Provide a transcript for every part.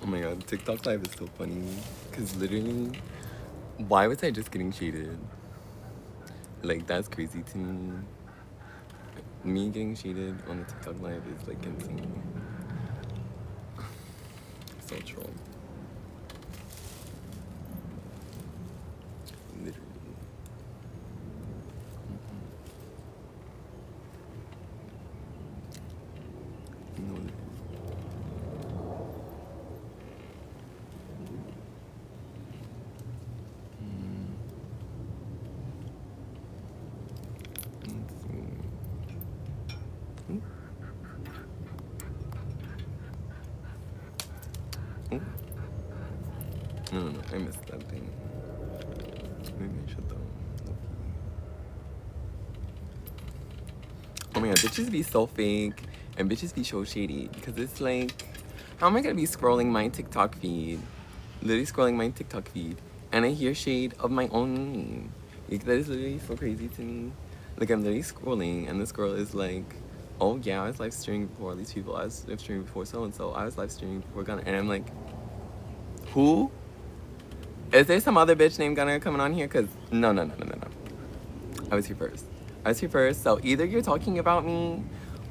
my god, TikTok live is so funny. Because literally, why was I just getting shaded? Like, that's crazy to me. Me getting shaded on the TikTok live is like insane. So troll. Literally. No, literally. No, I missed that thing. Maybe I should though. Oh my god, bitches be so fake and bitches be so shady because it's like, how am I gonna be scrolling my TikTok feed, literally scrolling my TikTok feed, and I hear shade of my own name? Like, that is literally so crazy to me. Like, I'm literally scrolling and this girl is like, oh yeah, I was live streaming before all these people, I was live streaming before so and so, I was live streaming before Gunnar, and I'm like, who? Is there some other bitch named Gunnar coming on here? Cause no. I was here first. So either you're talking about me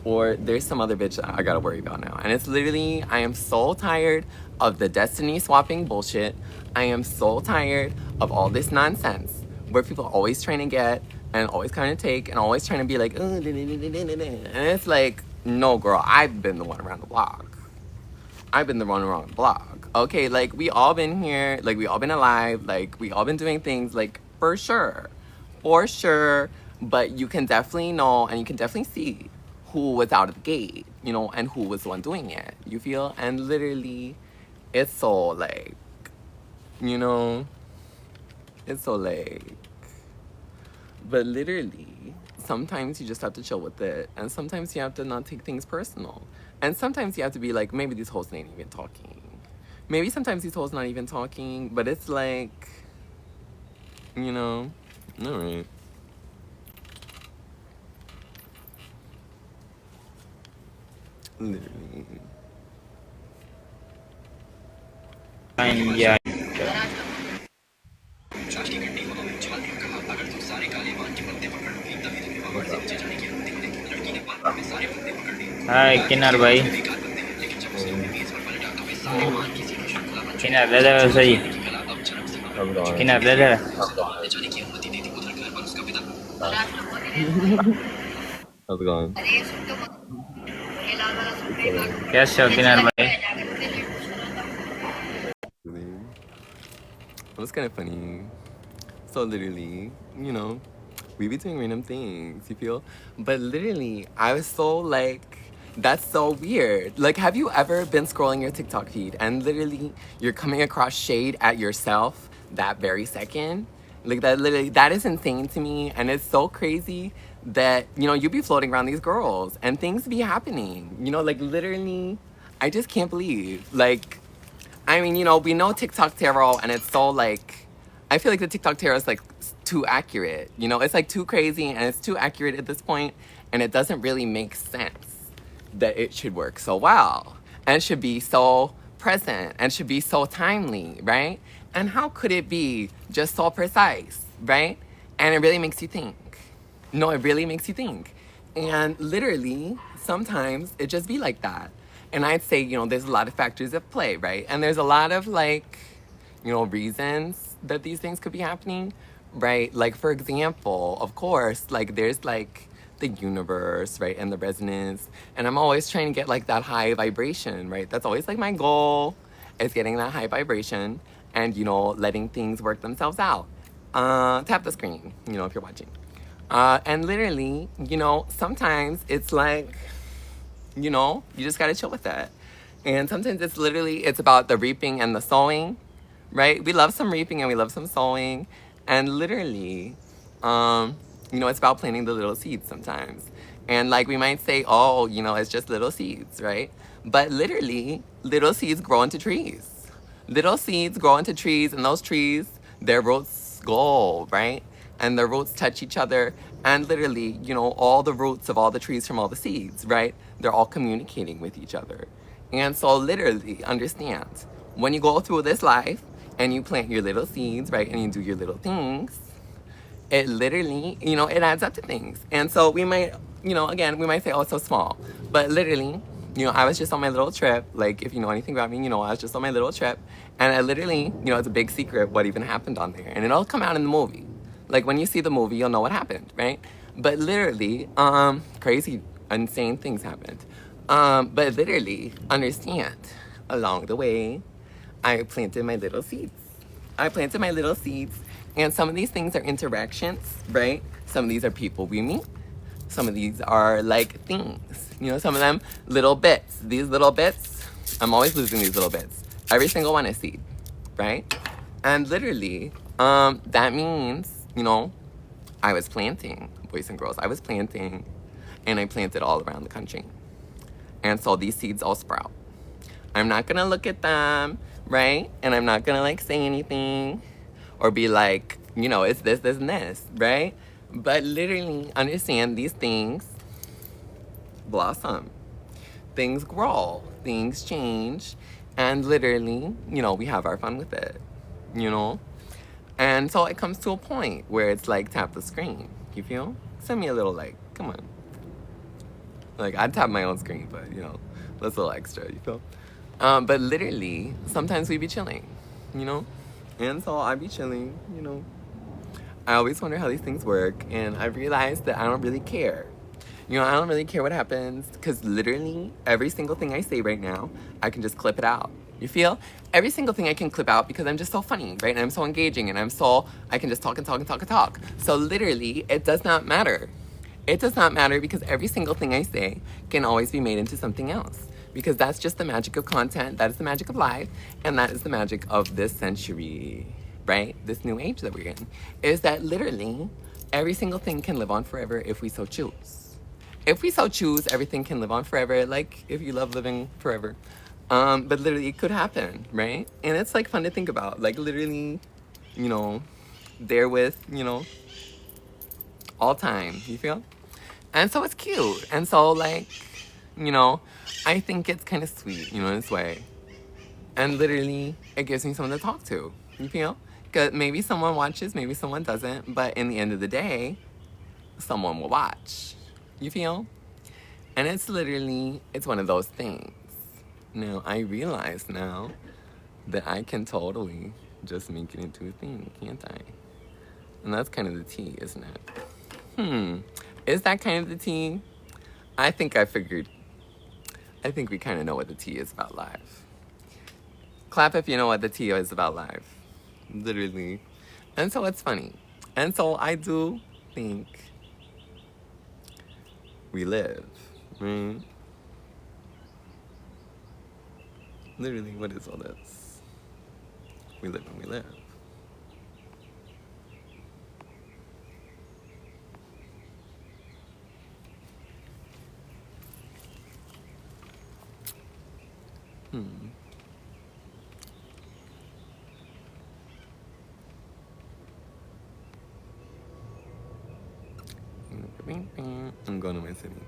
or there's some other bitch I gotta worry about now. And it's literally, I am so tired of the destiny swapping bullshit. I am so tired of all this nonsense where people are always trying to get and always kind of take and always trying to be like, and it's like, no girl, I've been the one around the block. Okay, like we all been here, like we all been alive, like we all been doing things, like for sure. But you can definitely know and you can definitely see who was out of the gate, you know, and who was the one doing it. You feel? And literally, it's so like, you know, it's so like, but literally, sometimes you just have to chill with it, and sometimes you have to not take things personal. And sometimes you have to be like, maybe these hoes ain't even talking. Maybe sometimes these hoes not even talking, but it's like, you know, all right. Literally. Yeah. Hi, Gunnar भाई. Gunnar ले ले सही. Gunnar ले ले. How's it going? कैसे हो Gunnar भाई? It was kind of funny. So literally, you know, we be doing random things, you feel? But literally, I was so like, that's so weird. Like, have you ever been scrolling your TikTok feed and literally you're coming across shade at yourself that very second? Like, that literally, that is insane to me. And it's so crazy that, you know, you be floating around these girls and things be happening. You know, like literally, I just can't believe. Like, I mean, you know, we know TikTok tarot and it's so like, I feel like the TikTok tarot is like too accurate. You know, it's like too crazy and it's too accurate at this point, and it doesn't really make sense that it should work so well and should be so present and should be so timely, right? And how could it be just so precise, right? And it really makes you think. No, it really makes you think. And literally, sometimes it just be like that. And I'd say, you know, there's a lot of factors at play, right? And there's a lot of like, you know, reasons that these things could be happening, right? Like, for example, of course, like there's like the universe, right? And the resonance. And I'm always trying to get like that high vibration, right? That's always like my goal, is getting that high vibration and, you know, letting things work themselves out. Tap the screen, you know, if you're watching. And literally, you know, sometimes it's like, you know, you just gotta chill with that. And sometimes it's literally, it's about the reaping and the sowing, right? We love some reaping and we love some sowing. And literally, you know, it's about planting the little seeds sometimes. And like we might say, oh, you know, it's just little seeds, right? But literally, little seeds grow into trees. Little seeds grow into trees, and those trees, their roots go, right? And their roots touch each other. And literally, you know, all the roots of all the trees from all the seeds, right? They're all communicating with each other. And so literally, understand, when you go through this life and you plant your little seeds, right, and you do your little things, it literally, it adds up to things. And so we might, again, we might say, oh, it's so small. But literally, I was just on my little trip. Like, if you know anything about me, I was just on my little trip. And I literally, it's a big secret what even happened on there. And it'll come out in the movie. Like, when you see the movie, you'll know what happened, right? But literally, crazy, insane things happened. But literally, understand, along the way, I planted my little seeds. And some of these things are interactions, right? Some of these are people we meet. Some of these are like things. Some of them little bits. These little bits, I'm always losing these little bits. Every single one is seed, right? And literally, that means, I was planting, boys and girls. I was planting, and I planted all around the country. And so these seeds all sprout. I'm not gonna look at them, right? And I'm not gonna like say anything or be like, it's this, this, and this, right? But literally understand these things blossom. Things grow. Things change. And literally, we have our fun with it, And so it comes to a point where it's like, tap the screen. You feel? Send me a little like, come on. Like, I'd tap my own screen, but, that's a little extra, you feel? But literally, sometimes we be chilling, And so I be chilling, I always wonder how these things work, and I realized that I don't really care. I don't really care what happens, because literally, every single thing I say right now, I can just clip it out. You feel? Every single thing I can clip out because I'm just so funny, right? And I'm so engaging, and I can just talk and talk and talk and talk. So literally, it does not matter. It does not matter because every single thing I say can always be made into something else. Because that's just the magic of content, that is the magic of life, and that is the magic of this century, right? This new age that we're in. Is that literally every single thing can live on forever if we so choose. If we so choose, everything can live on forever, like if you love living forever. But literally it could happen, right? And it's like fun to think about, like literally, there with, all time, you feel? And so it's cute. And so like, I think it's kind of sweet, in this way. And literally, it gives me someone to talk to, you feel? Because maybe someone watches, maybe someone doesn't, but in the end of the day, someone will watch, you feel? And it's literally, it's one of those things. Now, I realize now that I can totally just make it into a thing, can't I? And that's kind of the tea, isn't it? Is that kind of the tea? I think we kind of know what the tea is about life. Clap if you know what the tea is about life. Literally. And so it's funny. And so I do think we live, right? Literally, what is all this? We live and we live. I'm going to my settings.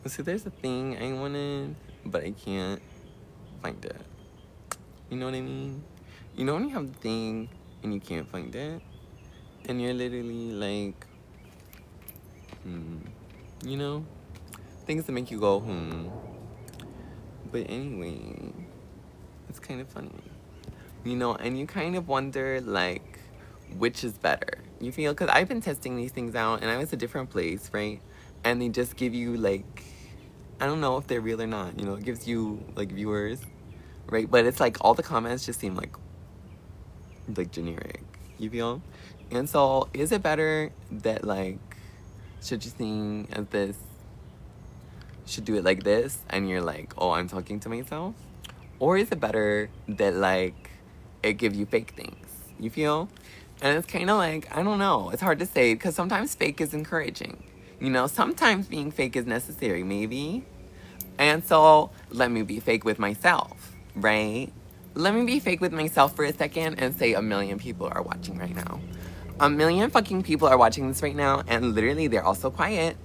See, there's a thing I wanted, but I can't find it. You know what I mean? You know when you have the thing and you can't find it? And you're literally like, things that make you go, But anyway, it's kind of funny. And you kind of wonder, like, which is better. You feel? Because I've been testing these things out, and I was a different place, right? And they just give you, like, I don't know if they're real or not. It gives you, like, viewers, right? But it's like all the comments just seem like generic. You feel? And so, is it better that, like, should you sing as this, should do it like this, and you're like, oh, I'm talking to myself? Or is it better that, like, it gives you fake things? You feel? And it's kind of like, I don't know. It's hard to say, because sometimes fake is encouraging. Sometimes being fake is necessary, maybe. And so, let me be fake with myself, right? Let me be fake with myself for a second and say 1 million people are watching right now. a million fucking people are watching this right now, and literally they're all so quiet.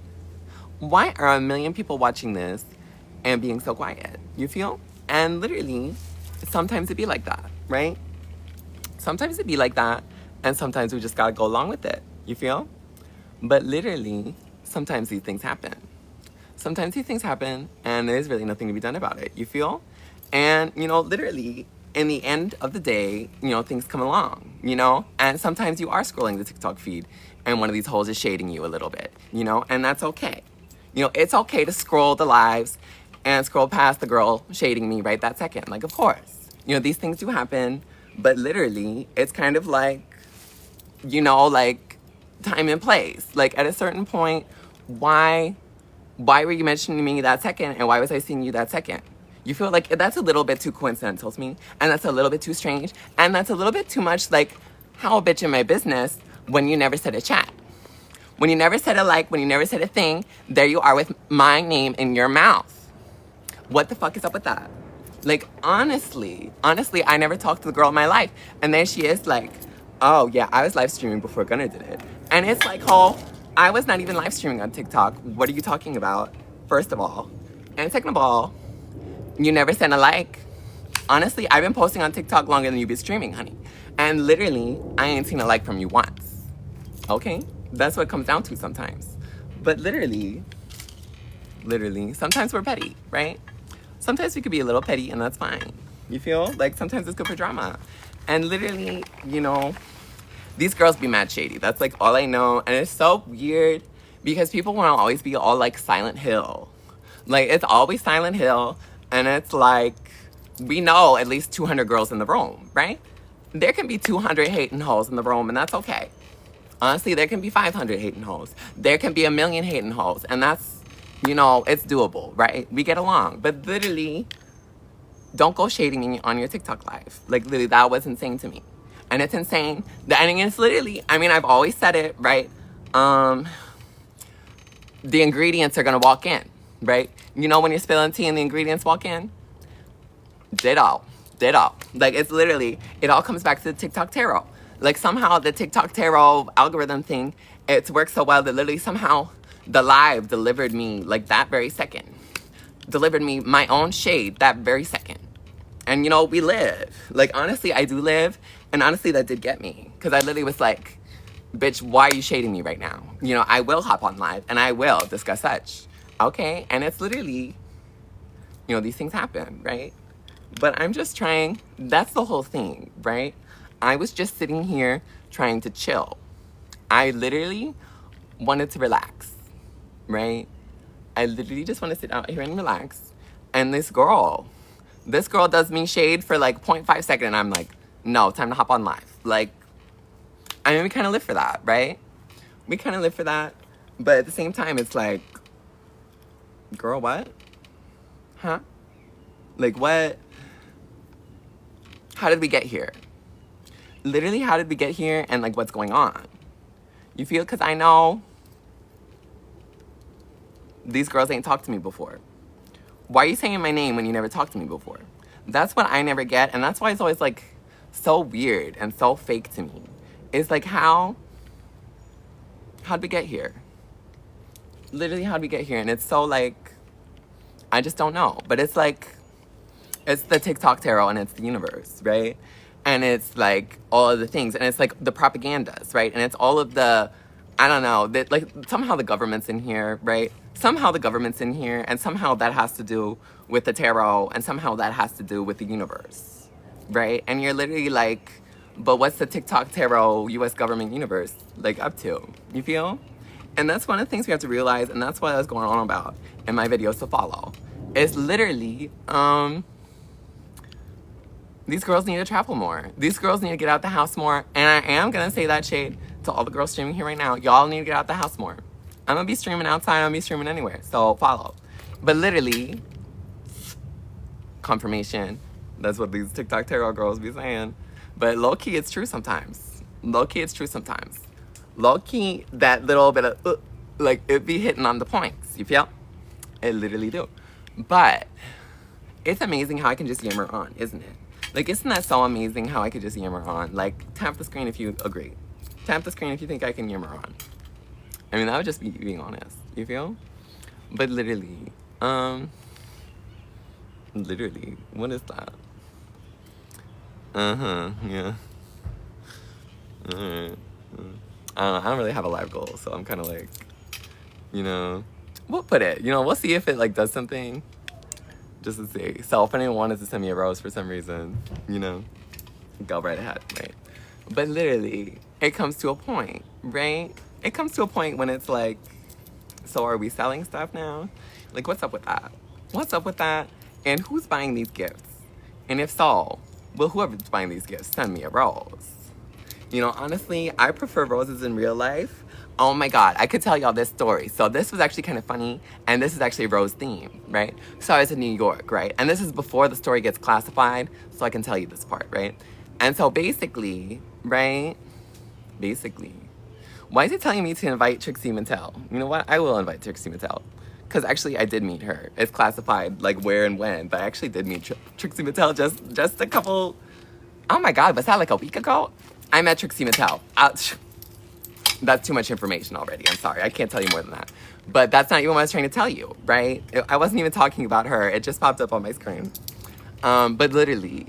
Why are a million people watching this and being so quiet? You feel? And literally, sometimes it be like that, right? Sometimes it be like that, and sometimes we just gotta go along with it. You feel? But literally, sometimes these things happen. Sometimes these things happen, and there's really nothing to be done about it. You feel? And, you know, literally, in the end of the day, you know, things come along, you know? And sometimes you are scrolling the TikTok feed, and one of these hoes is shading you a little bit, you know? And that's okay. You know, it's okay to scroll the lives and scroll past the girl shading me right that second. Like, of course. You know, these things do happen, but literally, it's kind of like, you know, like, time and place. Like, at a certain point, why were you mentioning me that second, and why was I seeing you that second? You feel like that's a little bit too coincidental to me, and that's a little bit too strange, and that's a little bit too much like, how a bitch in my business when you never said a chat. When you never said a like, when you never said a thing, there you are with my name in your mouth. What the fuck is up with that? Like, honestly, I never talked to the girl in my life. And there she is like, oh yeah, I was live streaming before Gunnar did it. And it's like, oh, I was not even live streaming on TikTok. What are you talking about? First of all. And second of all, you never sent a like. Honestly, I've been posting on TikTok longer than you've been streaming, honey. And literally, I ain't seen a like from you once. Okay? That's what it comes down to sometimes. But literally, sometimes we're petty, right? Sometimes we could be a little petty, and that's fine. You feel? Like, sometimes it's good for drama. And literally, you know, these girls be mad shady. That's, like, all I know. And it's so weird because people want to always be all, like, Silent Hill. Like, it's always Silent Hill. And it's like, we know at least 200 girls in the room, right? There can be 200 hating hoes in the room, and that's okay. Honestly, there can be 500 hating hoes. There can be a million hating hoes. And that's, you know, it's doable, right? We get along. But literally, don't go shading me on your TikTok live. Like, literally, that was insane to me. And it's insane. And it's literally, I mean, I've always said it, right? The ingredients are going to walk in, right? You know when you're spilling tea and the ingredients walk in? Ditto. Like, it's literally, it all comes back to the TikTok tarot. Like, somehow the TikTok tarot algorithm thing, it's worked so well that literally somehow the live delivered me, like, that very second. Delivered me my own shade that very second. And, you know, we live. Like, honestly, I do live. And honestly, that did get me. Because I literally was like, bitch, why are you shading me right now? You know, I will hop on live and I will discuss such. Okay? And it's literally, you know, these things happen, right? But I'm just trying, that's the whole thing, right? I was just sitting here trying to chill. I literally wanted to relax, right? I literally just want to sit out here and relax. And this girl does me shade for like 0.5 seconds, and I'm like, no, time to hop on live. Like, I mean, we kind of live for that, right? We kind of live for that. But at the same time, it's like, girl, what? Huh? Like, what? How did we get here? Literally, how did we get here, and like, what's going on? You feel? Because I know these girls ain't talked to me before. Why are you saying my name when you never talked to me before? That's what I never get, and that's why it's always like so weird and so fake to me. It's like, how'd we get here? Literally, how'd we get here? And it's so like, I just don't know. But it's like, it's the TikTok tarot and it's the universe, right? And it's like all of the things, and it's like the propagandas, right? And it's all of the, I don't know, that like somehow the government's in here, right? Somehow the government's in here, and somehow that has to do with the tarot, and somehow that has to do with the universe, right? And you're literally like, but what's the TikTok tarot US government universe like up to? You feel? And that's one of the things we have to realize, and that's what I was going on about in my videos to follow. It's literally, these girls need to travel more. These girls need to get out the house more. And I am going to say that shade to all the girls streaming here right now. Y'all need to get out the house more. I'm going to be streaming outside. I'm going to be streaming anywhere. So follow. But literally, confirmation. That's what these TikTok tarot girls be saying. But low-key, it's true sometimes. Low-key, it's true sometimes. Low-key, that little bit of, like, it be hitting on the points. You feel? It literally do. But it's amazing how I can just yammer on, isn't it? Like, isn't that so amazing how I could just yammer on? Like, tap the screen if you agree. Tap the screen if you think I can hear Moran. I mean, that would just be being honest. You feel? But literally, literally, what is that? Yeah. Alright. I don't really have a live goal, so I'm kind of like, you know, we'll put it. You know, we'll see if it like does something. Just to see. So if anyone wanted to send me a rose for some reason, you know, go right ahead, right? But literally, it comes to a point, right? It comes to a point when it's like, so are we selling stuff now? Like, what's up with that? What's up with that? And who's buying these gifts? And if so, well, whoever's buying these gifts, send me a rose. You know, honestly, I prefer roses in real life. Oh my God, I could tell y'all this story. So this was actually kind of funny, and this is actually a rose theme, right? So I was in New York, right? And this is before the story gets classified, so I can tell you this part, right? And so basically, right? Basically, why is it telling me to invite Trixie Mattel? You know what? I will invite Trixie Mattel. Because actually, I did meet her. It's classified, like, where and when. But I actually did meet Trixie Mattel just a couple... Oh my God, was that like a week ago? I met Trixie Mattel. That's too much information already. I'm sorry. I can't tell you more than that. But that's not even what I was trying to tell you, right? I wasn't even talking about her. It just popped up on my screen. But literally,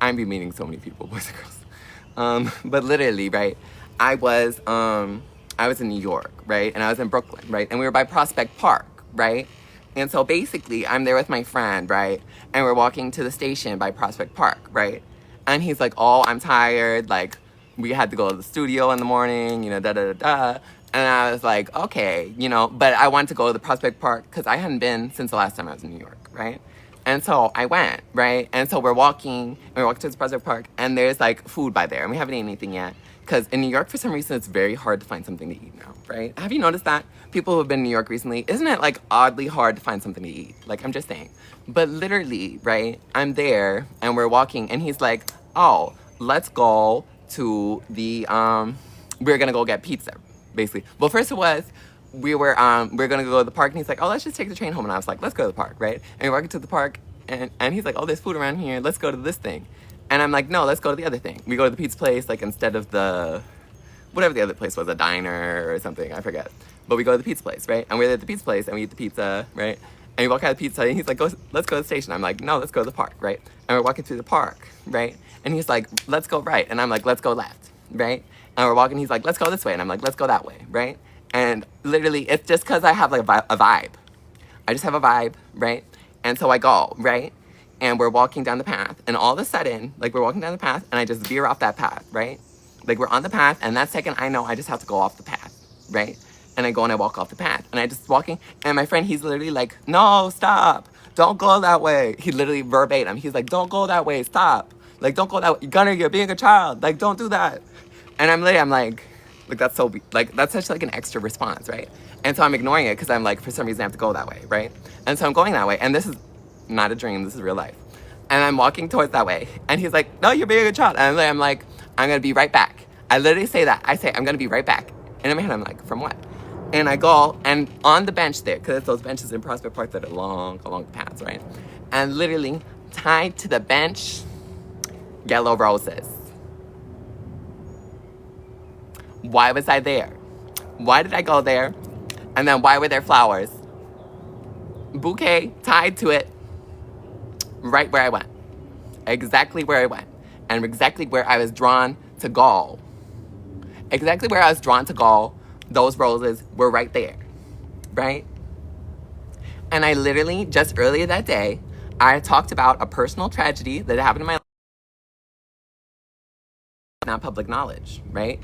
I'm be meeting so many people, boys and girls. But literally, right? I was in New York, right? And I was in Brooklyn, right? And we were by Prospect Park, right? And so basically, I'm there with my friend, right? And we're walking to the station by Prospect Park, right? And he's like, oh, I'm tired. Like, we had to go to the studio in the morning, you know, da-da-da-da. And I was like, okay, you know, but I wanted to go to the Prospect Park because I hadn't been since the last time I was in New York, right? And so I went, right? And so we're walking to the Prospect Park, and there's like food by there, and we haven't eaten anything yet. Because in New York, for some reason, it's very hard to find something to eat now, right? Have you noticed that? People who have been in New York recently, isn't it like oddly hard to find something to eat? Like, I'm just saying. But literally, right, I'm there, and we're walking, and he's like, oh, let's go to the, we're gonna go get pizza, basically. Well, first it was, we're gonna go to the park, and he's like, oh, let's just take the train home. And I was like, let's go to the park, right? And we're walking to the park, and he's like, oh, there's food around here, let's go to this thing. And I'm like, no, let's go to the other thing. We go to the pizza place, like, instead of the, whatever the other place was, a diner or something, I forget. But we go to the pizza place, right? And we're at the pizza place, and we eat the pizza, right? And we walk out of the pizza, and he's like, let's go to the station. I'm like, no, let's go to the park, right? And we're walking through the park, right? And he's like, let's go right. And I'm like, let's go left, right? And we're walking, he's like, let's go this way. And I'm like, let's go that way, right? And literally, it's just because I have like a vibe. I just have a vibe, right? And so I go, right? And we're walking down the path, and all of a sudden, like, we're walking down the path, and I just veer off that path, right? Like, we're on the path, and that second I know I just have to go off the path, right? And I go and I walk off the path, and I just walking, and my friend, he's literally like, no, stop, don't go that way. He literally verbatim, he's like, don't go that way, stop. Like, don't go that way. Gunnar, you're being a child. Like, don't do that. And I'm like, that's so, like, that's such like an extra response, right? And so I'm ignoring it, because I'm like, for some reason I have to go that way, right? And so I'm going that way, and this is not a dream, this is real life. And I'm walking towards that way. And he's like, no, you're being a child. And I'm like, I'm going to be right back. I literally say that. I say, I'm going to be right back. And in my head, I'm like, from what? And I go, and on the bench there, because it's those benches in Prospect Park that are long, along the paths, right? And literally, tied to the bench, yellow roses. Why was I there? Why did I go there? And then why were there flowers? Bouquet tied to it. Right where I went. Exactly where I went. And exactly where I was drawn to go. Exactly where I was drawn to go, those roses were right there. Right? And I literally, just earlier that day, I talked about a personal tragedy that happened in my life. Not public knowledge, right?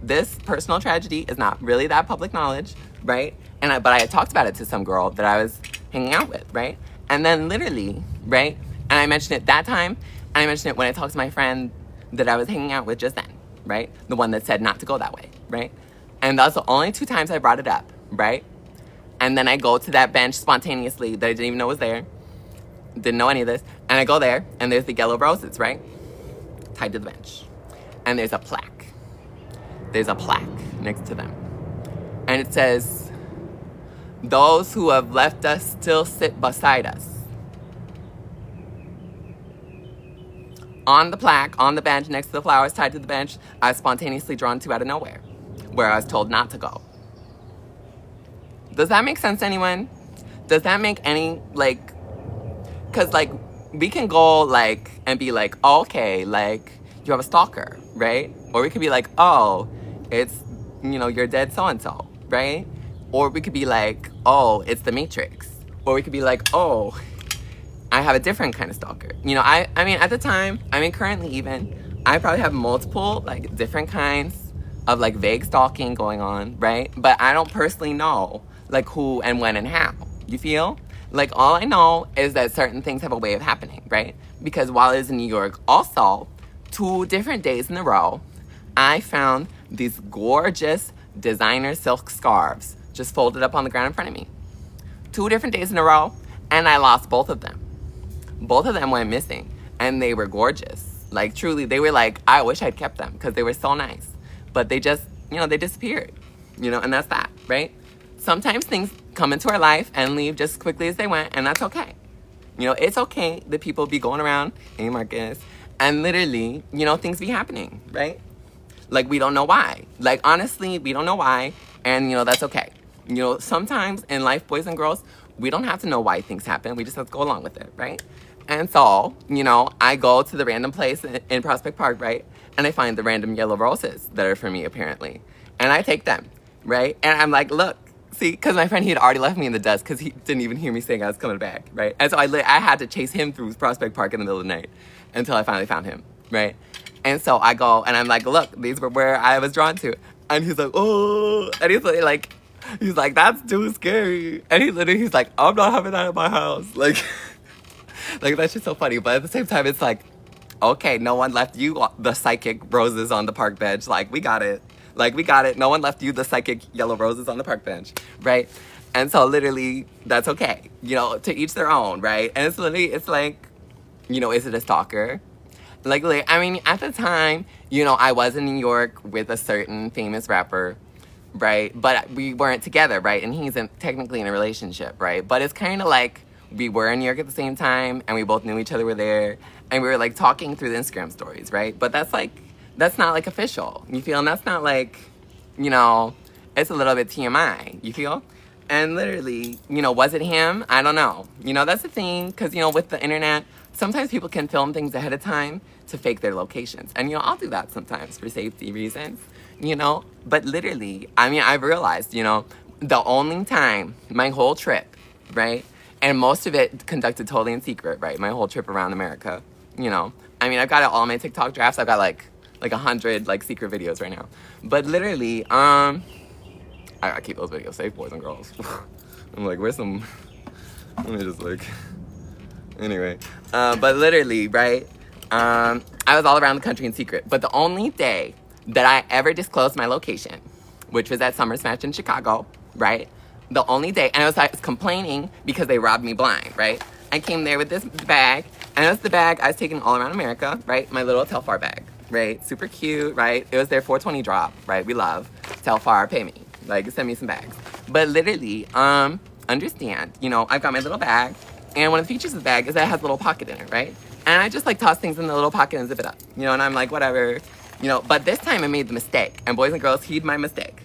This personal tragedy is not really that public knowledge, right? But I had talked about it to some girl that I was hanging out with, right? And then literally, right? And I mentioned it that time, and I mentioned it when I talked to my friend that I was hanging out with just then, right? The one that said not to go that way, right? And that's the only 2 times I brought it up, right? And then I go to that bench spontaneously that I didn't even know was there. Didn't know any of this. And I go there, and there's the yellow roses, right? Tied to the bench. And there's a plaque. There's a plaque next to them. And it says, those who have left us still sit beside us. on the plaque, on the bench, next to the flowers tied to the bench, I was spontaneously drawn to out of nowhere, where I was told not to go. Does that make sense to anyone? Does that make any, like, because, like, we can go, like, and be like, oh, okay, like, you have a stalker, right? Or we could be like, oh, it's, you know, you're dead so-and-so, right? Or we could be like, oh, it's the Matrix. Or we could be like, oh, I have a different kind of stalker. You know, I mean, at the time, I mean, currently even, I probably have multiple, like, different kinds of, like, vague stalking going on, right? But I don't personally know, like, who and when and how. You feel? Like, all I know is that certain things have a way of happening, right? Because while I was in New York, also, 2 different days in a row, I found these gorgeous designer silk scarves just folded up on the ground in front of me. 2 different days in a row, and I lost both of them. Both of them went missing, and they were gorgeous. Like, truly, they were like, I wish I'd kept them because they were so nice. But they just, you know, they disappeared, you know, and that's that, right? Sometimes things come into our life and leave just as quickly as they went, and that's okay. You know, it's okay that people be going around, hey, Marcus, and literally, you know, things be happening, right? Like, we don't know why. Like, honestly, we don't know why, and, you know, that's okay. You know, sometimes in life, boys and girls, we don't have to know why things happen. We just have to go along with it, right? And so, you know, I go to the random place in Prospect Park, right? And I find the random yellow roses that are for me, apparently. And I take them, right? And I'm like, look, see, because my friend, he had already left me in the dust because he didn't even hear me saying I was coming back, right? And so I had to chase him through Prospect Park in the middle of the night until I finally found him, right? And so I go and I'm like, look, these were where I was drawn to. And he's like, oh, and he's like, that's too scary. And he's like, I'm not having that in my house. Like, like, that's just so funny. But at the same time, it's like, okay, no one left you the psychic roses on the park bench. Like, we got it. Like, we got it. No one left you the psychic yellow roses on the park bench, right? And so literally, that's okay. You know, to each their own, right? And it's like, you know, is it a stalker? Like, I mean, at the time, you know, I was in New York with a certain famous rapper, right? But we weren't together, right? And he's technically in a relationship, right? But it's kind of like we were in New York at the same time, and we both knew each other were there, and we were, like, talking through the Instagram stories, right? But that's not, like, official, you feel? And that's not, like, you know, it's a little bit TMI, you feel? And literally, you know, was it him? I don't know. You know, that's the thing, because, you know, with the internet, sometimes people can film things ahead of time to fake their locations. And, you know, I'll do that sometimes for safety reasons, you know? But literally, I mean, I've realized, you know, the only time my whole trip, right? And most of it conducted totally in secret, right? My whole trip around America, you know? I mean, I've got all my TikTok drafts. I've got, like 100, like, secret videos right now. But literally, I gotta keep those videos safe, boys and girls. I'm like, where's some... Let me just, like... Anyway, but literally, right, I was all around the country in secret. But the only day that I ever disclosed my location, which was at Summer Smash in Chicago, right? The only day, and I was complaining because they robbed me blind, right? I came there with this bag, and it was the bag I was taking all around America, right? My little Telfar bag, right? Super cute, right? It was their 420 drop, right? We love Telfar, pay me. Like, send me some bags. But literally, understand, you know, I've got my little bag, and one of the features of the bag is that it has a little pocket in it, right? And I just, like, toss things in the little pocket and zip it up, you know, and I'm like, whatever, you know. But this time I made the mistake, and boys and girls, heed my mistake.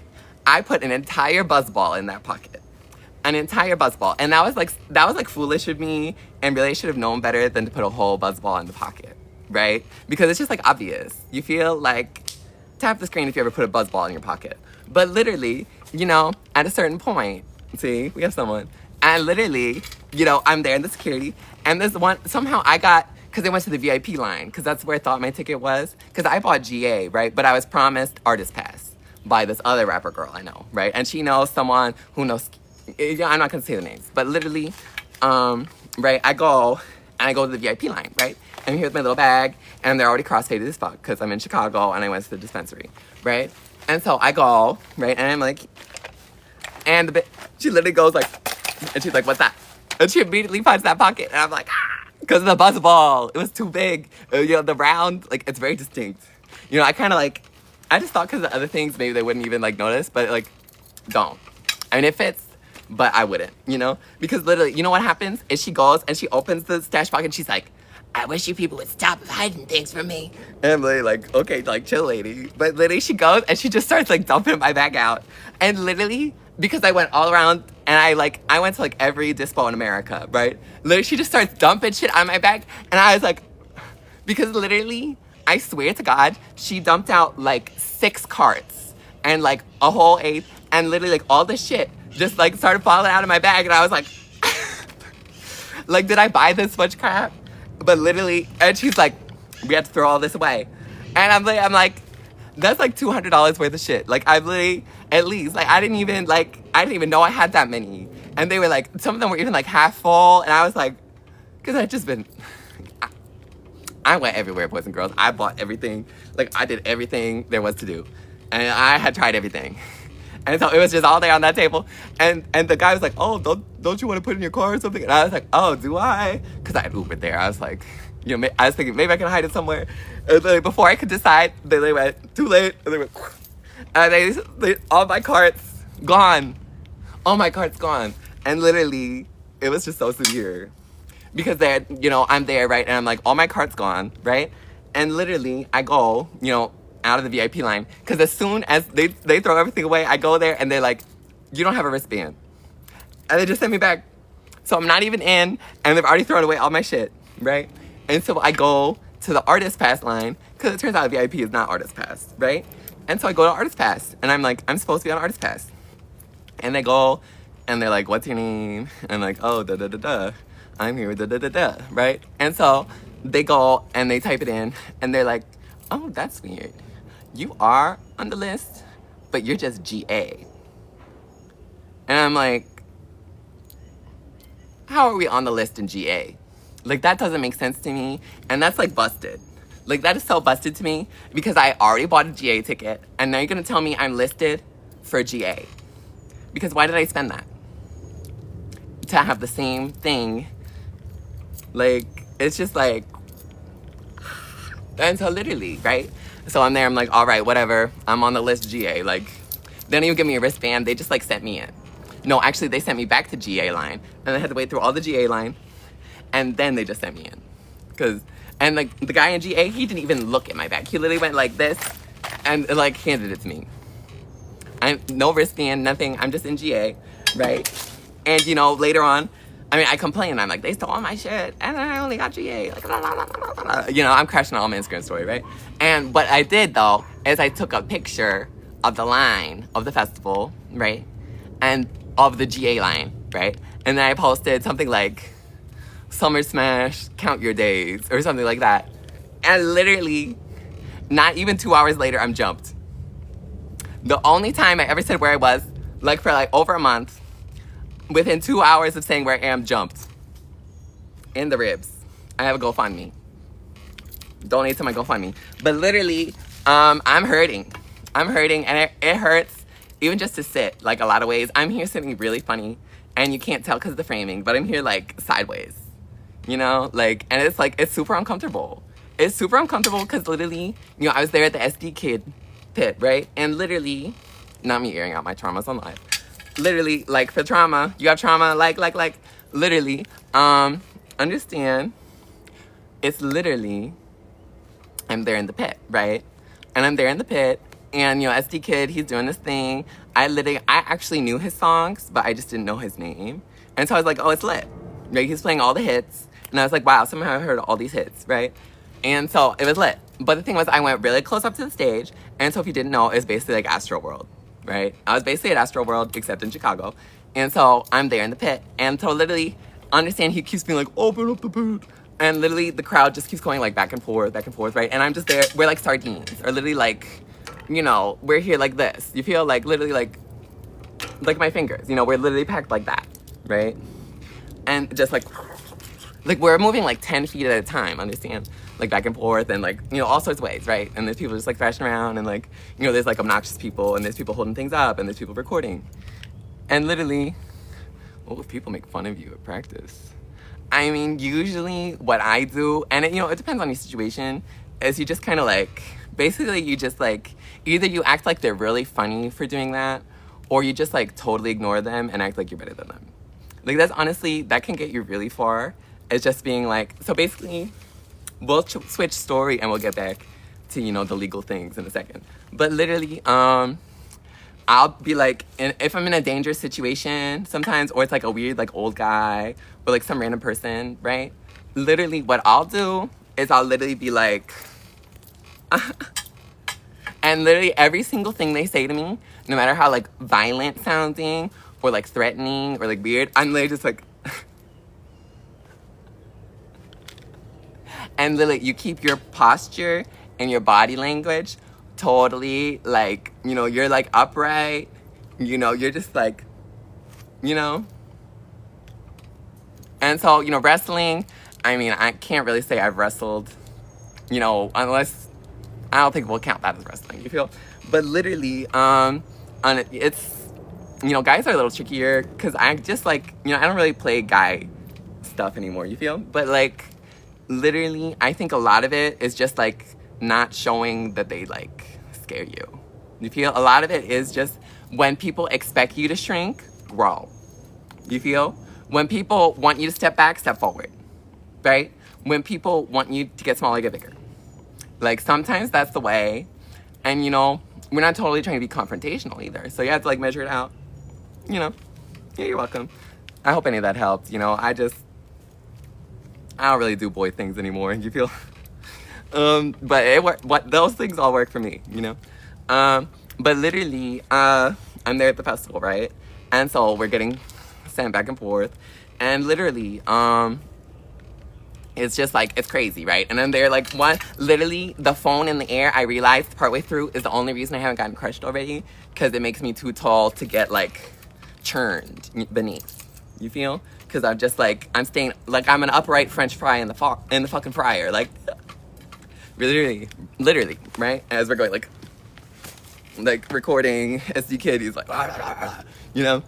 I put an entire buzzball in that pocket. An entire buzzball. And that was like foolish of me, and really I should have known better than to put a whole buzzball in the pocket, right? Because it's just, like, obvious. You feel like, tap the screen if you ever put a buzzball in your pocket. But literally, you know, at a certain point, see, we have someone, and literally, you know, I'm there in the security, and there's one, somehow I got, because I went to the VIP line, because that's where I thought my ticket was, because I bought GA, right? But I was promised artist pass by this other rapper girl I know, right? And she knows someone who knows, I'm not going to say the names, but literally, right, I go to the VIP line, right? And here's my little bag, and they're already cross-faded as fuck, because I'm in Chicago, and I went to the dispensary, right? And so I go, right, and I'm like, and she literally goes like, and she's like, what's that? And she immediately punched that pocket, and I'm like, ah, because of the buzzball. It was too big. You know, the round, like, it's very distinct. You know, I kind of like, I just thought because of the other things, maybe they wouldn't even, like, notice, but, like, don't. I mean, it fits, but I wouldn't, you know? Because literally, you know what happens? Is she goes and she opens the stash pocket and she's like, I wish you people would stop hiding things from me. And I'm literally like, okay, like, chill, lady. But literally, she goes and she just starts, like, dumping my bag out. And literally, because I went all around and I went to, like, every dispo in America, right? Literally, she just starts dumping shit on my bag. And I was like, because literally, I swear to God, she dumped out, like, 6 carts and, like, a whole 8. And literally, like, all this shit just, like, started falling out of my bag. And I was like, like, did I buy this much crap? But literally, and she's like, we have to throw all this away. And I'm like, that's like $200 worth of shit. Like, I literally, at least, like, I didn't even know I had that many. And they were like, some of them were even like half full. And I was like, because I'd just been, I went everywhere, boys and girls. I bought everything. Like, I did everything there was to do. And I had tried everything. And so it was just all there on that table. And the guy was like, oh, don't you want to put it in your car or something? And I was like, oh, do I? Because I had Ubered there. I was like, you know, I was thinking maybe I can hide it somewhere. And then before I could decide, they went, too late. And they went, and they all my carts gone. All my carts gone. And literally, it was just so severe. Because they're, you know, I'm there, right? And I'm like, all my carts gone, right? And literally, I go, you know, out of the VIP line. Because as soon as they throw everything away, I go there and they're like, you don't have a wristband. And they just send me back. So I'm not even in, and they've already thrown away all my shit, right? And so I go to the artist pass line, because it turns out VIP is not artist pass, right? And so I go to artist pass, and I'm like, I'm supposed to be on artist pass. And they go, and they're like, what's your name? And I'm like, oh, da-da-da-da. I'm here with da-da-da-da, right? And so they go, and they type it in, and they're like, oh, that's weird. You are on the list, but you're just GA. And I'm like, how are we on the list in GA? Like, that doesn't make sense to me. And that's, like, busted. Like, that is so busted to me because I already bought a GA ticket. And now you're going to tell me I'm listed for GA. Because why did I spend that? To have the same thing. Like, it's just like... And so literally, right? So I'm there, I'm like, all right, whatever. I'm on the list GA. Like, they don't even give me a wristband. They just, like, sent me in. No, actually, they sent me back to GA line. And I had to wait through all the GA line. And then they just sent me in. And, like, the guy in GA, he didn't even look at my bag. He literally went like this and, like, handed it to me. No wristband, nothing. I'm just in GA, right? And, you know, later on, I mean, I complain. I'm like, they stole all my shit, and I only got GA. Like, blah, blah, blah, blah, blah. You know, I'm crashing all my Instagram story, right? And what I did, though, is I took a picture of the line of the festival, right? And of the GA line, right? And then I posted something like, Summer Smash, count your days, or something like that. And literally, not even 2 hours later, I'm jumped. The only time I ever said where I was, like for like over a month, within 2 hours of saying where I am, jumped. In the ribs. I have a GoFundMe. Donate to my GoFundMe. But literally, I'm hurting. I'm hurting, and it hurts even just to sit, like a lot of ways. I'm here sitting really funny, and you can't tell because of the framing, but I'm here like sideways. You know, like, and it's like, it's super uncomfortable. It's super uncomfortable because literally, you know, I was there at the SD Kid pit, right? And literally, not me airing out my traumas on live. Literally, like, for trauma, you have trauma, like, literally, understand, it's literally, I'm there in the pit, right? And I'm there in the pit, and, you know, SD Kid, he's doing this thing. I actually knew his songs, but I just didn't know his name. And so I was like, oh, it's lit. Right? He's playing all the hits. And I was like, wow, somehow I heard all these hits, right? And so it was lit. But the thing was, I went really close up to the stage. And so if you didn't know, it's basically like Astro World, right? I was basically at Astro World, except in Chicago. And so I'm there in the pit. And so literally, understand, he keeps being like, open up the pit. And literally, the crowd just keeps going like back and forth, right? And I'm just there. We're like sardines. Or literally like, you know, we're here like this. You feel like literally like my fingers. You know, we're literally packed like that, right? And just like we're moving like 10 feet at a time, understand? Like back and forth and like, you know, all sorts of ways, right? And there's people just like thrashing around and like, you know, there's like obnoxious people and there's people holding things up and there's people recording. And literally, what if people make fun of you at practice? I mean, usually what I do, and it, you know, it depends on your situation, is you just kind of like, basically you just like, either you act like they're really funny for doing that, or you just like totally ignore them and act like you're better than them. Like, that's honestly, that can get you really far. It's just being like, so basically, we'll switch story and we'll get back to, you know, the legal things in a second. But literally, I'll be like, if I'm in a dangerous situation sometimes, or it's like a weird like old guy or like some random person, right? Literally what I'll do is I'll literally be like, and literally every single thing they say to me, no matter how like violent sounding or like threatening or like weird, I'm literally just like, and literally you keep your posture and your body language totally like, you know, you're like upright, you know, you're just like, you know. And so, you know, wrestling, I mean, I can't really say I've wrestled, you know, unless, I don't think we'll count that as wrestling, you feel? But literally, it's, you know, guys are a little trickier because I just like, you know, I don't really play guy stuff anymore, you feel? But like, literally, I think a lot of it is just like not showing that they like scare you. You feel? A lot of it is just when people expect you to shrink, grow. You feel? When people want you to step back, step forward. Right? When people want you to get smaller, get bigger. Like sometimes that's the way. And you know, we're not totally trying to be confrontational either. So you have to like measure it out. You know. Yeah, you're welcome. I hope any of that helped. You know, I don't really do boy things anymore. You feel? But it what those things all work for me, you know. But literally, I'm there at the festival, right? And so we're getting sent back and forth, and literally, it's just like it's crazy, right? And then they're like, literally, the phone in the air. I realized partway through is the only reason I haven't gotten crushed already, because it makes me too tall to get like churned beneath. You feel? Because I'm just like I'm staying like I'm an upright French fry in the fucking fryer, like. Literally, right? As we're going, like recording SD Kid, he's like, blah, blah, blah, blah, you know?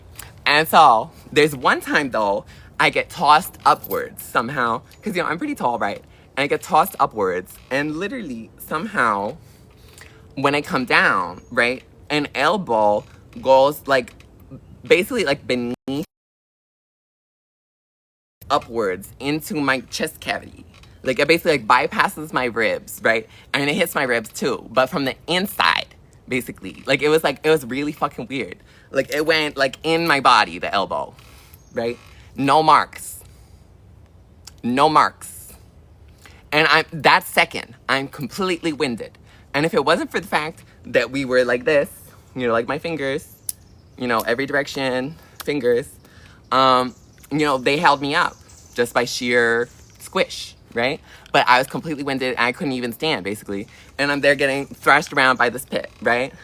And so, there's one time, though, I get tossed upwards somehow, because, you know, I'm pretty tall, right? And I get tossed upwards, and literally, somehow, when I come down, right, an elbow goes, like, basically, like, beneath, upwards into my chest cavity. Like, it basically, like, bypasses my ribs, right? And it hits my ribs, too. But from the inside, basically. Like, it was really fucking weird. Like, it went, like, in my body, the elbow, right? No marks. No marks. And that second, I'm completely winded. And if it wasn't for the fact that we were like this, you know, like my fingers, you know, every direction, fingers, you know, they held me up just by sheer squish. Right? But I was completely winded and I couldn't even stand, basically. And I'm there getting thrashed around by this pit, right?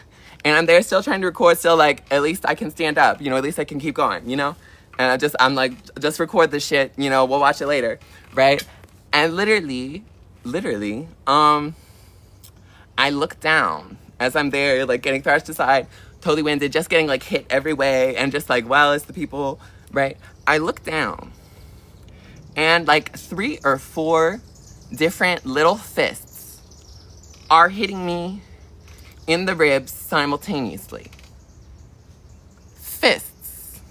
And I'm there still trying to record, still like, at least I can stand up, you know, at least I can keep going, you know? And I'm like, just record this shit, you know, we'll watch it later, right? And literally, I look down as I'm there, like getting thrashed aside, totally winded, just getting like hit every way and just like, well, it's the people, right? I look down. And like 3 or 4 different little fists are hitting me in the ribs simultaneously. Fists.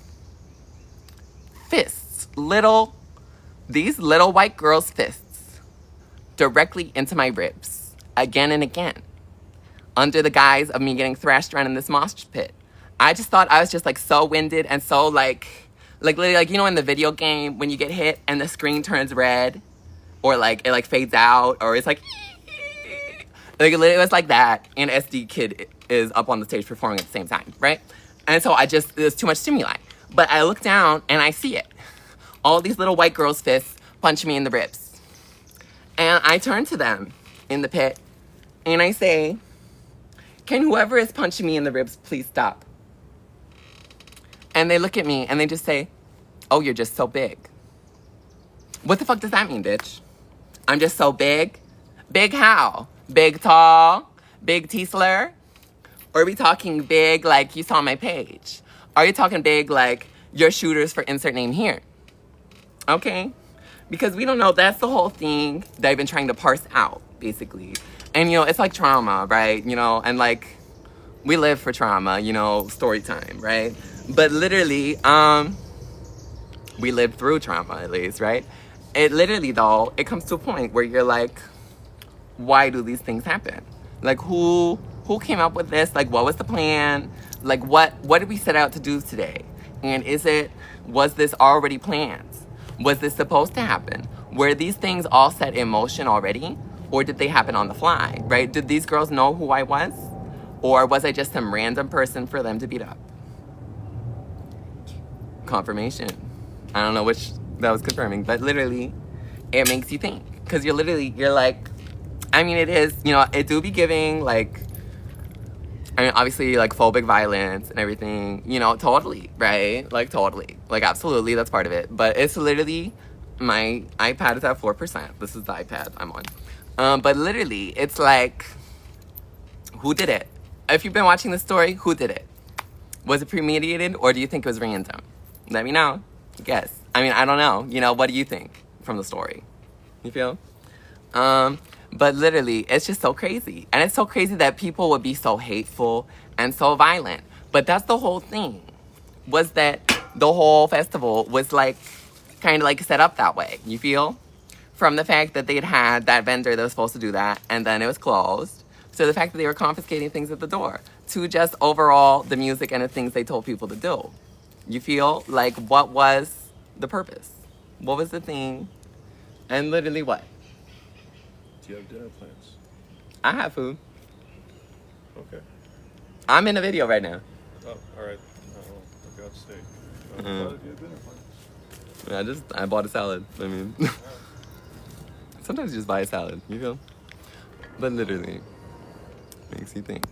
These little white girls' fists directly into my ribs again and again under the guise of me getting thrashed around in this mosh pit. I just thought I was just like so winded and so like literally, like, you know, in the video game, when you get hit and the screen turns red, or, like, it, like, fades out, or it's, like, it was like that, and SD Kid is up on the stage performing at the same time, right? And so it was too much stimuli. But I look down, and I see it. All these little white girls' fists punch me in the ribs. And I turn to them in the pit, and I say, can whoever is punching me in the ribs please stop? And they look at me and they just say, oh, you're just so big. What the fuck does that mean, bitch? I'm just so big? Big how? Big tall? Big T-slur? Or are we talking big like you saw on my page? Are you talking big like your shooters for insert name here? Okay? Because we don't know. That's the whole thing that I've been trying to parse out, basically. And, you know, it's like trauma, right? You know, and like, we live for trauma, you know, story time, right? But literally, we lived through trauma, at least, right? It literally, though, it comes to a point where you're like, why do these things happen? Like, who came up with this? Like, what was the plan? Like, what did we set out to do today? And was this already planned? Was this supposed to happen? Were these things all set in motion already? Or did they happen on the fly, right? Did these girls know who I was? Or was I just some random person for them to beat up? Confirmation. I don't know which that was confirming, but literally, it makes you think. Because you're like, I mean, it is, it do be giving, like, I mean, obviously, like, phobic violence and everything, totally, right? Like, totally. Like, absolutely, that's part of it. But it's literally, my iPad is at 4%. This is the iPad I'm on. But literally, it's like, who did it? If you've been watching the story, who did it? Was it premeditated, or do you think it was random? Let me know. Guess. I mean, I don't know. What do you think from the story? You feel? But literally, it's just so crazy. And it's so crazy that people would be so hateful and so violent. But that's the whole thing, was that the whole festival was like, kind of like set up that way. You feel? From the fact that they'd had that vendor that was supposed to do that, and then it was closed, to the fact that they were confiscating things at the door, to just overall the music and the things they told people to do. You feel? Like, what was the purpose? What was the thing? And literally what? Do you have dinner plans? I have food. Okay. I'm in a video right now. Oh, all right. Oh, for God's sake. I thought you had dinner plans. I bought a salad. I mean, sometimes you just buy a salad, you feel? But literally, makes you think.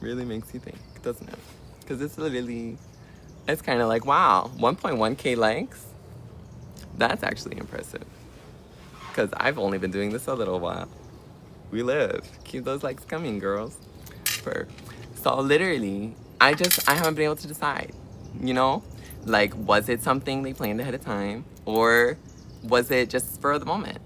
Really makes you think, doesn't it? Because it's kind of like, wow, 1.1K likes? That's actually impressive. Because I've only been doing this a little while. We live. Keep those likes coming, girls. So literally, I haven't been able to decide, Like, was it something they planned ahead of time? Or was it just spur of the moment,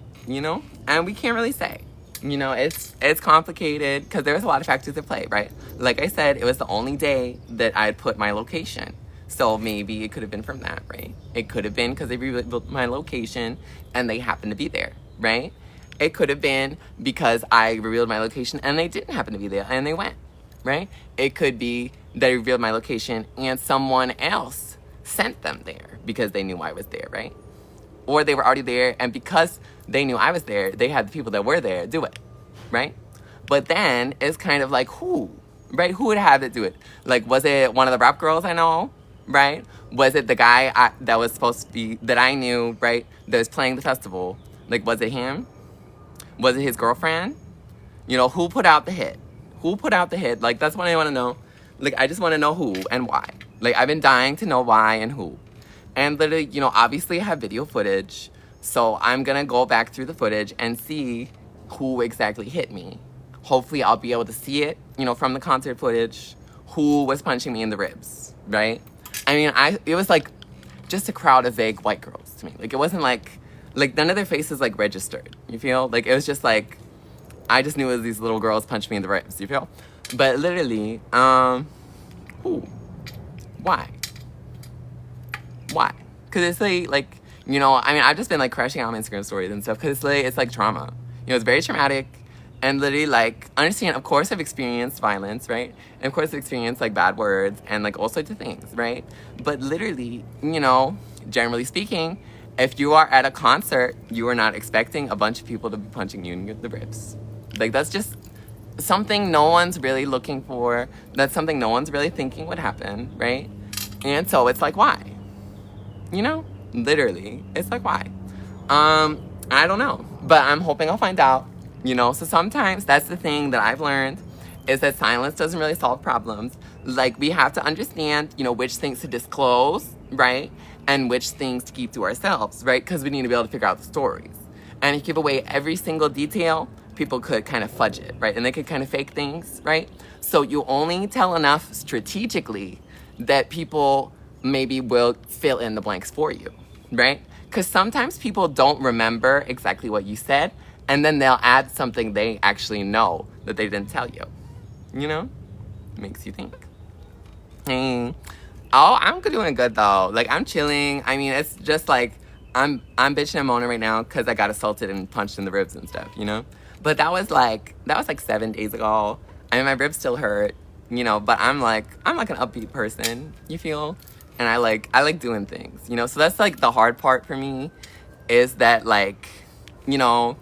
And we can't really say. It's complicated because there's a lot of factors at play, right? Like I said, it was the only day that I had put my location. So maybe it could have been from that, right? It could have been because they revealed my location and they happened to be there, right? It could have been because I revealed my location and they didn't happen to be there and they went, right? It could be they revealed my location and someone else sent them there because they knew I was there, right? Or they were already there, and because they knew I was there, they had the people that were there do it, right? But then it's kind of like, who, right? Who would have to do it? Like, was it one of the rap girls I know, right? Was it the guy that was supposed to be, that I knew, right, that was playing the festival? Like, was it him? Was it his girlfriend? Who put out the hit? Who put out the hit? Like, that's what I want to know. Like, I just want to know who and why. Like, I've been dying to know why and who. And literally, obviously I have video footage, so I'm gonna go back through the footage and see who exactly hit me. Hopefully I'll be able to see it, from the concert footage, who was punching me in the ribs, right? I mean, it was like just a crowd of vague white girls to me. Like, it wasn't like none of their faces like registered, you feel? Like, it was just like, I just knew it was these little girls punching me in the ribs, you feel? But literally, who? Why? Why? Because it's like, I mean, I've just been like crashing out my Instagram stories and stuff because it's like trauma. It's very traumatic. And literally, like, understand, of course I've experienced violence, right? And of course I've experienced like bad words and like all sorts of things, right? But literally, generally speaking, if you are at a concert, you are not expecting a bunch of people to be punching you in the ribs. Like, that's just something no one's really looking for. That's something no one's really thinking would happen, right? And so it's like, why? Literally, it's like, why? I don't know, but I'm hoping I'll find out, so sometimes that's the thing that I've learned, is that silence doesn't really solve problems. Like, we have to understand, which things to disclose, right? And which things to keep to ourselves, right? Because we need to be able to figure out the stories. And if you give away every single detail, people could kind of fudge it, right? And they could kind of fake things, right? So you only tell enough strategically that people maybe will fill in the blanks for you, right? Because sometimes people don't remember exactly what you said, and then they'll add something they actually know that they didn't tell you. Makes you think. Hey. Oh, I'm doing good though. Like, I'm chilling. I mean, it's just like, I'm bitching and moaning right now because I got assaulted and punched in the ribs and stuff, you know? But that was like 7 days ago. I mean, my ribs still hurt, you know, but I'm like an upbeat person, you feel? And I like doing things, you know? So that's like the hard part for me is that like, you know,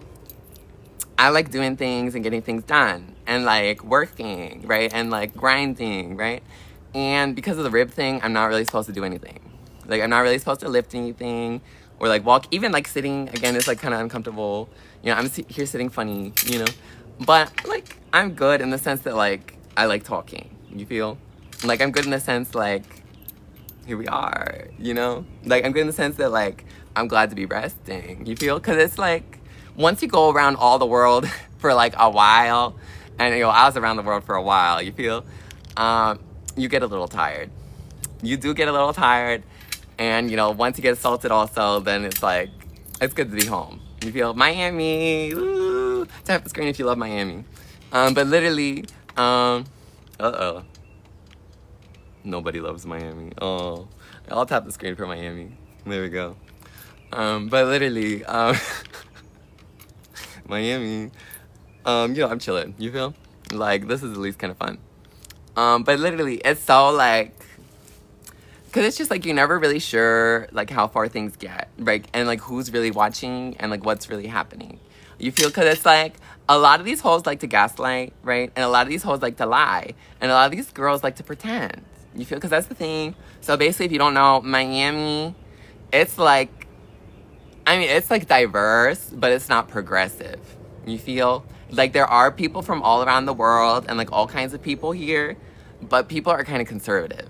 I like doing things and getting things done and like working, right? And like grinding, right? And because of the rib thing, I'm not really supposed to do anything. Like, I'm not really supposed to lift anything or like walk. Even like sitting, again, is like kind of uncomfortable. You know, I'm here sitting funny, you know? But like, I'm good in the sense that like, I like talking, you feel? Like, I'm good in the sense like, here we are, you know? Like, I'm good in the sense that like, I'm glad to be resting, you feel? Because it's like, once you go around all the world for like a while, and you know, I was around the world for a while, you feel? You get a little tired. You do get a little tired, and you know, once you get assaulted also, then it's like, it's good to be home. You feel? Miami, woo! Tap the screen if you love Miami. But literally, uh-oh. Nobody loves Miami. Oh, I'll tap the screen for Miami. There we go. But literally, Miami, you know, I'm chilling, you feel? Like, this is at least kind of fun. But literally, it's so, like, because it's just, like, you're never really sure, like, how far things get, right? And, like, who's really watching and, like, what's really happening. You feel? Because it's, like, a lot of these hoes like to gaslight, right? And a lot of these hoes like to lie. And a lot of these girls like to pretend. You feel? Because that's the thing. So, basically, if you don't know, Miami, it's, like, I mean, it's, like, diverse, but it's not progressive. You feel? Like, there are people from all around the world and, like, all kinds of people here, but people are kind of conservative,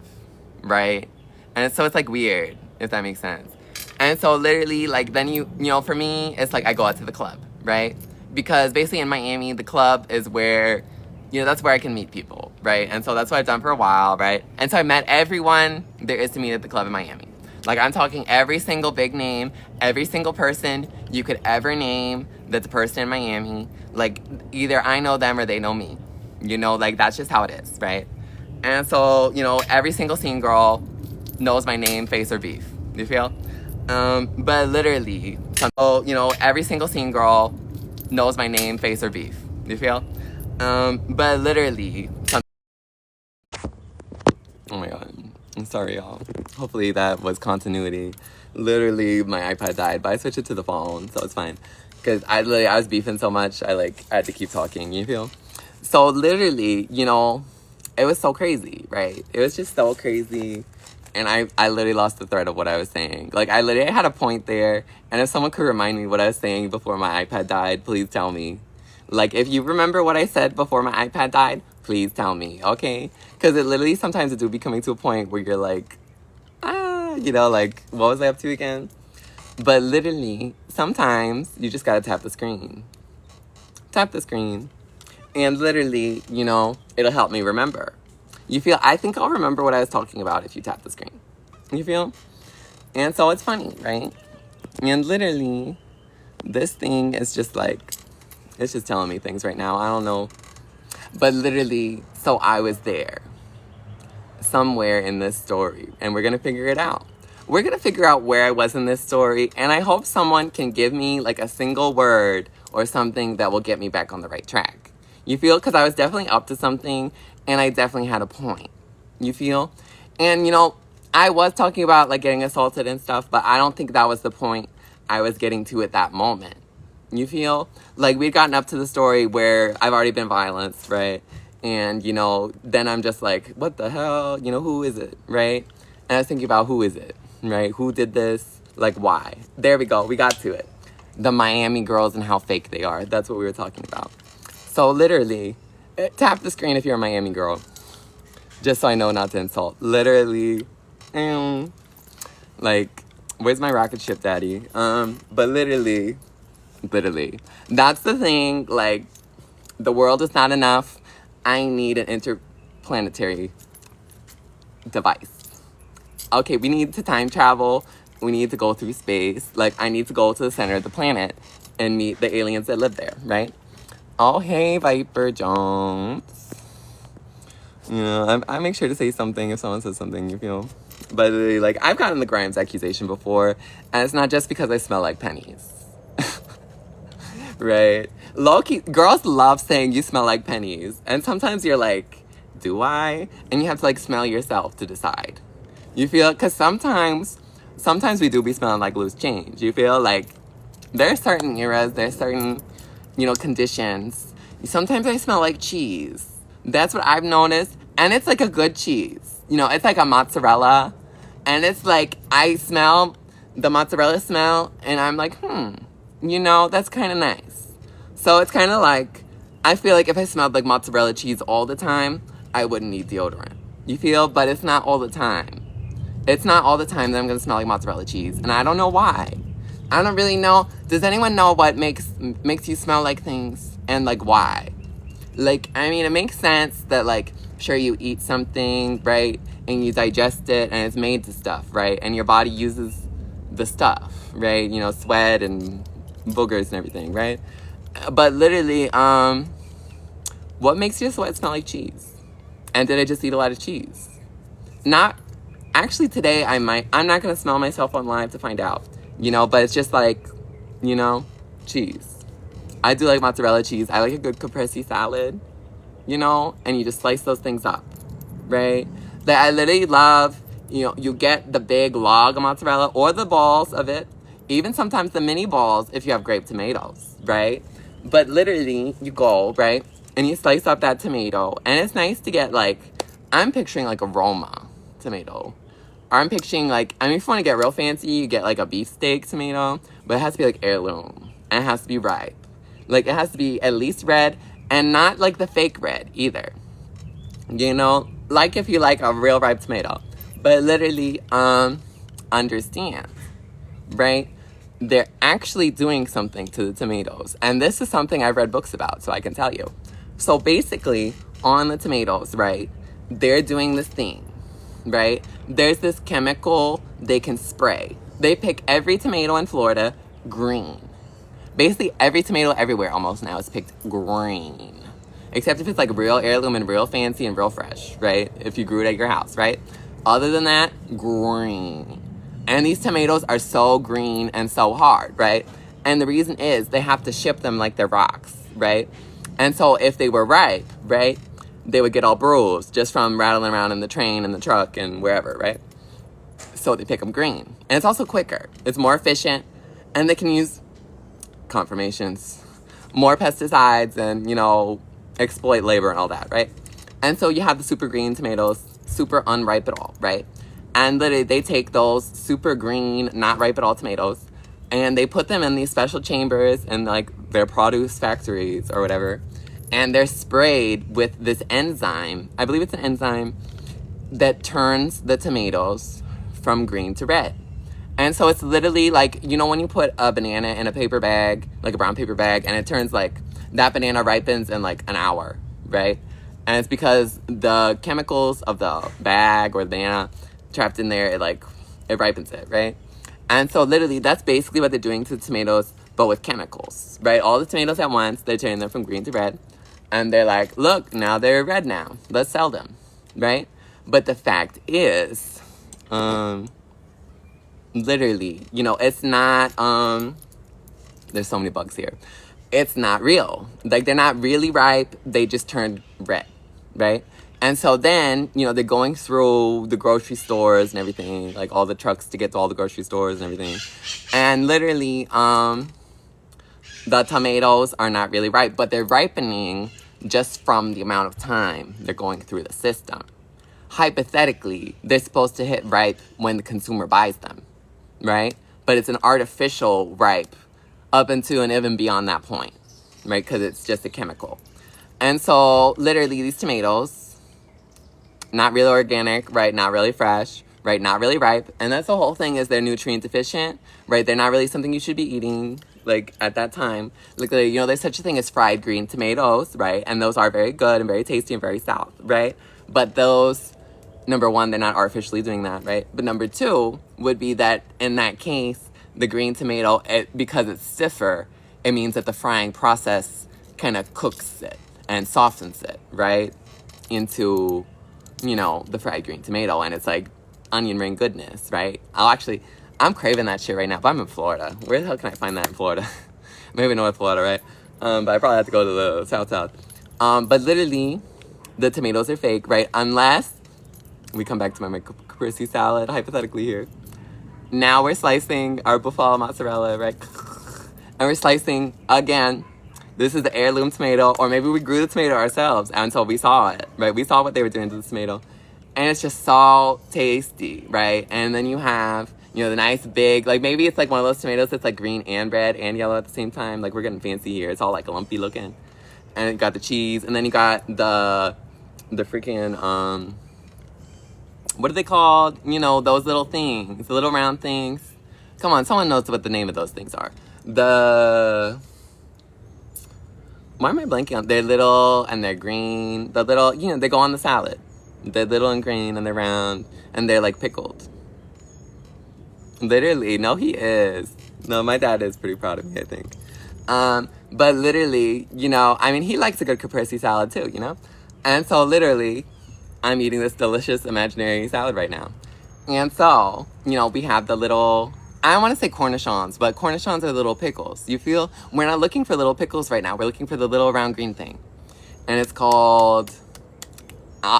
right? And so it's, like, weird, if that makes sense. And so, literally, like, then you know, for me, it's, like, I go out to the club, right? Because, basically, in Miami, the club is where, you know, that's where I can meet people, right? And so that's what I've done for a while, right? And so I met everyone there is to meet at the club in Miami. Like, I'm talking every single big name, every single person you could ever name that's a person in Miami. Like, either I know them or they know me. You know, like, that's just how it is, right? And so, you know, every single scene girl knows my name, face, or beef. You feel? But literally, so, you know, every single scene girl knows my name, face, or beef. You feel? But literally, oh my god. I'm sorry, y'all. Hopefully that was continuity. Literally, my iPad died, but I switched it to the phone, so it's fine. Because I was beefing so much, I had to keep talking, you feel? So literally, you know, it was so crazy, right? It was just so crazy. And I literally lost the thread of what I was saying. Like, I literally had a point there, and if someone could remind me what I was saying before my iPad died, please tell me. Like, if you remember what I said before my iPad died, please tell me, okay? Because it literally, sometimes it do be coming to a point where you're like, you know, like, what was I up to again? But literally, sometimes you just gotta tap the screen. Tap the screen. And literally, you know, it'll help me remember. You feel? I think I'll remember what I was talking about if you tap the screen. You feel? And so it's funny, right? And literally, this thing is just like, it's just telling me things right now. I don't know. But literally, so I was there. Somewhere in this story. And we're going to figure it out. We're going to figure out where I was in this story. And I hope someone can give me like a single word or something that will get me back on the right track. You feel? Because I was definitely up to something. And I definitely had a point. You feel? And, you know, I was talking about like getting assaulted and stuff. But I don't think that was the point I was getting to at that moment. You feel? Like, we'd gotten up to the story where I've already been violenced, right? And, you know, then I'm just like, what the hell? You know, who is it, right? And I was thinking about who is it, right? Who did this? Like, why? There we go. We got to it. The Miami girls and how fake they are. That's what we were talking about. So, literally, tap the screen if you're a Miami girl. Just so I know not to insult. Literally, like, where's my rocket ship daddy? But literally, that's the thing. Like, the world is not enough. I need an interplanetary device. Okay, we need to time travel. We need to go through space. Like, I need to go to the center of the planet and meet the aliens that live there, right? Oh, hey, Viper Jones. You know, I make sure to say something if someone says something, you feel? But like, I've gotten the Grimes accusation before, and it's not just because I smell like pennies. Right? Low-key, girls love saying you smell like pennies. And sometimes you're like, do I? And you have to like smell yourself to decide. You feel? Because sometimes we do be smelling like loose change. You feel? Like, there's certain eras, there's certain, conditions. Sometimes I smell like cheese. That's what I've noticed. And it's like a good cheese. It's like a mozzarella. And it's like, I smell the mozzarella smell, and I'm like, that's kind of nice. So it's kind of like, I feel like if I smelled like mozzarella cheese all the time, I wouldn't need deodorant. You feel? But it's not all the time. It's not all the time that I'm going to smell like mozzarella cheese. And I don't know why. I don't really know. Does anyone know what makes you smell like things? And like, why? Like, I mean, it makes sense that, like, sure, you eat something, right? And you digest it, and it's made to stuff, right? And your body uses the stuff, right? Sweat and boogers and everything, right? But literally, what makes your sweat smell like cheese? And did I just eat a lot of cheese? Actually, today I'm not going to smell myself on live to find out, but it's just like, cheese. I do like mozzarella cheese. I like a good caprese salad, and you just slice those things up, right? Like, I literally love, you get the big log of mozzarella or the balls of it, even sometimes the mini balls if you have grape tomatoes, right? But literally, you go, right, and you slice up that tomato, and it's nice to get, like, I'm picturing, like, a Roma tomato. Or I'm picturing, like, if you want to get real fancy, you get, like, a beefsteak tomato, but it has to be, like, heirloom, and it has to be ripe. Like, it has to be at least red, and not, like, the fake red, either. Like if you like a real ripe tomato. But literally, understand, right? They're actually doing something to the tomatoes. And this is something I've read books about, so I can tell you. So basically, on the tomatoes, right, they're doing this thing, right? There's this chemical they can spray. They pick every tomato in Florida green. Basically, every tomato everywhere almost now is picked green. Except if it's like real heirloom and real fancy and real fresh, right? If you grew it at your house, right? Other than that, green. And these tomatoes are so green and so hard, right? And the reason is they have to ship them like they're rocks, right? And so if they were ripe, right, they would get all bruised just from rattling around in the train and the truck and wherever, right? So they pick them green. And it's also quicker. It's more efficient. And they can use confirmations, more pesticides, and, exploit labor and all that, right? And so you have the super green tomatoes, super unripe at all, right? And literally they take those super green, not ripe at all tomatoes, and they put them in these special chambers in like their produce factories or whatever, and they're sprayed with this enzyme. I believe it's an enzyme that turns the tomatoes from green to red. And so it's literally like, when you put a banana in a paper bag, like a brown paper bag, and it turns like, that banana ripens in like an hour, right? And it's because the chemicals of the bag or the banana trapped in there, it ripens it, right? And so literally that's basically what they're doing to the tomatoes, but with chemicals, right? All the tomatoes at once, they're turning them from green to red. And they're like, look, now they're red now. Let's sell them, right? But the fact is, literally, it's not, there's so many bugs here. It's not real. Like, they're not really ripe. They just turned red, right? And so then, they're going through the grocery stores and everything, like all the trucks to get to all the grocery stores and everything. And literally, the tomatoes are not really ripe, but they're ripening just from the amount of time they're going through the system. Hypothetically, they're supposed to hit ripe when the consumer buys them, right? But it's an artificial ripe up into and even beyond that point, right? Because it's just a chemical. And so, literally, these tomatoes, not really organic, right? Not really fresh, right? Not really ripe. And that's the whole thing, is they're nutrient deficient, right? They're not really something you should be eating, like, at that time. Like, there's such a thing as fried green tomatoes, right? And those are very good and very tasty and very stout, right? But those, number one, they're not artificially doing that, right? But number two would be that, in that case, the green tomato, because it's stiffer, it means that the frying process kind of cooks it and softens it, right, into, the fried green tomato. And it's like, onion ring goodness, right? I'm craving that shit right now, but I'm in Florida. Where the hell can I find that in Florida? Maybe North Florida, right? But I probably have to go to the south. But literally, the tomatoes are fake, right? Unless we come back to my caprese salad, hypothetically here. Now we're slicing our buffalo mozzarella, right? And we're slicing again. This is the heirloom tomato, or maybe we grew the tomato ourselves until we saw it, right? We saw what they were doing to the tomato. And it's just so tasty, right? And then you have, the nice big, like maybe it's like one of those tomatoes that's like green and red and yellow at the same time. Like we're getting fancy here. It's all like lumpy looking. And you got the cheese, and then you got the freaking, what are they called? Those little things, the little round things. Come on, someone knows what the name of those things are. Why am I blanking on? They're little and they're green. The little, they go on the salad. They're little and green and they're round and they're like pickled. Literally, no, he is. No, my dad is pretty proud of me, I think. But literally, he likes a good caprese salad too, And so literally, I'm eating this delicious imaginary salad right now. And so, we have the little, I don't want to say cornichons, but cornichons are little pickles. You feel? We're not looking for little pickles right now. We're looking for the little round green thing. And it's called,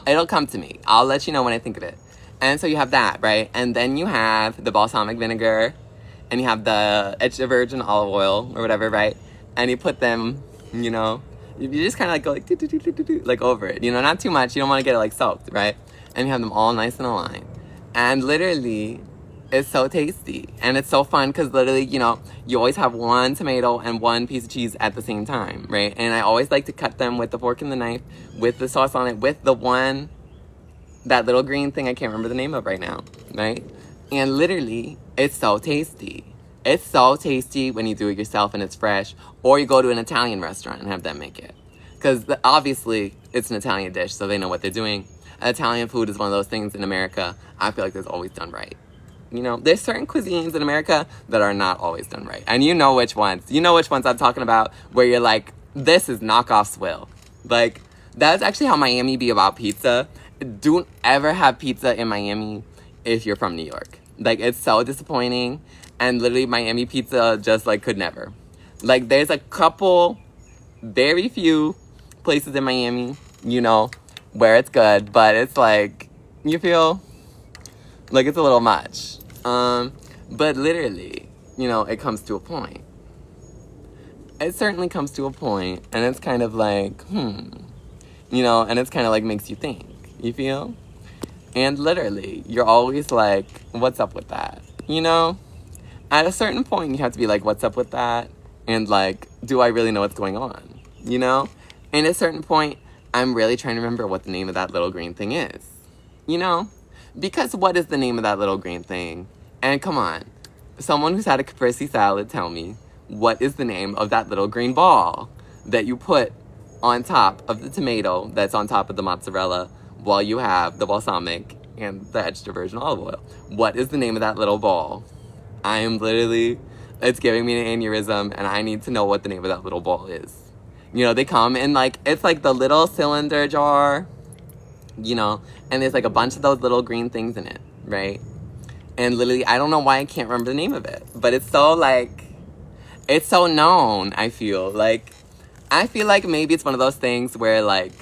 it'll come to me. I'll let you know when I think of it. And so you have that, right? And then you have the balsamic vinegar, and you have the extra virgin olive oil or whatever, right? And you put them, you just kind of like go like, like over it, not too much. You don't want to get it like soaked, right? And you have them all nice and aligned. And literally, it's so tasty. And it's so fun because literally, you always have one tomato and one piece of cheese at the same time, right? And I always like to cut them with the fork and the knife, with the sauce on it, with that little green thing I can't remember the name of right now, right? And literally, it's so tasty. It's so tasty when you do it yourself and it's fresh, or you go to an Italian restaurant and have them make it. Because obviously, it's an Italian dish, so they know what they're doing. Italian food is one of those things in America I feel like that's always done right. There's certain cuisines in America that are not always done right. And you know which ones. You know which ones I'm talking about, where you're like, this is knockoff swill. Like, that's actually how Miami be about pizza. Don't ever have pizza in Miami if you're from New York. Like, it's so disappointing. And literally, Miami pizza just, like, could never. Like, there's a couple, very few places in Miami, where it's good. But it's like, you feel like it's a little much. But literally, it comes to a point. It certainly comes to a point, and it's kind of like, and it's kind of like makes you think, you feel? And literally, you're always like, what's up with that? At a certain point, you have to be like, what's up with that? And like, do I really know what's going on? And at a certain point, I'm really trying to remember what the name of that little green thing is. Because what is the name of that little green thing? And come on, someone who's had a caprese salad, tell me, what is the name of that little green ball that you put on top of the tomato that's on top of the mozzarella while you have the balsamic and the extra virgin olive oil? What is the name of that little ball? I am literally, it's giving me an aneurysm, and I need to know what the name of that little ball is. They come in like, it's like the little cylinder jar, and there's like a bunch of those little green things in it, right? And literally, I don't know why I can't remember the name of it, but it's so like, it's so known, I feel like maybe it's one of those things where like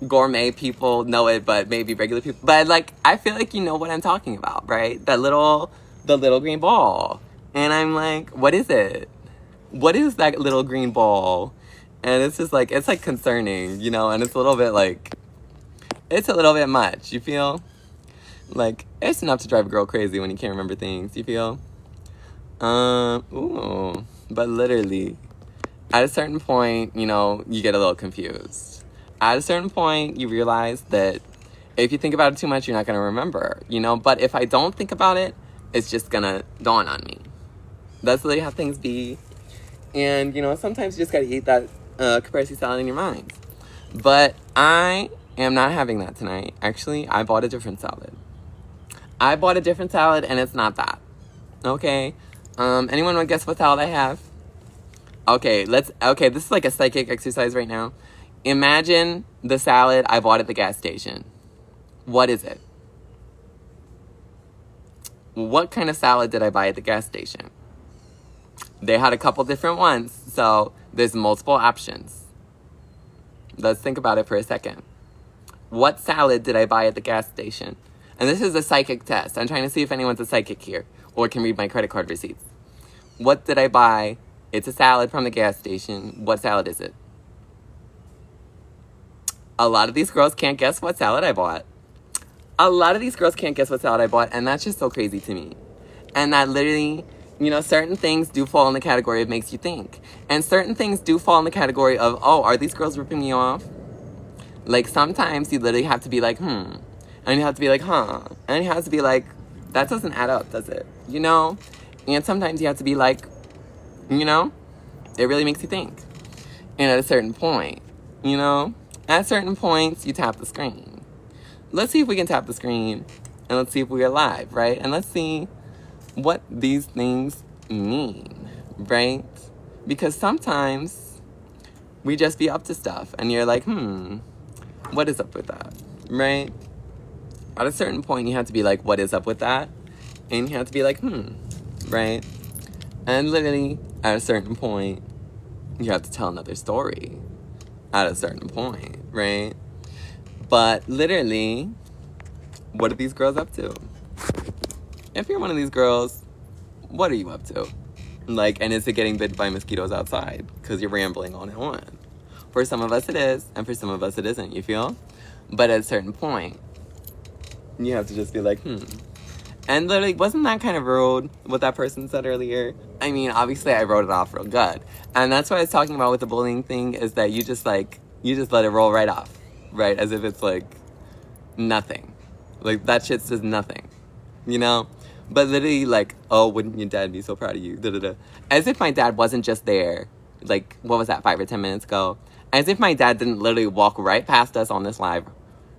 gourmet people know it, but maybe regular people, but like, I feel like you know what I'm talking about, right? The little green ball. And I'm like, what is it? What is that little green ball? And it's just like, it's like concerning, and it's a little bit like, it's a little bit much, you feel? Like, it's enough to drive a girl crazy when you can't remember things, you feel? But literally, at a certain point, you get a little confused. At a certain point, you realize that if you think about it too much, you're not going to remember, But if I don't think about it, it's just going to dawn on me. That's really how things be. And, sometimes you just got to eat that caprese salad in your mind. But I am not having that tonight. Actually, I bought a different salad. And it's not that. Okay? Anyone want to guess what salad I have? Okay, this is like a psychic exercise right now. Imagine the salad I bought at the gas station. What is it? what kind of salad did I buy at the gas station? They had a couple different ones, so there's multiple options. Let's think about it for a second. What salad did I buy at the gas station? And this is a psychic test. I'm trying to see if anyone's a psychic here or can read my credit card receipts. What did I buy? It's a salad from the gas station. What salad is it? A lot of these girls can't guess what salad I bought. A lot of these girls can't guess what salad I bought, and that's just so crazy to me. And that literally, you know, certain things do fall in the category of makes you think. And certain things do fall in the category of, oh, are these girls ripping me off? Like, sometimes you literally have to be like, And you have to be like, And you have to be like, that doesn't add up, does it? You know? And sometimes you have to be like, you know? It really makes you think. And at a certain point, you know? At certain points, you tap the screen. Let's see if we can tap the screen. And let's see if we're live, right? And let's see what these things mean, right? Because sometimes we just be up to stuff. And you're like, what is up with that, right? At a certain point, you have to be like, what is up with that? And you have to be like, right? And literally, at a certain point, you have to tell another story. At a certain point, right? But literally, what are these girls up to? If you're one of these girls, what are you up to? Like, and is it getting bitten by mosquitoes outside? Because you're rambling on and on. For some of us it is, and for some of us it isn't, you feel? But at a certain point, you have to just be like, And literally, wasn't that kind of rude, what that person said earlier? I mean, obviously I wrote it off real good. And that's what I was talking about with the bullying thing, is that you just let it roll right off, right? As if it's like nothing. Like, that shit's just nothing, you know? But literally, like, oh, wouldn't your dad be so proud of you? Da-da-da. As if my dad wasn't just there, like, what was that, 5 or 10 minutes ago? As if my dad didn't literally walk right past us on this live,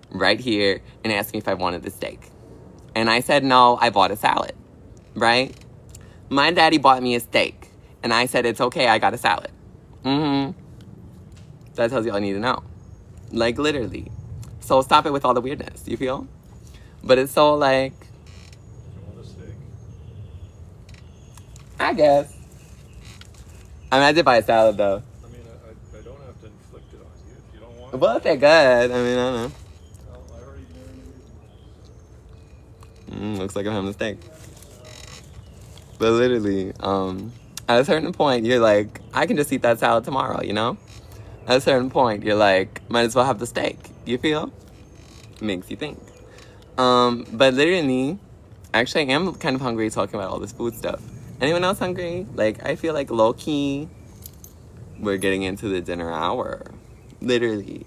right here, and ask me if I wanted a steak. And I said, no, I bought a salad, right? My daddy bought me a steak, and I said, it's okay, I got a salad. That tells you all you need to know. Like, literally. So stop it with all the weirdness, you feel? But it's so, like, You want a steak? I guess. I mean, I did buy a salad, though. I mean, I don't have to inflict it on you if you don't want it. Well, if they're good, I mean, I don't know. Well, I already guaranteed. Looks like I'm having a steak. But literally, at a certain point, you're like, I can just eat that salad tomorrow, you know? At a certain point, you're like, might as well have the steak. You feel? Makes you think. But literally, actually, I am kind of hungry talking about all this food stuff. Anyone else hungry? Like, I feel like low-key, we're getting into the dinner hour. Literally.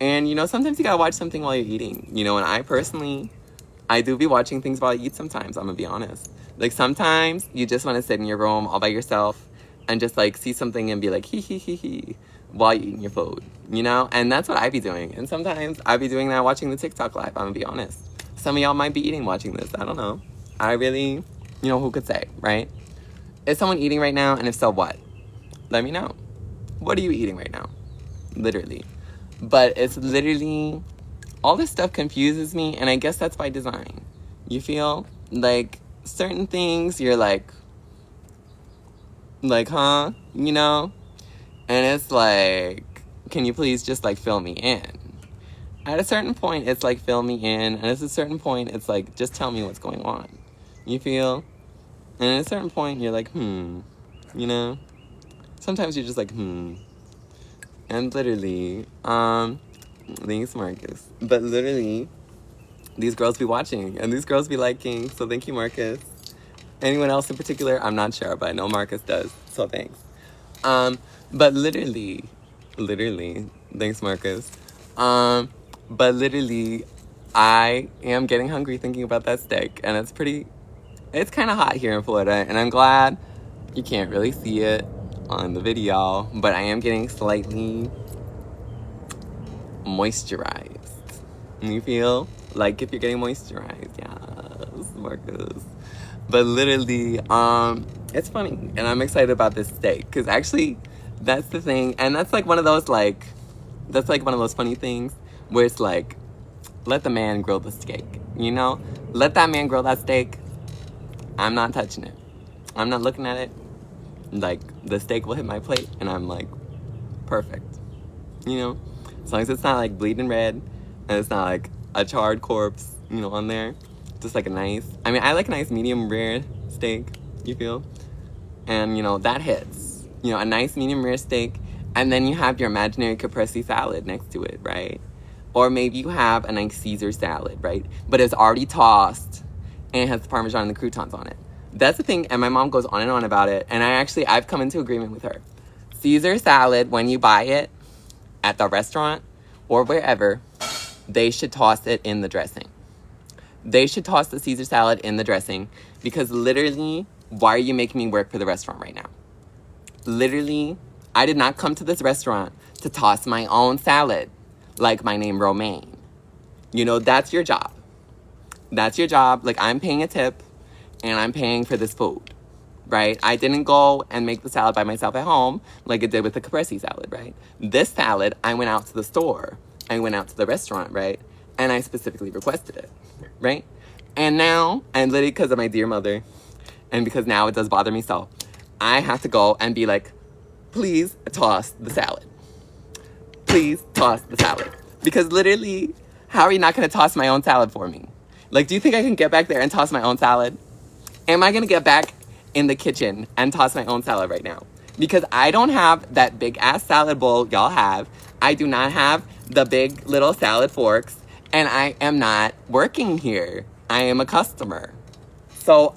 And, you know, sometimes you gotta watch something while you're eating. You know, and I do be watching things while I eat sometimes, I'm gonna be honest. Like, sometimes you just want to sit in your room all by yourself and just, like, see something and be like, hee, while you're eating your food, you know? And that's what I be doing. And sometimes I be doing that watching the TikTok live, I'm gonna be honest. Some of y'all might be eating watching this, I don't know. I really, you know, who could say, right? Is someone eating right now? And if so, what? Let me know. What are you eating right now? Literally. But it's literally, all this stuff confuses me, and I guess that's by design. You feel? Like, certain things, you're like, huh? You know? And it's like, can you please just, like, fill me in? At a certain point, it's like, fill me in. And at a certain point, it's like, just tell me what's going on. You feel? And at a certain point, you're like, you know? Sometimes you're just like, And literally, thanks, Marcus. But literally, these girls be watching, and these girls be liking, so thank you, Marcus. Anyone else in particular? I'm not sure, but I know Marcus does, so thanks. But literally, thanks, Marcus. But literally, I am getting hungry thinking about that steak, and it's kind of hot here in Florida, and I'm glad you can't really see it on the video, but I am getting slightly moisturized. You feel? Like if you're getting moisturized, yes, Marcus. But literally, it's funny, and I'm excited about this steak, because actually, that's the thing, and that's like one of those, like, that's like one of those funny things, where it's like, let the man grill the steak, you know? Let that man grill that steak, I'm not touching it. I'm not looking at it. Like, the steak will hit my plate, and I'm like, perfect. You know? As long as it's not like bleeding red, and it's not like a charred corpse, you know, on there. Just like a nice, I mean, I like a nice medium rare steak, you feel? And, you know, that hits. You know, a nice medium rare steak, and then you have your imaginary caprese salad next to it, right? Or maybe you have a nice Caesar salad, right? But it's already tossed, and it has the Parmesan and the croutons on it. That's the thing, and my mom goes on and on about it, and I've come into agreement with her. Caesar salad, when you buy it at the restaurant or wherever, they should toss it in the dressing. They should toss the Caesar salad in the dressing, because literally, why are you making me work for the restaurant right now? Literally, I did not come to this restaurant to toss my own salad like my name Romaine. You know, that's your job. That's your job. Like, I'm paying a tip, and I'm paying for this food, right? I didn't go and make the salad by myself at home like I did with the caprese salad, right? This salad, I went out to the store. I went out to the restaurant, right? And I specifically requested it, right? And now, and literally because of my dear mother, and because now it does bother me so, I have to go and be like, please toss the salad. Please toss the salad. Because literally, how are you not going to toss my own salad for me? Like, do you think I can get back there and toss my own salad? Am I going to get back in the kitchen and toss my own salad right now? Because I don't have that big ass salad bowl y'all have. I do not have the big little salad forks. And I am not working here. I am a customer. So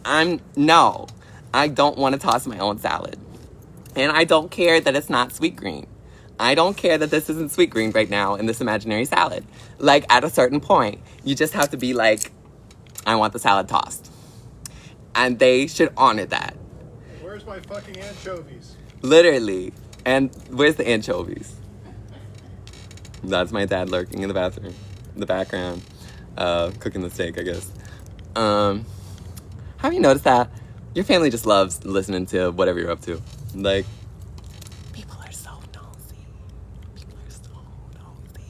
no, I don't want to toss my own salad. And I don't care that it's not sweet green. I don't care that this isn't sweet green right now in this imaginary salad. Like, at a certain point, you just have to be like, I want the salad tossed. And they should honor that. Where's my fucking anchovies? Literally. And where's the anchovies? That's my dad lurking in the bathroom, in the background, cooking the steak, I guess. Have you noticed that your family just loves listening to whatever you're up to? Like, people are so nosy. People are so nosy.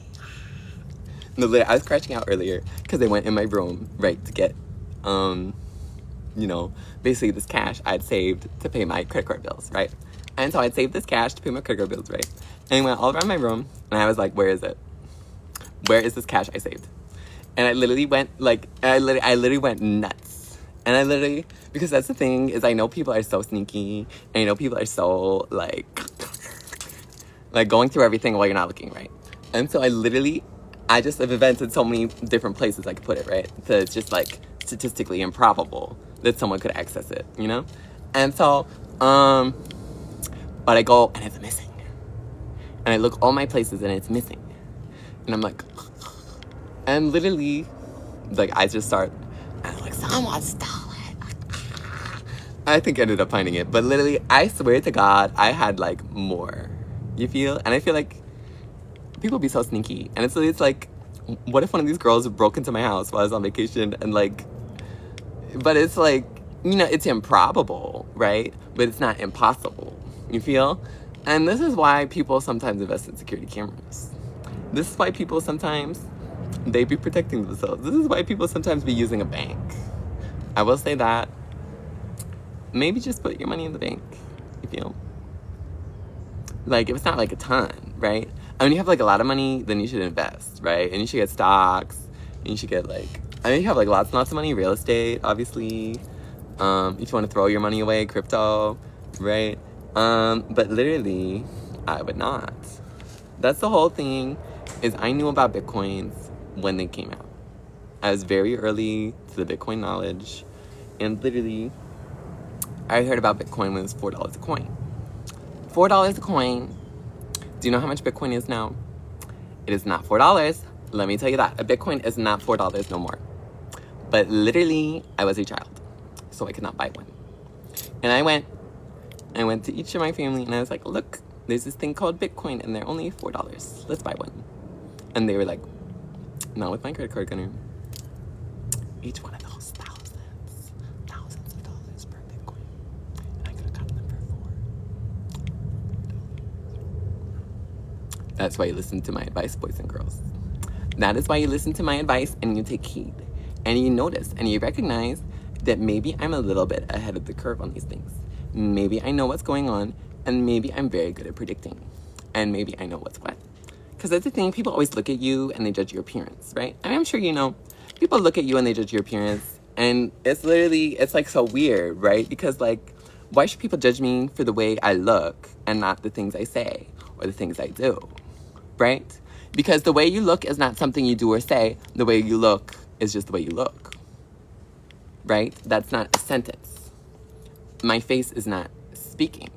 No, I was crashing out earlier because they went in my room, right, to get, you know, basically this cash I'd saved to pay my credit card bills, right? And so I'd saved this cash to pay my credit card bills, right? And I went all around my room, and I was like, where is it? Where is this cash I saved? And I literally went, like, I literally went nuts. And I literally, because that's the thing, is I know people are so sneaky, and I know people are so, like going through everything while you're not looking, right? And so I just have invented so many different places I could put it, right? So it's just, like, statistically improbable that someone could access it, you know? And so, but I go, and it's missing. And I look all my places, and it's missing. And I'm like, and literally, like, I just start, and I'm like, someone stole it. I think I ended up finding it. But literally, I swear to God, I had, like, more. You feel? And I feel like people be so sneaky. And it's like, what if one of these girls broke into my house while I was on vacation and, like, but it's like, you know, it's improbable, right? But it's not impossible. You feel? And this is why people sometimes invest in security cameras. This is why people sometimes, they be protecting themselves. This is why people sometimes be using a bank. I will say that. Maybe just put your money in the bank, you feel? Like, if it's not like a ton, right? I mean, you have like a lot of money, then you should invest, right? And you should get stocks, and you should get like, I mean, you have like lots and lots of money, real estate, obviously. If you want to throw your money away, crypto, right? But literally, I would not. That's the whole thing, is I knew about Bitcoins when they came out. I was very early to the Bitcoin knowledge, and literally, I heard about Bitcoin when it was $4 a coin. $4 a coin. Do you know how much Bitcoin is now? It is not $4. Let me tell you that. A Bitcoin is not $4 no more. But literally, I was a child, so I could not buy one. And I went to each of my family, and I was like, look, there's this thing called Bitcoin, and they're only $4. Let's buy one. And they were like, not with my credit card, Gunnar. Each one of those thousands of dollars per Bitcoin. And I could have gotten them for $4. That's why you listen to my advice, boys and girls. That is why you listen to my advice, and you take heed. And you notice, and you recognize, that maybe I'm a little bit ahead of the curve on these things. Maybe I know what's going on, and maybe I'm very good at predicting. And maybe I know what's what. Because that's the thing, people always look at you and they judge your appearance, right? I mean, I'm sure you know, people look at you and they judge your appearance, and it's literally, it's like so weird, right? Because like, why should people judge me for the way I look and not the things I say or the things I do, right? Because the way you look is not something you do or say. The way you look is just the way you look, right? That's not a sentence. My face is not speaking.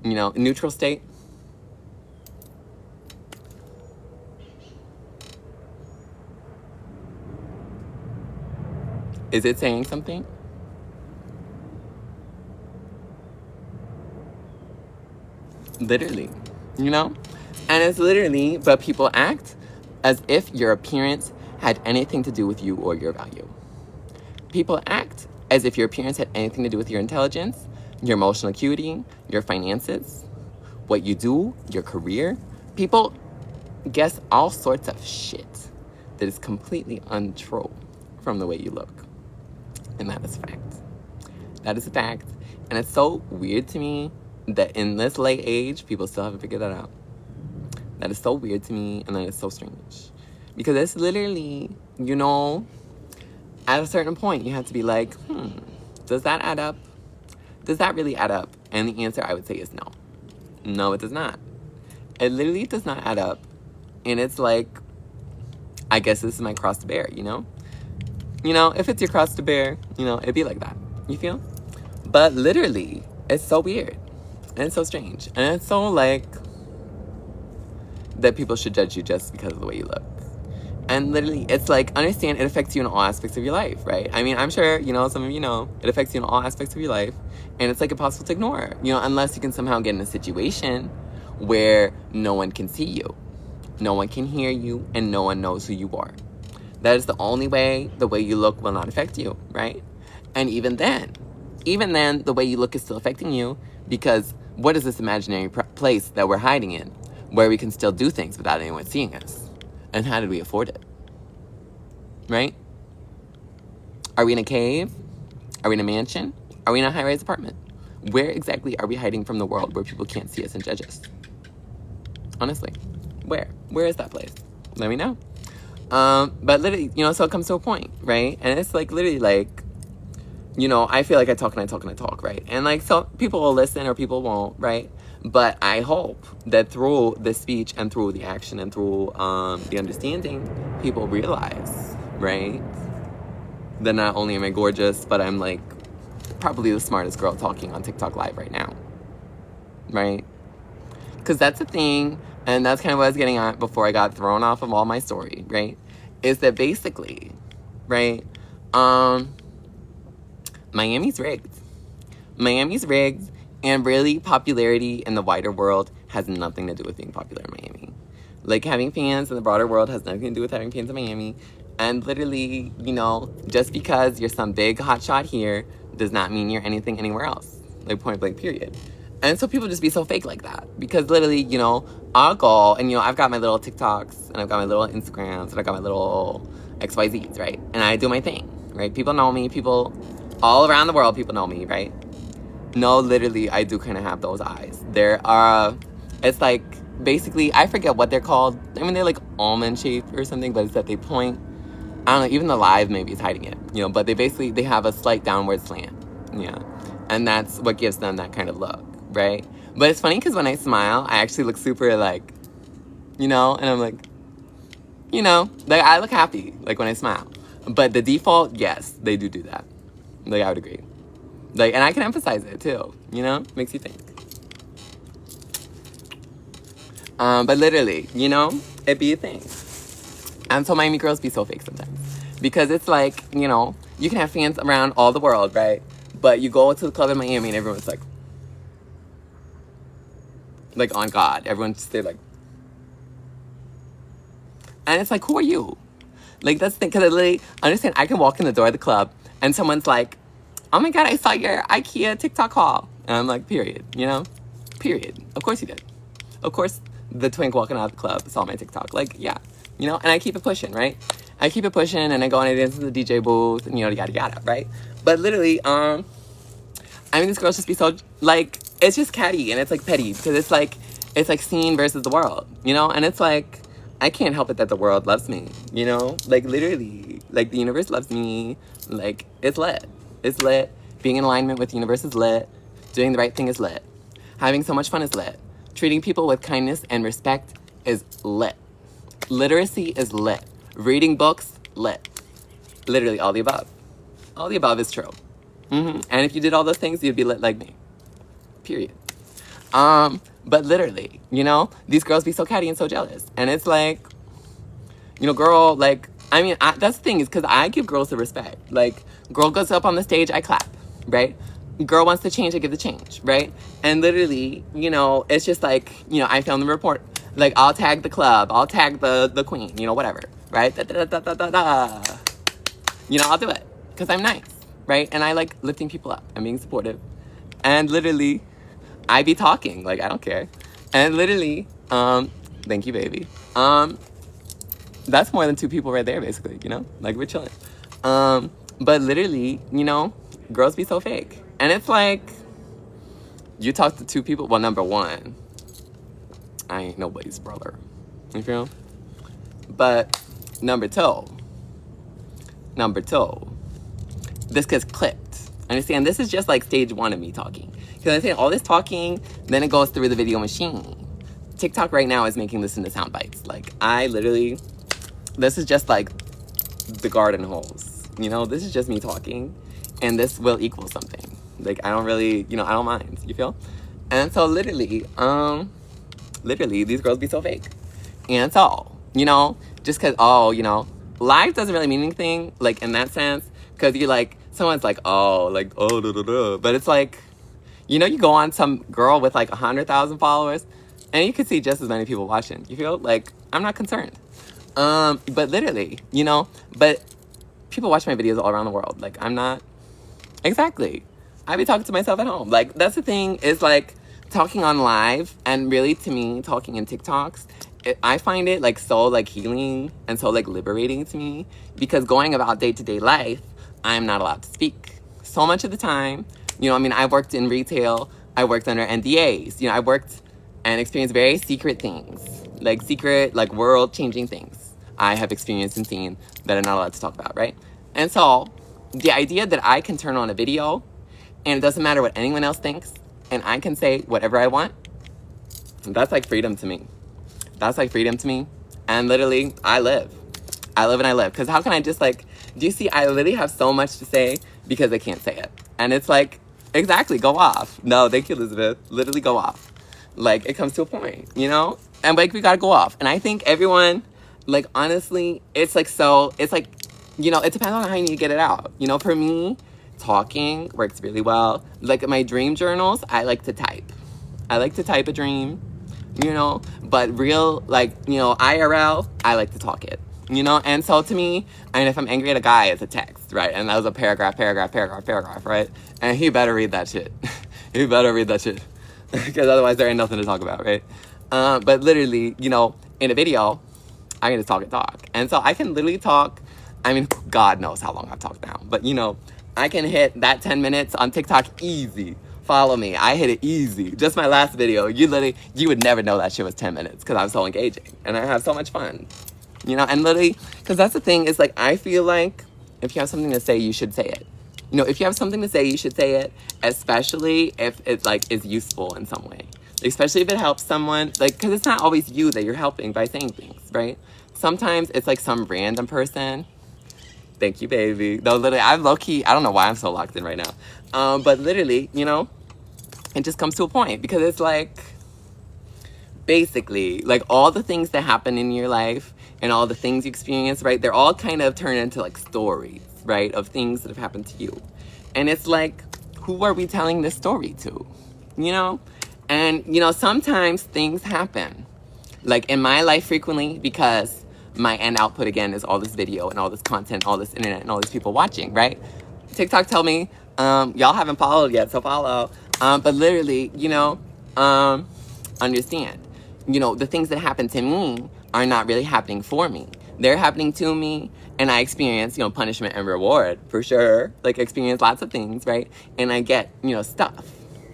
You know, neutral state. Is it saying something? Literally, you know? And it's literally, but people act as if your appearance had anything to do with you or your value. People act as if your appearance had anything to do with your intelligence, your emotional acuity, your finances, what you do, your career. People guess all sorts of shit that is completely untrue from the way you look. And that is fact. That is a fact. And it's so weird to me that in this late age, people still haven't figured that out. That is so weird to me, and that is so strange. Because it's literally, you know, at a certain point, you have to be like, does that add up? Does that really add up? And the answer I would say is no. No, it does not. It literally does not add up. And it's like, I guess this is my cross to bear, you know? You know, if it's your cross to bear, you know, it'd be like that. You feel? But literally, it's so weird. And it's so strange. And it's so like that people should judge you just because of the way you look. And literally, it's like, understand it affects you in all aspects of your life, right? I mean, I'm sure, you know, some of you know, it affects you in all aspects of your life. And it's like impossible to ignore, you know, unless you can somehow get in a situation where no one can see you. No one can hear you, and no one knows who you are. That is the only way the way you look will not affect you, right? And even then, the way you look is still affecting you, because what is this imaginary place that we're hiding in where we can still do things without anyone seeing us? And how did we afford it? Right? Are we in a cave? Are we in a mansion? Are we in a high-rise apartment? Where exactly are we hiding from the world where people can't see us and judge us? Honestly, where? Where is that place? Let me know. But literally, you know, so it comes to a point, right? And it's like literally like, you know, I feel like I talk and I talk and I talk, right? And like, so people will listen or people won't, right? But I hope that through the speech and through the action and through the understanding, people realize, right? That not only am I gorgeous, but I'm like probably the smartest girl talking on TikTok Live right now, right? Because that's the thing, and that's kind of what I was getting at before I got thrown off of all my story, right? Is that basically, right, Miami's rigged. Miami's rigged, and really popularity in the wider world has nothing to do with being popular in Miami. Like, having fans in the broader world has nothing to do with having fans in Miami. And literally, you know, just because you're some big hotshot here does not mean you're anything anywhere else. Like, point blank, period. And so people just be so fake like that. Because literally, you know, I'll go, and, you know, I've got my little TikToks, and I've got my little Instagrams, and I've got my little XYZs, right? And I do my thing, right? People know me. People all around the world, people know me, right? No, literally, I do kind of have those eyes. There are, it's like, basically, I forget what they're called. I mean, they're like almond-shaped or something, but it's that they point. I don't know, even the live maybe is hiding it, you know, but they have a slight downward slant, yeah. And that's what gives them that kind of look, right? But it's funny because when I smile, I actually look super, like, you know, and I'm like, you know, like, I look happy, like, when I smile. But the default, yes, they do that. Like, I would agree. Like, and I can emphasize it, too, you know? Makes you think. But literally, you know, it be a thing. And so Miami girls be so fake sometimes. Because it's like, you know, you can have fans around all the world, right? But you go to the club in Miami and everyone's like on God. Everyone's just there like. And it's like, who are you? Like, that's the thing. Because I literally understand, I can walk in the door of the club and someone's like, oh my God, I saw your IKEA TikTok haul. And I'm like, period, you know? Period. Of course you did. Of course the twink walking out of the club saw my TikTok. Like, yeah. You know, and I keep it pushing, right? I keep it pushing, and I go and I dance in the DJ booth, and yada yada, right? But literally, I mean, these girls just be so like, it's just catty and it's like petty because it's like seen versus the world, you know? And it's like, I can't help it that the world loves me, you know? Like, literally, like, the universe loves me. Like, it's lit. It's lit. Being in alignment with the universe is lit. Doing the right thing is lit. Having so much fun is lit. Treating people with kindness and respect is lit. Literacy is lit. Reading books, lit. Literally all the above. All the above is true. And if you did all those things, you'd be lit like me. Period. But literally, you know, these girls be so catty and so jealous. And it's like, you know, girl, like, I mean, that's the thing is because I give girls the respect. Like, girl goes up on the stage, I clap, right? Girl wants to change, I give the change, right? And literally, you know, it's just like, you know, I film the report. Like, I'll tag the club, I'll tag the queen, you know, whatever, right? You know, I'll do it because I'm nice, right? And I like lifting people up and being supportive. And literally, I be talking, like, I don't care. And literally, thank you, baby. That's more than 2 people right there, basically, you know? Like, we're chilling. But literally, you know, girls be so fake. And it's like, you talk to 2 people, well, number 1, I ain't nobody's brother. You feel? But number 2, this gets clipped. Understand? This is just like stage 1 of me talking. Because I say all this talking, then it goes through the video machine. TikTok right now is making this into sound bites. Like, I literally, this is just like the garden holes. You know, this is just me talking. And this will equal something. Like, I don't really, you know, I don't mind. You feel? And so literally, these girls be so fake. And so, you know, just because, oh, you know, live doesn't really mean anything, like, in that sense. Because you're like, someone's like, oh, like, oh, da, da, da. But it's like, you know, you go on some girl with like 100,000 followers and you can see just as many people watching. You feel? Like, I'm not concerned. But literally, you know, but people watch my videos all around the world. Like, I'm not, exactly. I be talking to myself at home. Like, that's the thing is like talking on live and really to me, talking in TikToks, I find it like so like healing and so like liberating to me because going about day-to-day life, I'm not allowed to speak. So much of the time, you know, I mean, I worked in retail. I worked under NDAs. You know, I worked and experienced very secret things. Like secret, like world-changing things I have experienced and seen that I'm not allowed to talk about, right? And so, the idea that I can turn on a video and it doesn't matter what anyone else thinks and I can say whatever I want, that's like freedom to me. That's like freedom to me. And literally, I live. I live and I live. Because how can I just like, do you see, I literally have so much to say because I can't say it. And it's like, exactly, go off. No, thank you, Elizabeth. Literally go off. Like, it comes to a point, you know? And like, we gotta go off. And I think everyone, like, honestly, it's like, so, it's like, you know, it depends on how you need to get it out. You know, for me, talking works really well. Like, my dream journals, I like to type. I like to type a dream, you know? But real, like, you know, IRL, I like to talk it. You know, and so to me, I mean, if I'm angry at a guy, it's a text, right? And that was a paragraph, right? And he better read that shit. He better read that shit. Because otherwise there ain't nothing to talk about, right? But literally, you know, in a video, I can just talk. And so I can literally talk, I mean, God knows how long I've talked now. But, you know, I can hit that 10 minutes on TikTok easy. Follow me. I hit it easy. Just my last video, you would never know that shit was 10 minutes because I'm so engaging. And I have so much fun. You know, and literally, because that's the thing, is like, I feel like if you have something to say, you should say it. You know, if you have something to say, you should say it, especially if it, like, is useful in some way. Especially if it helps someone, like, because it's not always you that you're helping by saying things, right? Sometimes it's, like, some random person. Thank you, baby. No, literally, I'm low-key, I don't know why I'm so locked in right now. But literally, you know, it just comes to a point, because it's, like, basically, like, all the things that happen in your life, and all the things you experience, right? They're all kind of turned into like stories, right? Of things that have happened to you. And it's like, who are we telling this story to? You know? And, you know, sometimes things happen. Like in my life frequently because my end output again is all this video and all this content, all this internet and all these people watching, right? TikTok tell me, y'all haven't followed yet, so follow. But literally, you know, understand, you know, the things that happen to me are not really happening for me. They're happening to me, and I experience, punishment and reward for sure. Like, experience lots of things, right? And I get, stuff.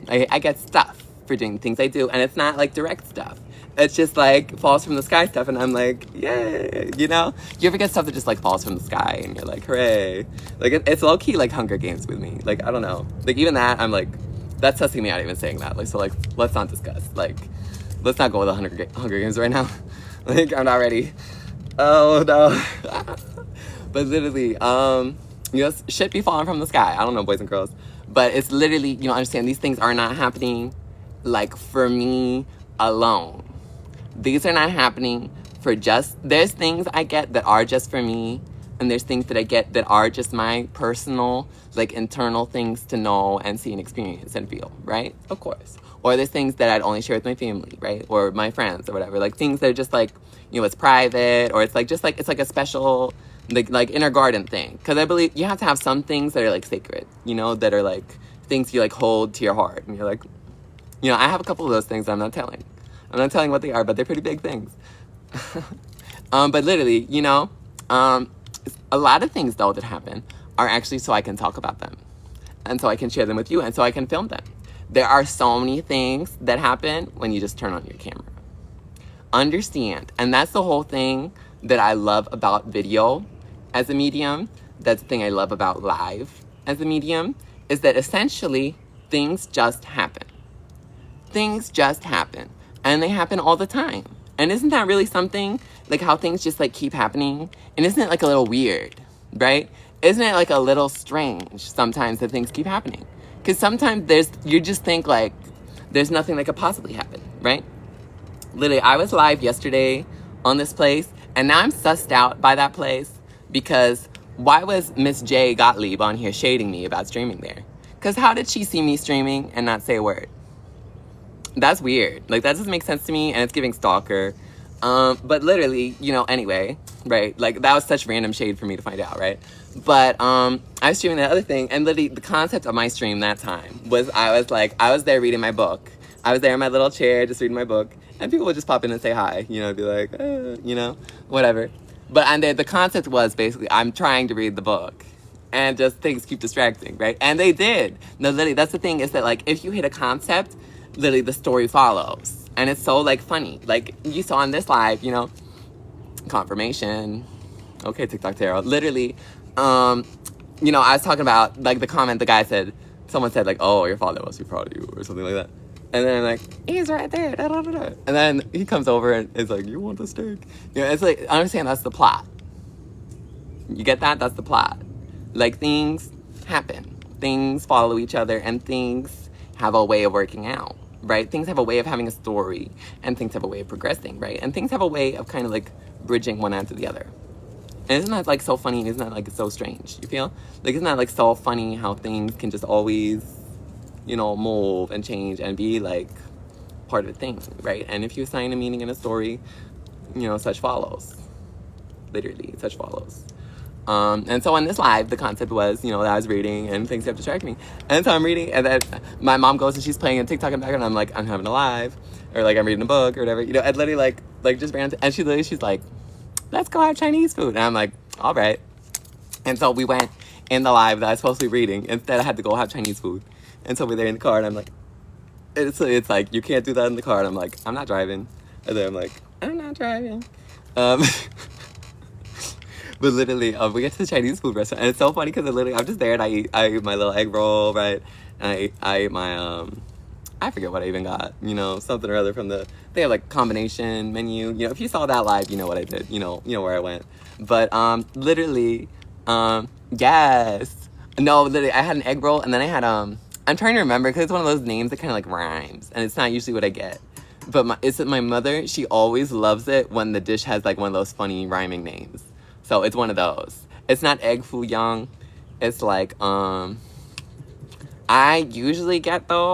I get stuff for doing things I do, and it's not like direct stuff. It's just like falls from the sky stuff, and I'm like, yay, You ever get stuff that just like falls from the sky, and you're like, hooray. Like, it's low key like Hunger Games with me. Like, I don't know. Like, even that, I'm like, that's sussing me out even saying that. Like, so like, let's not discuss. Like, let's not go with the Hunger Games right now. Like, I'm not ready. Oh no. But literally, shit be falling from the sky. I don't know, boys and girls. But it's literally, understand these things are not happening like for me alone. These are not happening for there's things I get that are just for me, and there's things that I get that are just my personal, like, internal things to know and see and experience and feel, right? Of course. Or there's things that I'd only share with my family, right? Or my friends or whatever. Like, things that are just like, it's private, or it's like just like it's like a special like inner garden thing. Because I believe you have to have some things that are like sacred, that are like things you like hold to your heart, and you're like, I have a couple of those things that I'm not telling what they are, but they're pretty big things. But literally, a lot of things though that happen are actually so I can talk about them, and so I can share them with you, and so I can film them. There are so many things that happen when you just turn on your camera. Understand, and that's the whole thing that I love about video as a medium. That's the thing I love about live as a medium, is that essentially things just happen. Things just happen, and they happen all the time. And isn't that really something? Like, how things just like keep happening? And isn't it like a little weird, right? Isn't it like a little strange sometimes that things keep happening? Because sometimes you just think like there's nothing that could possibly happen, right? Literally, I was live yesterday on this place, and now I'm sussed out by that place, because why was Miss J Gottlieb on here shading me about streaming there? Because how did she see me streaming and not say a word? That's weird. Like, that doesn't make sense to me, and it's giving stalker. But literally, anyway, right? Like, that was such random shade for me to find out, right? But I was streaming that other thing, and literally the concept of my stream that time was I was there reading my book. I was there in my little chair just reading my book, and people would just pop in and say hi, be like, whatever. But and the concept was basically I'm trying to read the book, and just things keep distracting, right? And they did. No, literally, that's the thing, is that like if you hit a concept, literally the story follows, and it's so like funny. Like you saw in this live, confirmation. Okay, TikTok tarot. Literally, I was talking about like the comment the guy said. Someone said like, "Oh, your father must be proud of you," or something like that. And then I'm like, he's right there. Da, da, da, da. And then he comes over and is like, you want the steak? It's like, I understand that's the plot. You get that? That's the plot. Like, things happen. Things follow each other, and things have a way of working out, right? Things have a way of having a story, and things have a way of progressing, right? And things have a way of kind of like bridging one after the other. And isn't that like so funny? Isn't that like so strange? You feel? Like, isn't that like so funny how things can just always, move and change and be like part of a thing, right? And if you assign a meaning in a story, such follows. Literally, such follows. And so on this live, the concept was, that I was reading and things kept distracting me. And so I'm reading, and then my mom goes and she's playing a TikTok in the background, and I'm like, I'm having a live, or like I'm reading a book or whatever, and literally like just ran, and she's like, let's go have Chinese food. And I'm like, all right. And so we went in the live that I was supposed to be reading. Instead, I had to go have Chinese food. And so we're there in the car, and I'm like, it's like, you can't do that in the car. And I'm like, I'm not driving. And then I'm like, I'm not driving. But literally, we get to the Chinese food restaurant, and it's so funny because I'm just there, and I eat my little egg roll, right? And I ate my, I forget what I even got, something or other from they have like combination menu. If you saw that live, you know what I did, you know where I went. But literally, yes. No, literally, I had an egg roll, and then I had, I'm trying to remember, because it's one of those names that kind of like rhymes, and it's not usually what I get. But it's my mother, she always loves it when the dish has like one of those funny rhyming names. So it's one of those. It's not egg foo young. It's like, I usually get the,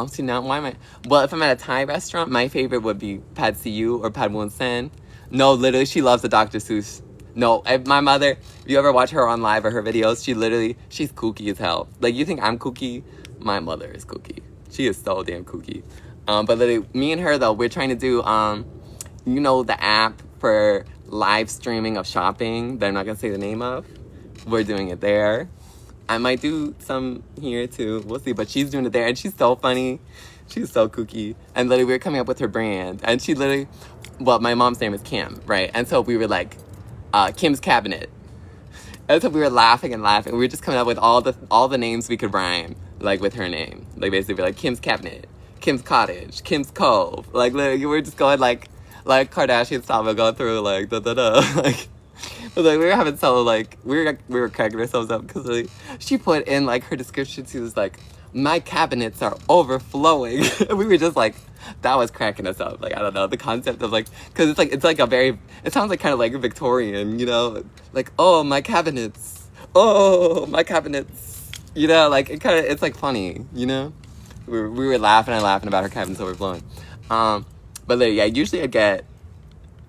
see now, why am I, well, if I'm at a Thai restaurant, my favorite would be Pad Siu or Pad Woon Sen. No, literally, she loves the Dr. Seuss. No, my mother, if you ever watch her on live or her videos, she's kooky as hell. Like, you think I'm kooky? My mother is kooky. She is so damn kooky. But literally, me and her, though, we're trying to do, you know, the app for live streaming of shopping that I'm not gonna say the name of. We're doing it there. I might do some here too. We'll see. But she's doing it there, and she's so funny. She's so kooky. And literally, we were coming up with her brand, and she literally, well, my mom's name is Kim, right? And so we were like, Kim's Cabinet. And so we were laughing and laughing. We were just coming up with all the names we could rhyme, like with her name. Like basically, like Kim's Cabinet, Kim's Cottage, Kim's Cove. Like literally, we were just going like Kardashian style, but going through like da da da. Like we were having so like we were cracking ourselves up because like, she put in like her description. She was like, "My cabinets are overflowing." And we were just like, that was cracking us up. Like I don't know the concept of like because it's like a very it sounds like kind of like Victorian, you know, like oh my cabinets, you know, like it's like funny, you know. We were laughing and laughing about her cabinets overflowing. But like, yeah, usually I get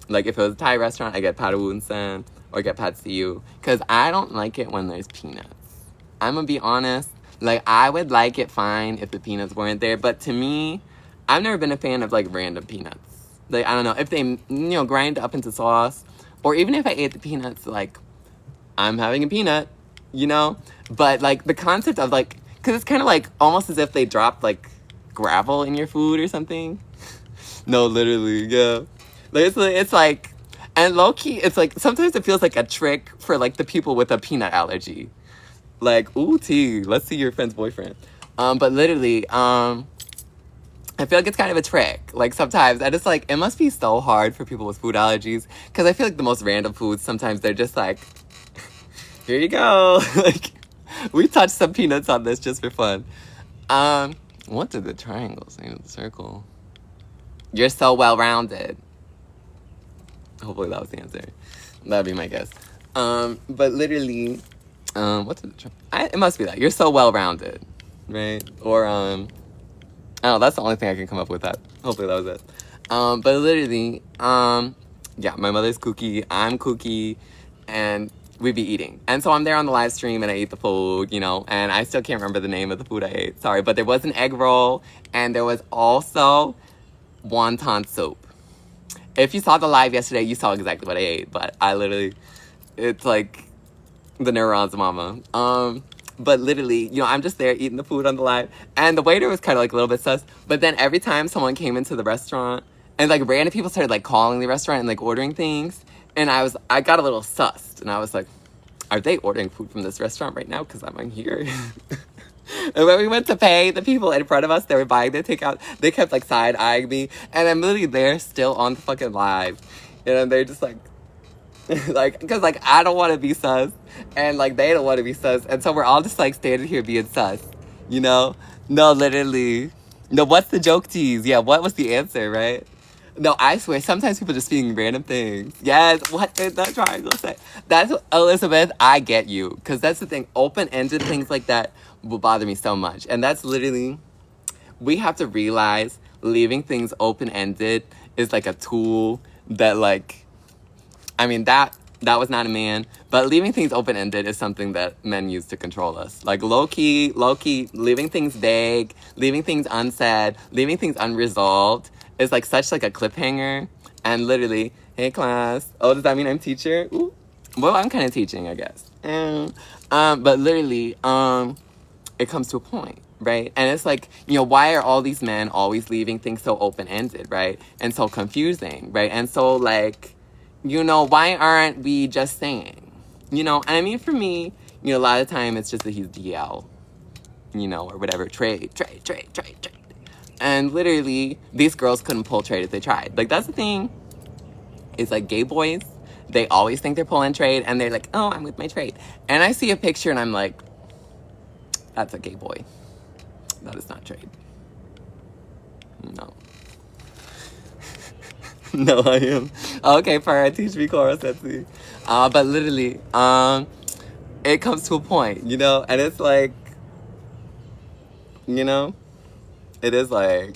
like if it was a Thai restaurant, I get Padawoonsan or get Pad See because I don't like it when there's peanuts. I'm gonna be honest. Like I would like it fine if the peanuts weren't there, but to me, I've never been a fan of like random peanuts. Like I don't know if they grind up into sauce, or even if I ate the peanuts, like I'm having a peanut, you know. But like the concept of like, cause it's kind of like almost as if they dropped like gravel in your food or something. No, literally, yeah. Like it's like, and low key, it's like sometimes it feels like a trick for like the people with a peanut allergy. Like, ooh, T, let's see your friend's boyfriend. But literally, I feel like it's kind of a trick. Like sometimes I just like, it must be so hard for people with food allergies. Cause I feel like the most random foods, sometimes they're just like, here you go. Like, we touched some peanuts on this just for fun. What did the triangle say to the circle? You're so well-rounded. Hopefully that was the answer. That'd be my guess. But literally, what's it? It must be that. You're so well-rounded, right? Or, I don't know, that's the only thing I can come up with that. Hopefully that was it. But literally, yeah, my mother's kooky, I'm kooky, and we'd be eating. And so I'm there on the live stream and I eat the food, you know, and I still can't remember the name of the food I ate. Sorry, but there was an egg roll, and there was also wonton soup. If you saw the live yesterday, you saw exactly what I ate, but I literally, it's like the neurons mama. But literally, you know, I'm just there eating the food on the live, and the waiter was kind of like a little bit sus, but then every time someone came into the restaurant, and like random people started like calling the restaurant and like ordering things, and I got a little sussed, and I was like, are they ordering food from this restaurant right now? Because I'm in here. And when we went to pay, the people in front of us, they were buying their takeout, they kept like side-eyeing me, and I'm literally there still on the fucking live, and they're just like, like, because like I don't want to be sus, and like they don't want to be sus, and so we're all just like standing here being sus, you know? No, literally. No, what's the joke tease? Yeah, what was the answer, right? No, I swear, sometimes people just speaking random things. Yes, what did that triangle say? That's Elizabeth, I get you. Because that's the thing, open-ended things like that will bother me so much. And that's literally, we have to realize leaving things open-ended is like a tool that like, I mean, that was not a man, but leaving things open-ended is something that men use to control us. Like low-key, leaving things vague, leaving things unsaid, leaving things unresolved is like such like a cliffhanger. And literally, hey class, oh, does that mean I'm teacher? Ooh. Well, I'm kind of teaching, I guess. But literally, it comes to a point, right? And it's like, you know, why are all these men always leaving things so open-ended, right? And so confusing, right? And so like, you know, why aren't we just saying, you know? And I mean, for me, you know, a lot of the time it's just that he's DL, you know, or whatever, trade. And literally, these girls couldn't pull trade if they tried. Like, that's the thing. It's like gay boys, they always think they're pulling trade, and they're like, oh, I'm with my trade. And I see a picture, and I'm like, that's a gay boy. That is not trade. No. No, I am. Okay, fine, teach me Cora Setsi. But literally, it comes to a point, you know? And it's like, you know? It is like,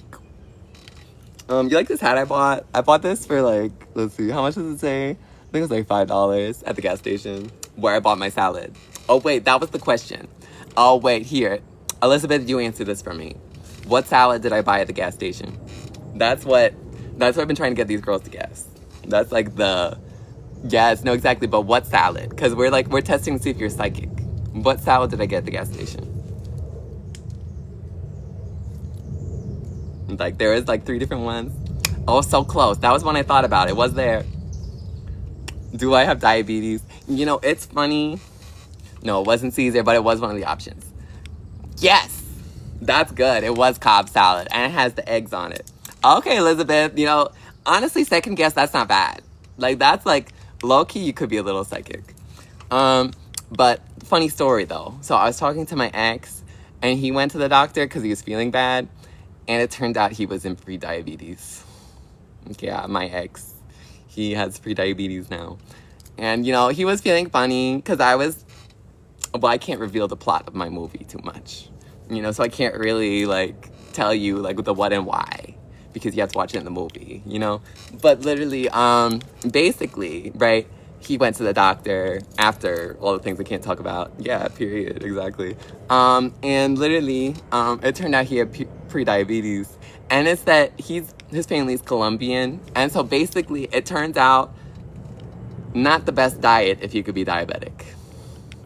you like this hat I bought? I bought this for like, let's see, how much does it say? I think it was like $5 at the gas station where I bought my salad. Oh wait, that was the question. Oh wait, here. Elizabeth, you answer this for me. What salad did I buy at the gas station? That's what That's what I've been trying to get these girls to guess. That's like the, yes, no, exactly, but what salad? Because we're testing to see if you're psychic. What salad did I get at the gas station? Like, there is like 3 different ones. Oh, so close. That was one I thought about. It was there. Do I have diabetes? You know, it's funny. No, it wasn't Caesar, but it was one of the options. Yes! That's good. It was Cobb salad, and it has the eggs on it. Okay, Elizabeth, you know, honestly, second guess, that's not bad. Like, that's like, low-key, you could be a little psychic. But funny story, though. So I was talking to my ex, and he went to the doctor because he was feeling bad, and it turned out he was in pre-diabetes. Yeah, my ex. He has pre-diabetes now. And, you know, he was feeling funny because I can't reveal the plot of my movie too much. You know, so I can't really, like, tell you, like, the what and why. Because you have to watch it in the movie, you know? But literally, basically, right, he went to the doctor after all the things I can't talk about. Yeah, period, exactly. And literally, it turned out he had pre-diabetes. And it's that his family's Colombian. And so basically, it turns out not the best diet if you could be diabetic.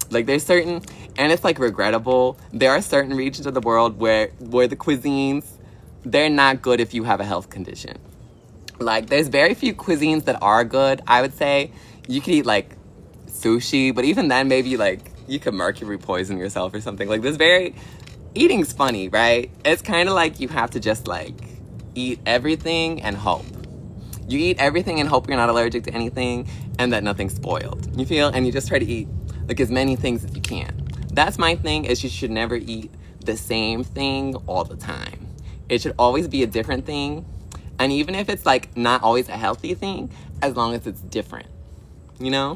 Like, there's certain, and it's like regrettable, there are certain regions of the world where the cuisines, they're not good if you have a health condition. Like, there's very few cuisines that are good, I would say. You could eat, like, sushi, but even then, maybe, like, you could mercury poison yourself or something. Like, eating's funny, right? It's kind of like you have to just, like, eat everything and hope. You eat everything and hope you're not allergic to anything and that nothing's spoiled. You feel? And you just try to eat, like, as many things as you can. That's my thing, is you should never eat the same thing all the time. It should always be a different thing. And even if it's, like, not always a healthy thing, as long as it's different. You know?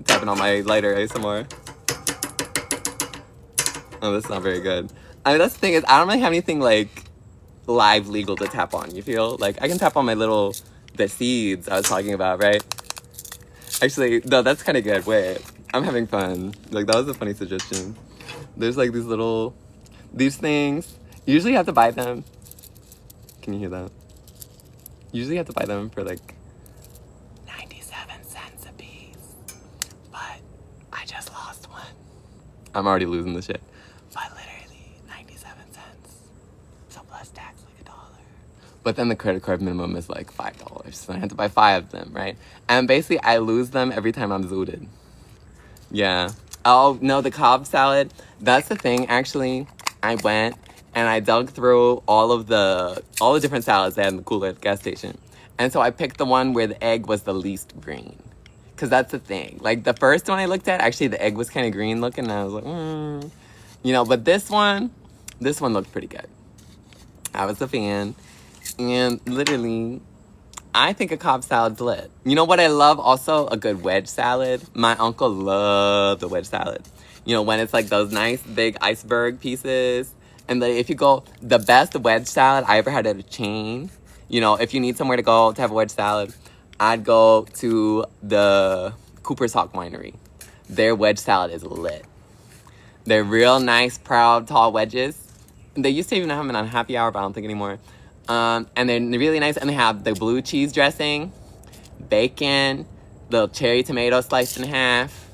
Tapping on my lighter ASMR. Oh, that's not very good. I mean, that's the thing, is I don't really have anything, like, live legal to tap on, you feel? Like, I can tap on the seeds I was talking about, right? Actually, no, that's kind of good. Wait, I'm having fun. Like, that was a funny suggestion. There's, like, these things. You usually have to buy them. Can you hear that? You usually have to buy them for, like, 97 cents a piece. But I just lost one. I'm already losing the shit. But literally, 97 cents. So plus tax, like $1. But then the credit card minimum is like $5. So I have to buy 5 of them, right? And basically, I lose them every time I'm zooted. Yeah. Oh, no, the Cobb salad. That's the thing, actually. I went and I dug through all the different salads they had in the cooler at the gas station. And so I picked the one where the egg was the least green. Because that's the thing. Like, the first one I looked at, actually, the egg was kind of green looking. And I was like, You know, but this one looked pretty good. I was a fan. And literally, I think a Cobb salad's lit. You know what I love also? A good wedge salad. My uncle loved the wedge salad. You know, when it's like those nice big iceberg pieces. And if you go, the best wedge salad I ever had at a chain. You know, if you need somewhere to go to have a wedge salad, I'd go to the Cooper's Hawk Winery. Their wedge salad is lit. They're real nice, proud, tall wedges. They used to even have them on happy hour, but I don't think anymore. And they're really nice, and they have the blue cheese dressing, bacon, the cherry tomato sliced in half,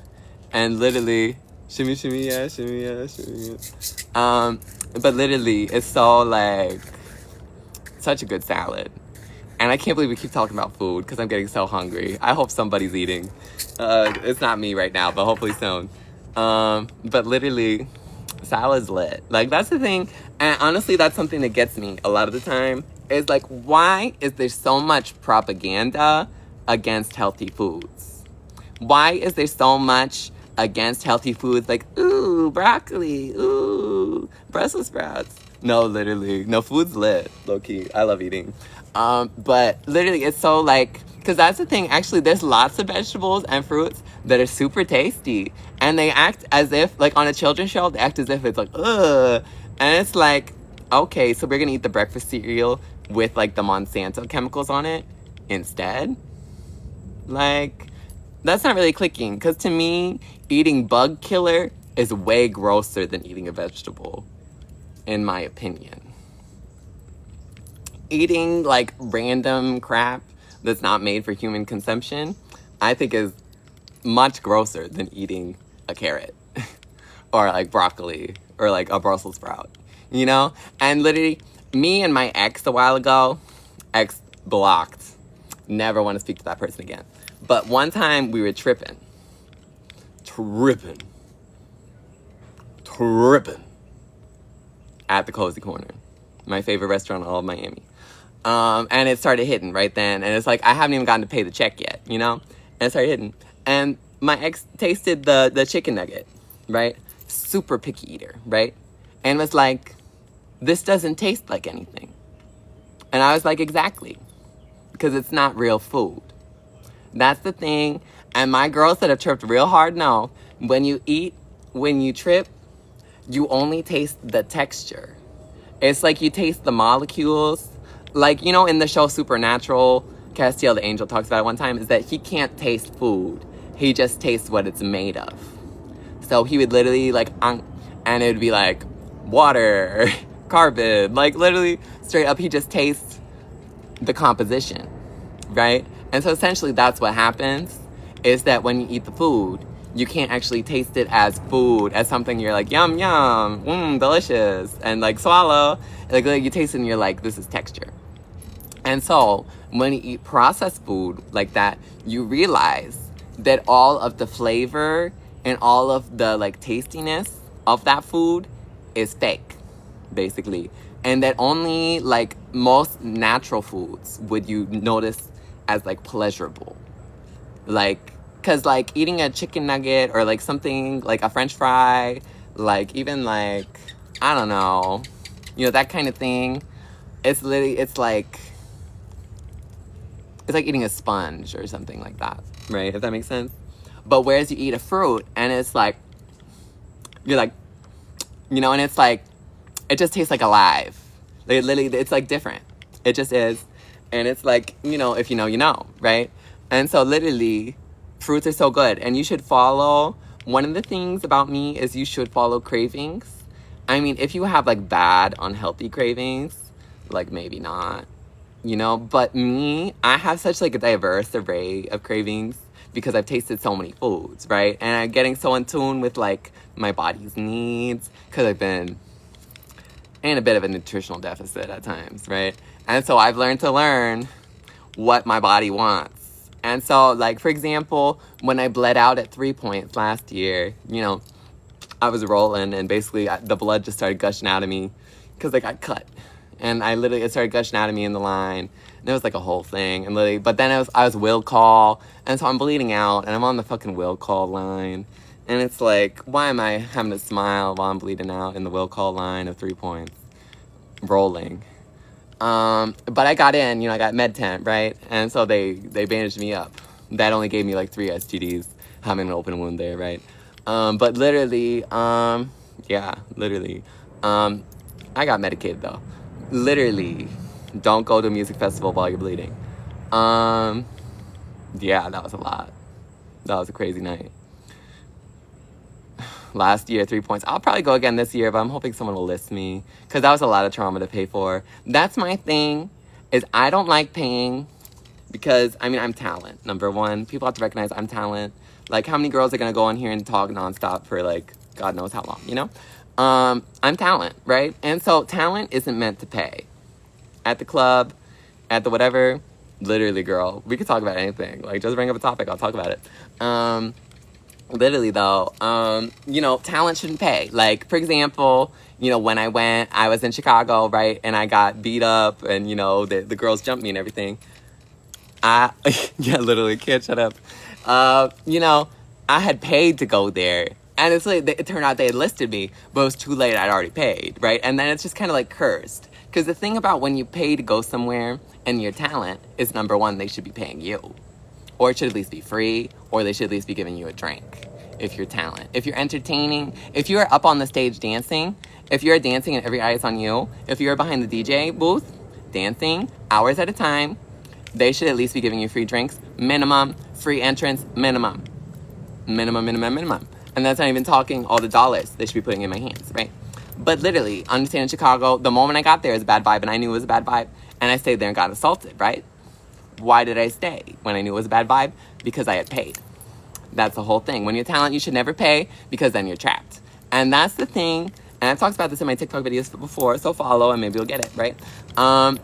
and literally, shimmy, shimmy, yeah, shimmy, yeah, shimmy, yeah. But literally, it's so, like, such a good salad. And I can't believe we keep talking about food, because I'm getting so hungry. I hope somebody's eating. It's not me right now, but hopefully soon. But literally, salad's lit. Like, that's the thing. And honestly, that's something that gets me a lot of the time. Is like, why is there so much propaganda against healthy foods? Why is there so much against healthy foods? Like, ooh, broccoli, ooh, Brussels sprouts. No, literally. No, food's lit, low-key. I love eating. But literally, it's so, like, because that's the thing. Actually, there's lots of vegetables and fruits that are super tasty. And they act as if, like, on a children's show, they act as if it's like, ugh. And it's like, okay, so we're going to eat the breakfast cereal with, like, the Monsanto chemicals on it instead? Like, that's not really clicking. Because to me, eating bug killer is way grosser than eating a vegetable, in my opinion. eating like random crap that's not made for human consumption, I think is much grosser than eating a carrot or like broccoli or like a Brussels sprout, you know? And literally, me and my ex a while ago, ex blocked, never want to speak to that person again. But one time we were tripping at the Cozy Corner, my favorite restaurant in all of Miami. And it started hitting right then. And it's like, I haven't even gotten to pay the check yet, you know? And it started hitting. And my ex tasted the chicken nugget, right? Super picky eater, right? And was like, this doesn't taste like anything. And I was like, exactly. Because it's not real food. That's the thing. And my girls that have tripped real hard know, when you trip, you only taste the texture. It's like you taste the molecules. Like, you know, in the show Supernatural, Castiel the Angel talks about it one time, is that he can't taste food. He just tastes what it's made of. So he would literally like, and it would be like water, carbon, like literally straight up, he just tastes the composition, right? And so essentially that's what happens, is that when you eat the food, you can't actually taste it as food, as something you're like, yum, yum, delicious, and like swallow. Like you taste it and you're like, this is texture. And so when you eat processed food like that, you realize that all of the flavor and all of the like tastiness of that food is fake, basically. And that only like most natural foods would you notice as like pleasurable. Like, cause like eating a chicken nugget or like something like a French fry, like even like, I don't know, you know, that kind of thing. It's literally, it's like eating a sponge or something like that, right? If that makes sense. But whereas you eat a fruit and it's like, you're like, you know, and it's like, it just tastes like alive. Like, literally, it's like different. It just is. And it's like, you know, if you know, you know, right? And so literally, fruits are so good. And you should follow, one of the things about me is you should follow cravings. I mean, if you have like bad, unhealthy cravings, like maybe not, you know? But me, I have such like a diverse array of cravings because I've tasted so many foods, right? And I'm getting so in tune with like my body's needs because I've been in a bit of a nutritional deficit at times, right? And so I've learned to learn what my body wants. And so, like, for example, when I bled out at 3 points last year, you know, I was rolling and basically the blood just started gushing out of me because I got cut. And it started gushing out of me in the line. And it was like a whole thing. And literally, but then I was will call. And so I'm bleeding out and I'm on the fucking will call line. And it's like, why am I having to smile while I'm bleeding out in the will call line of 3 points? Rolling. But I got in, you know, I got med tent, right? And so they bandaged me up. That only gave me like 3 STDs, having an open wound there, right? But literally, yeah, literally. I got medicated though. Literally, don't go to a music festival while you're bleeding. Yeah, that was a lot. That was a crazy night. Last year, 3 points. I'll probably go again this year, but I'm hoping someone will list me because that was a lot of trauma to pay for. That's my thing, is I don't like paying because, I mean, I'm talent, number one. People have to recognize I'm talent. Like, how many girls are going to go on here and talk nonstop for, like, God knows how long, you know? I'm talent, right? And so talent isn't meant to pay. At the club, at the whatever, literally, girl, we could talk about anything. Like, just bring up a topic, I'll talk about it. Literally, though, you know, talent shouldn't pay. Like, for example, you know, when I was in Chicago, right, and I got beat up, and, you know, the girls jumped me and everything. Yeah, literally, can't shut up. You know, I had paid to go there, and it's like, it turned out they had listed me, but it was too late, I'd already paid, right? And then it's just kind of like cursed. Because the thing about when you pay to go somewhere, and your talent is, number one, they should be paying you. Or it should at least be free, or they should at least be giving you a drink if you're talent. If you're entertaining, if you're up on the stage dancing, if you're dancing and every eye is on you, if you're behind the DJ booth dancing hours at a time, they should at least be giving you free drinks, minimum, free entrance, minimum. Minimum. And that's not even talking all the dollars they should be putting in my hands, right? But literally, understand in Chicago, the moment I got there, it was a bad vibe, and I knew it was a bad vibe. and I stayed there and got assaulted, right? Why did I stay when I knew it was a bad vibe? Because I had paid. That's the whole thing. When you're talent, you should never pay because then you're trapped. And that's the thing. And I've talked about this in my TikTok videos before, so follow and maybe you'll get it, right?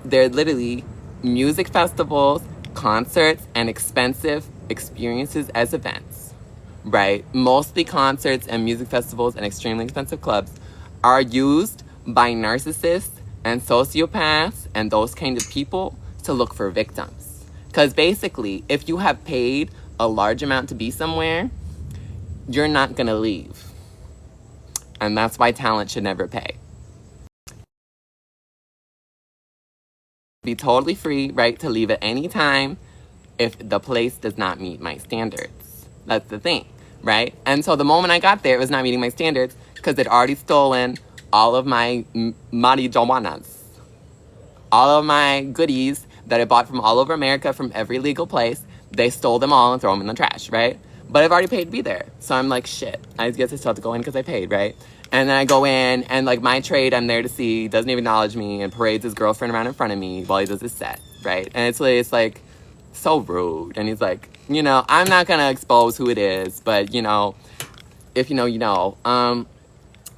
They're literally music festivals, concerts, and expensive experiences as events, right? Mostly concerts and music festivals and extremely expensive clubs are used by narcissists and sociopaths and those kind of people to look for victims. Because basically, if you have paid a large amount to be somewhere, you're not gonna leave. And that's why talent should never pay. Be totally free, right, to leave at any time if the place does not meet my standards. That's the thing, right? And so the moment I got there, it was not meeting my standards because they'd already stolen all of my marijuanas, all of my goodies that I bought from all over America from every legal place. They stole them all and throw them in the trash, right? But I've already paid to be there. So I'm like, shit, I guess I still have to go in because I paid, right? And then I go in and like my trade I'm there to see doesn't even acknowledge me and parades his girlfriend around in front of me while he does his set, right? And it's like so rude. And he's like, you know, I'm not gonna expose who it is, but you know, if you know, you know.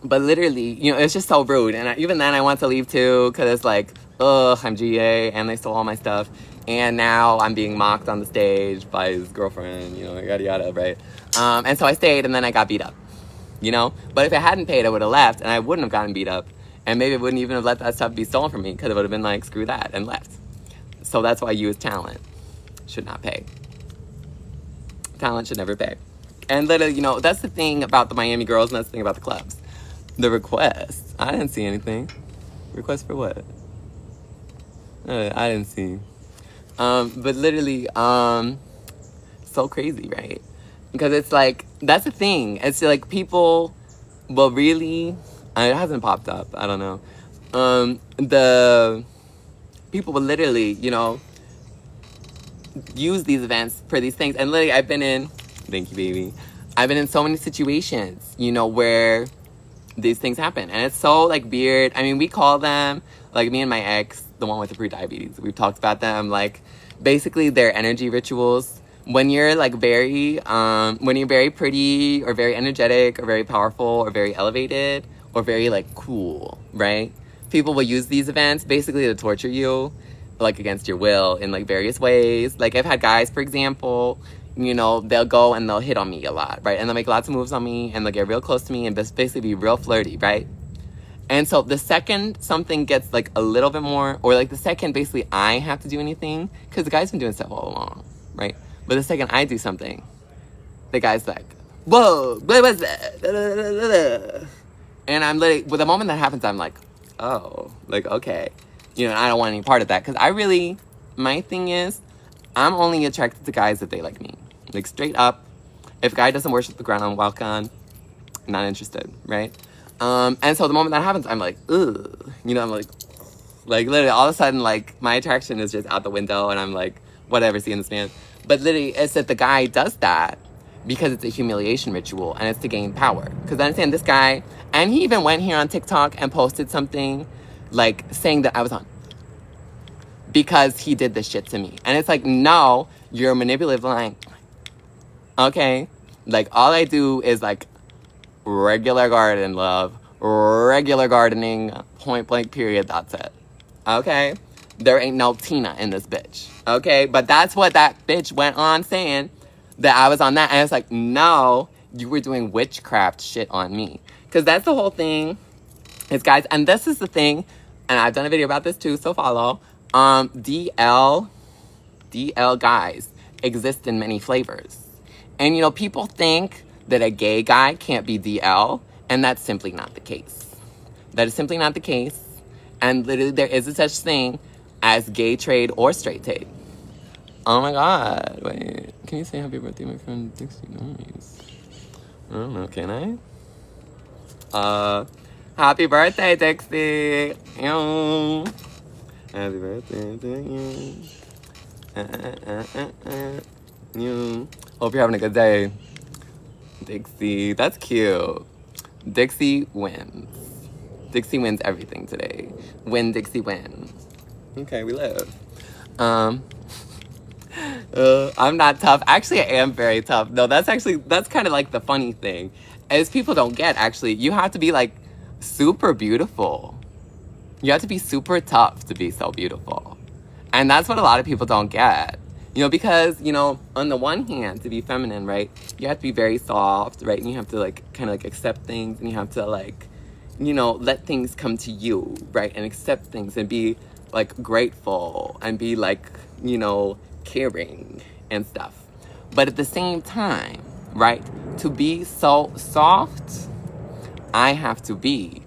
But literally, you know, it's just so rude. And even then I want to leave too because it's like, ugh, I'm GA and they stole all my stuff. And now I'm being mocked on the stage by his girlfriend, you know, yada yada, right? And so I stayed and then I got beat up, you know? But if I hadn't paid, I would have left and I wouldn't have gotten beat up. And maybe I wouldn't even have let that stuff be stolen from me because it would have been like, screw that, and left. So that's why you as talent should not pay. Talent should never pay. And literally, you know, that's the thing about the Miami girls and that's the thing about the clubs. The requests. I didn't see anything. Requests for what? I didn't see. But literally, so crazy, right? Because it's like, that's the thing. It's like people will really, it hasn't popped up, I don't know. The people will literally, you know, use these events for these things. And literally, I've been in, thank you, baby. I've been in so many situations, you know, where these things happen. And it's so like weird. I mean, we call them, like me and my ex, the one with the pre-diabetes, we've talked about them, like basically they're energy rituals. When you're like when you're very pretty or very energetic or very powerful or very elevated or very like cool, right? People will use these events basically to torture you, like against your will in like various ways. Like I've had guys, for example, you know, they'll go and they'll hit on me a lot, right? And they'll make lots of moves on me and they'll get real close to me and basically be real flirty, right? And so the second something gets like a little bit more, or like the second basically I have to do anything, because the guy's been doing stuff all along, right? But the second I do something, the guy's like, whoa, what was that? And I'm literally, with the moment that happens, I'm like, oh, like, okay. You know, I don't want any part of that. Because I really, my thing is, I'm only attracted to guys if they like me. Like, straight up. If a guy doesn't worship the ground I'm walk on, not interested, right? And so the moment that happens, I'm like, ugh. You know, I'm like literally all of a sudden, like, my attraction is just out the window. And I'm like, whatever, seeing this man. But literally, it's that the guy does that because it's a humiliation ritual and it's to gain power. Because I understand this guy, and he even went here on TikTok and posted something like saying that I was on because he did this shit to me. And it's like, no, you're manipulative, like, okay, like all I do is like regular garden love, regular gardening, point blank period, that's it. Okay, there ain't no Tina in this bitch. Okay, but that's what that bitch went on saying, that I was on that. And it's like, no, you were doing witchcraft shit on me. Because that's the whole thing. Is guys, and this is the thing, and I've done a video about this too, so follow. DL guys exist in many flavors. And you know, people think that a gay guy can't be DL, and that's simply not the case. That is simply not the case. And literally there is a such thing as gay trade or straight trade. Oh my God, wait. Can you say happy birthday, my friend Dixie? Nice. I don't know, can I? Happy birthday, Dixie. Ew. Happy birthday to you. Hope you're having a good day. Dixie, that's cute. Dixie wins. Dixie wins everything today. Win, Dixie, win. Okay, we live. I'm not tough. Actually, I am very tough. No, that's kind of like the funny thing. Is people don't get, actually, you have to be like super beautiful. You have to be super tough to be so beautiful. And that's what a lot of people don't get. Because, on the one hand, to be feminine, right, you have to be very soft, right? And you have to, like, kind of, like, accept things. And you have to, like, let things come to you, right? And accept things and be, like, grateful and be, like, caring and stuff. But at the same time, right, to be so soft, I have to be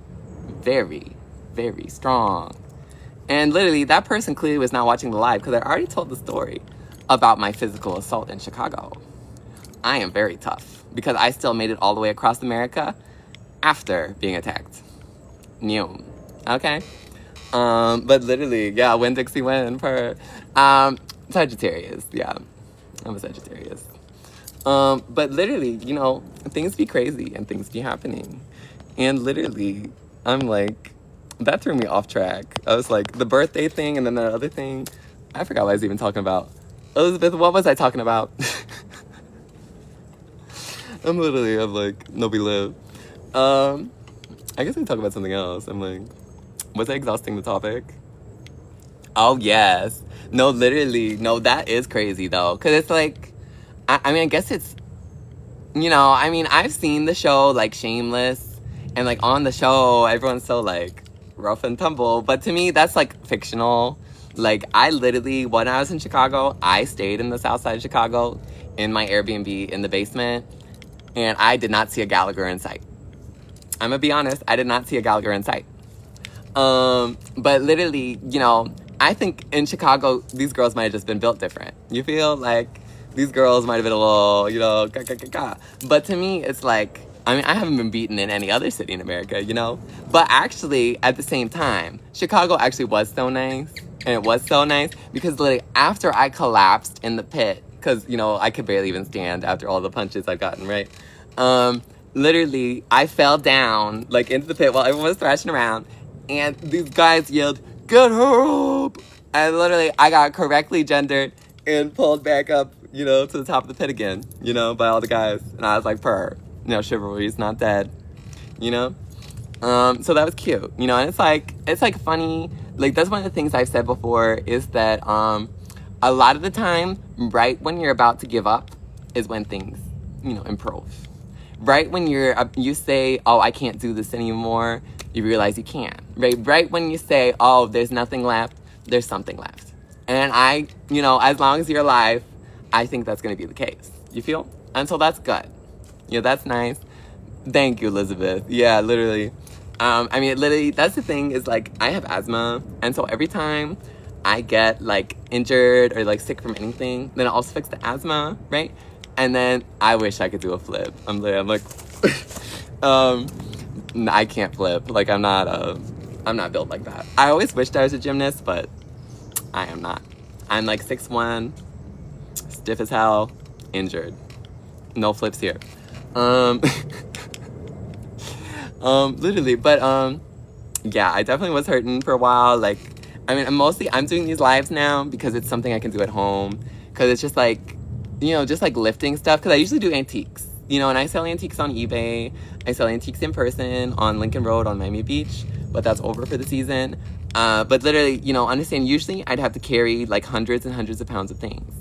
very, very strong. And literally, that person clearly was not watching the live because I already told the story about my physical assault in Chicago. I am very tough because I still made it all the way across America after being attacked. New. Okay? But literally, yeah, when Dixie win for Sagittarius. Yeah, I'm a Sagittarius. But literally, things be crazy and things be happening. And literally, I'm like, that threw me off track. I was like, the birthday thing and then the other thing. I forgot what I was even talking about. Elizabeth, what was I talking about? I'm like, nobody live. I guess I can talk about something else. I'm like, was I exhausting the topic? Oh, yes. No, literally. No, that is crazy, though. Because it's like, I guess it's, I've seen the show, like, Shameless. And, like, on the show, everyone's so, like, rough and tumble. But to me, that's, like, fictional. Like, I literally, when I was in Chicago, I stayed in the south side of Chicago in my Airbnb in the basement. And I did not see a Gallagher in sight. I'm going to be honest. I did not see a Gallagher in sight. But literally, I think in Chicago, these girls might have just been built different. You feel like these girls might have been a little, But to me, it's like, I haven't been beaten in any other city in America, But actually, at the same time, Chicago actually was so nice. And it was so nice because literally after I collapsed in the pit, because, I could barely even stand after all the punches I've gotten, right? Literally, I fell down, like, into the pit while everyone was thrashing around. And these guys yelled, "Get her up!" And literally, I got correctly gendered and pulled back up, to the top of the pit again, by all the guys. And I was like, chivalry's not dead, So that was cute, and it's like funny. Like, that's one of the things I've said before is that a lot of the time, right when you're about to give up is when things, improve. Right when you say, "Oh, I can't do this anymore," you realize you can. Right when you say, "Oh, there's nothing left," there's something left. And as long as you're alive, I think that's going to be the case. You feel? And so that's good. That's nice. Thank you, Elizabeth. Yeah, literally. Literally, that's the thing is, like, I have asthma. And so every time I get, like, injured or, like, sick from anything, then I also fix the asthma, right? And then I wish I could do a flip. I'm like, I can't flip. Like, I'm not built like that. I always wished I was a gymnast, but I am not. I'm like 6'1", stiff as hell, injured. No flips here. Literally, but yeah, I definitely was hurting for a while. Like, I'm doing these lives now because it's something I can do at home. Because it's just like, just like lifting stuff. Because I usually do antiques, and I sell antiques on eBay. I sell antiques in person on Lincoln Road on Miami Beach, but that's over for the season. But literally, understand, usually I'd have to carry like hundreds and hundreds of pounds of things.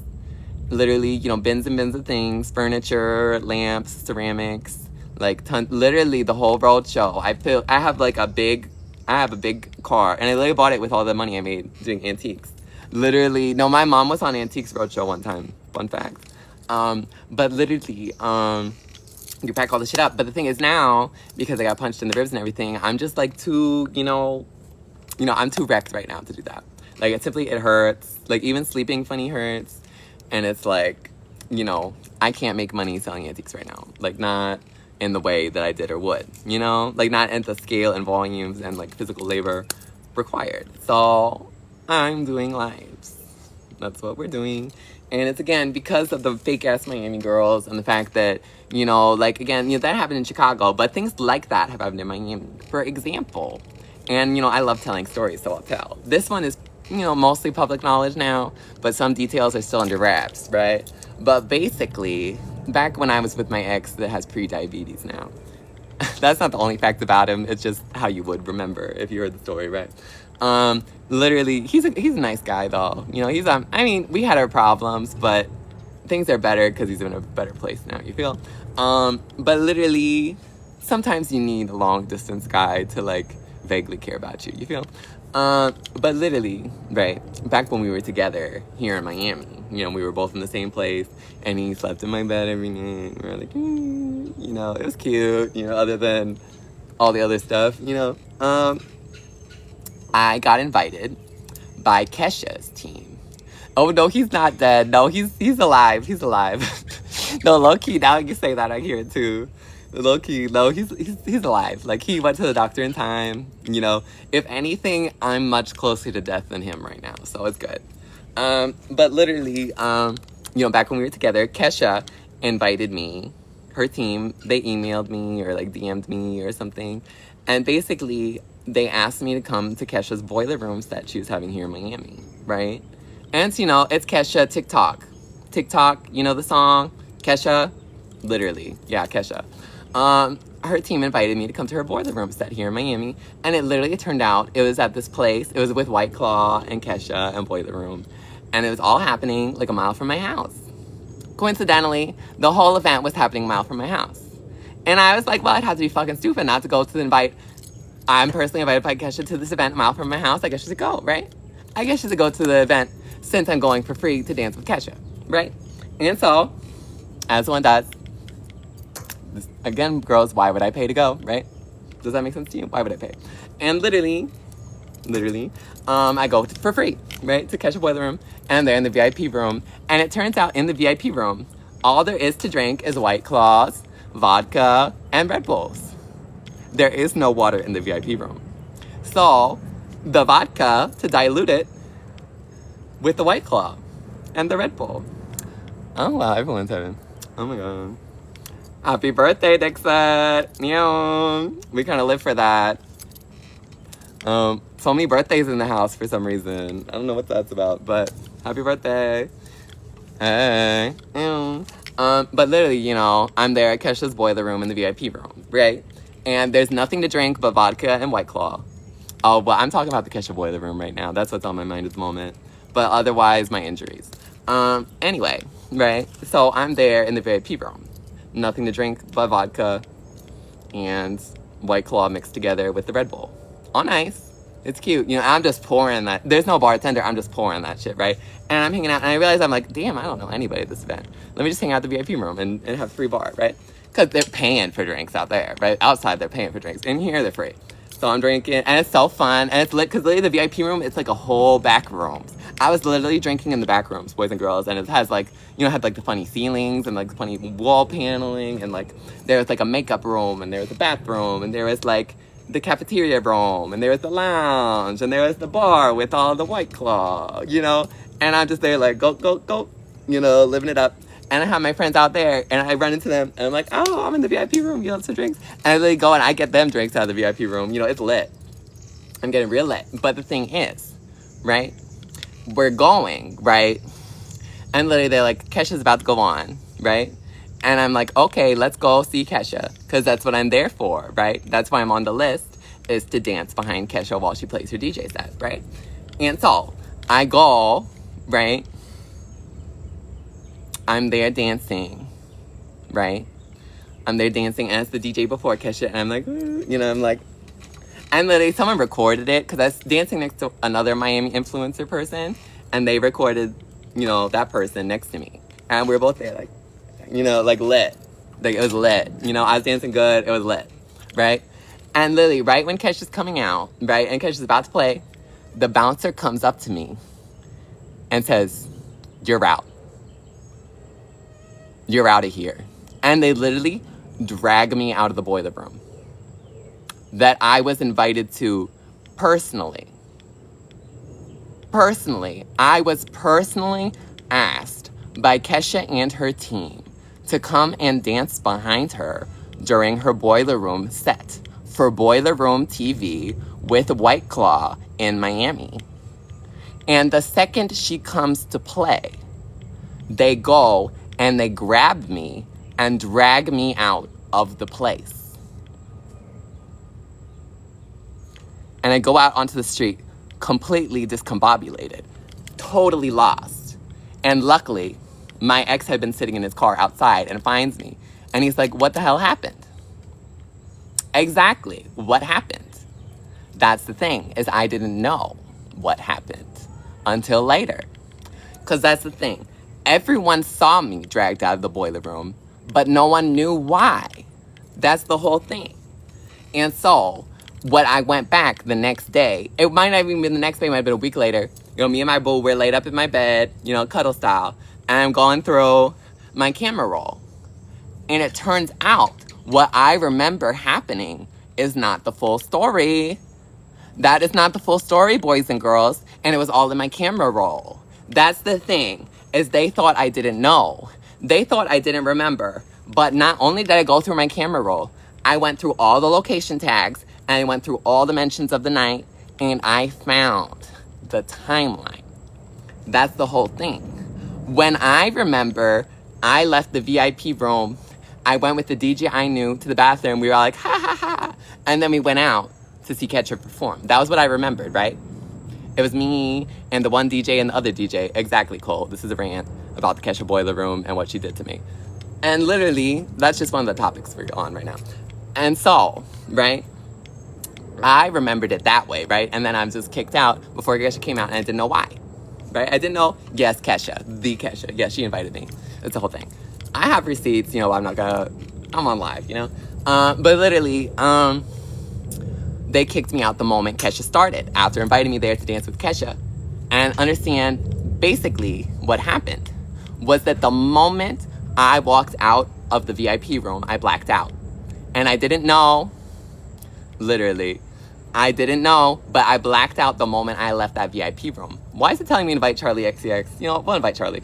Literally, bins and bins of things, furniture, lamps, ceramics, like literally the whole road show. I have a big car, and I literally bought it with all the money I made doing antiques. Literally, no, my mom was on Antiques Roadshow one time. Fun fact. But literally, you pack all the shit up. But the thing is now, because I got punched in the ribs and everything, I'm just like too, I'm too wrecked right now to do that. Like, it hurts. Like, even sleeping funny hurts. And it's like, I can't make money selling antiques right now. Like, not in the way that I did or would, Like, not at the scale and volumes and, like, physical labor required. So, I'm doing lives. That's what we're doing. And it's, again, because of the fake-ass Miami girls and the fact that, that happened in Chicago. But things like that have happened in Miami, for example. And, I love telling stories, so I'll tell. This one is mostly public knowledge now, but some details are still under wraps, right? But basically, back when I was with my ex that has pre-diabetes now, that's not the only fact about him. It's just how you would remember if you heard the story, right? Literally, he's a nice guy though. I mean, we had our problems, but things are better because he's in a better place now. You feel? But literally, sometimes you need a long distance guy to like vaguely care about you. You feel? But literally, right, back when we were together here in Miami, we were both in the same place, and he slept in my bed every night. We were like, it was cute, other than all the other stuff, I got invited by Kesha's team. Oh, no, he's not dead. No, he's alive. He's alive. No, low-key, now you say that, I hear it too. Low-key, no, he's alive. Like, he went to the doctor in time. If anything, I'm much closer to death than him right now, so it's good. But literally, back when we were together, Kesha invited me, her team, they emailed me or like DM'd me or something, and basically they asked me to come to Kesha's boiler room set she was having here in Miami, right? And it's Kesha TikTok, the song Kesha, literally, yeah, Kesha. Her team invited me to come to her boiler room set here in Miami, and it turned out it was at this place. It was with White Claw and Kesha and Boiler Room, and it was all happening like a mile from my house. Coincidentally, the whole event was happening a mile from my house, and I was like, well, I'd have to be fucking stupid not to go to the invite. I'm personally invited by Kesha to this event a mile from my house. I guess you should go, right? I guess you should go to the event since I'm going for free to dance with Kesha, right? And so, as one does. Again, girls, why would I pay to go, right? Does that make sense to you? Why would I pay? And literally, I go for free, right, to Kesha Boiler Room, and they're in the VIP room. And it turns out in the VIP room, all there is to drink is White Claws, vodka, and Red Bulls. There is no water in the VIP room. So, the vodka, to dilute it with the White Claw and the Red Bull. Oh, wow, everyone's having. Oh, my God. Happy birthday, Dixon! We kind of live for that. So many birthdays in the house for some reason. I don't know what that's about, but happy birthday. Hey. But literally, I'm there at Kesha's Boiler Room in the VIP room, right? And there's nothing to drink but vodka and White Claw. Oh, well, I'm talking about the Kesha Boiler Room right now. That's what's on my mind at the moment. But otherwise, my injuries. Anyway, right? So I'm there in the VIP room. Nothing to drink but vodka and White Claw mixed together with the Red Bull. On ice. It's cute. I'm just pouring that. There's no bartender. I'm just pouring that shit, right? And I'm hanging out, and I realize I'm like, damn, I don't know anybody at this event. Let me just hang out at the VIP room and have free bar, right? Because they're paying for drinks out there, right? Outside, they're paying for drinks. In here, they're free. So I'm drinking, and it's so fun, and it's lit, because literally the VIP room, it's like a whole back room. I was literally drinking in the back rooms, boys and girls, and it has like, it had like the funny ceilings and like the funny wall paneling, and like there was like a makeup room, and there was a bathroom, and there was like the cafeteria room, and there was the lounge, and there was the bar with all the White Claw, and I'm just there like, go, living it up. And I have my friends out there, and I run into them, and I'm like, oh, I'm in the VIP room, some drinks. And they go, and I get them drinks out of the VIP room. It's lit. I'm getting real lit. But the thing is, right, we're going, right, and literally they're like, Kesha's about to go on, right? And I'm like, okay, let's go see Kesha, because that's what I'm there for, right? That's why I'm on the list, is to dance behind Kesha while she plays her DJ set, right? And so, I go, right? I'm there dancing, right? I'm there dancing as the DJ before Kesha, and I'm like, and literally someone recorded it, because I was dancing next to another Miami influencer person, and they recorded, that person next to me. And we were both there, like, like lit. Like, it was lit. I was dancing good, it was lit, right? And literally, right when Kesha's coming out, right, and Kesha's about to play, the bouncer comes up to me and says, you're out. You're out of here. And they literally drag me out of the boiler room that I was invited to personally. I was personally asked by Kesha and her team to come and dance behind her during her Boiler Room set for Boiler Room TV with White Claw in Miami. And the second she comes to play, they go and they grab me and drag me out of the place. And I go out onto the street completely discombobulated, totally lost. And luckily, my ex had been sitting in his car outside and finds me. And he's like, what the hell happened? Exactly, what happened? That's the thing, is I didn't know what happened until later. Because that's the thing. Everyone saw me dragged out of the boiler room, but no one knew why. That's the whole thing. And so, when I went back the next day, it might not even been the next day, it might have been a week later. You know, me and my boo, we're laid up in my bed, you know, cuddle style. And I'm going through my camera roll. And it turns out what I remember happening is not the full story. That is not the full story, boys and girls. And it was all in my camera roll. That's the thing, is they thought I didn't know. They thought I didn't remember. But not only did I go through my camera roll, I went through all the location tags, and I went through all the mentions of the night, and I found the timeline. That's the whole thing. When I remember, I left the VIP room. I went with the DJ I knew to the bathroom. We were all like, ha, ha, ha. And then we went out to see Kesha perform. That was what I remembered, right? It was me and the one DJ and the other DJ. Exactly, Cole. This is a rant about the Kesha boiler room and what she did to me. And literally, that's just one of the topics we're on right now. And so, right? I remembered it that way, right? And then I'm just kicked out before Kesha came out, and I didn't know why, right? I didn't know, yes, Kesha, the Kesha. Yes, she invited me. It's the whole thing. I have receipts, you know, I'm on live, you know? But literally, they kicked me out the moment Kesha started, after inviting me there to dance with Kesha. And understand, basically, what happened was that the moment I walked out of the VIP room, I blacked out. And I didn't know, literally, I didn't know, but I blacked out the moment I left that VIP room. Why is it telling me to invite Charlie XCX? You know, we'll invite Charlie.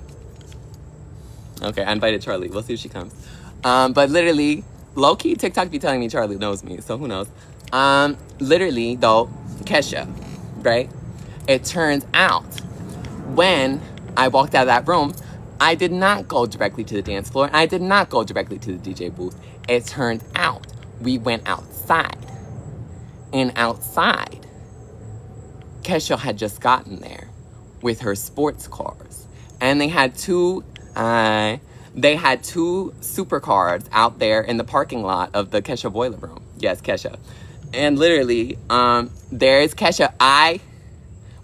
Okay, I invited Charlie. We'll see if she comes. But literally, low-key, TikTok be telling me Charlie knows me, so who knows? Literally, though, Kesha, right? It turns out, when I walked out of that room, I did not go directly to the dance floor, and I did not go directly to the DJ booth. It turned out, we went outside. And outside, Kesha had just gotten there with her sports cars. And they had two supercars out there in the parking lot of the Kesha boiler room. Yes, Kesha. And literally, there's Kesha. I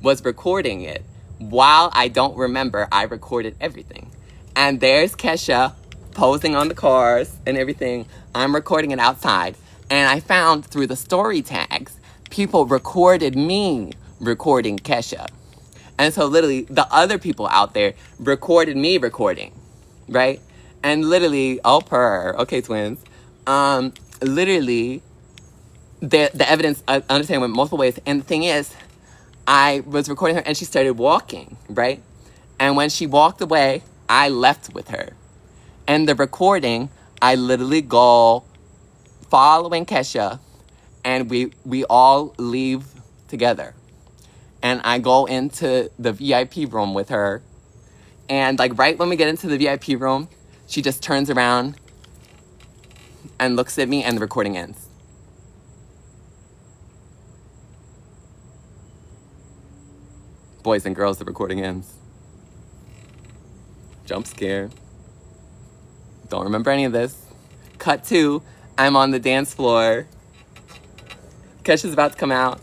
was recording it. While I don't remember, I recorded everything. And there's Kesha posing on the cars and everything. I'm recording it outside. And I found through the story tags, people recorded me recording Kesha. And so literally, the other people out there recorded me recording, right? And literally, okay, twins. Literally, the evidence, I understand, went multiple ways. And the thing is, I was recording her and she started walking, right? And when she walked away, I left with her. And the recording, I literally go following Kesha, and we all leave together. And I go into the VIP room with her. And like right when we get into the VIP room, she just turns around and looks at me, and the recording ends. Boys and girls, the recording ends. Jump scare. Don't remember any of this. Cut to, I'm on the dance floor. Kesha's about to come out.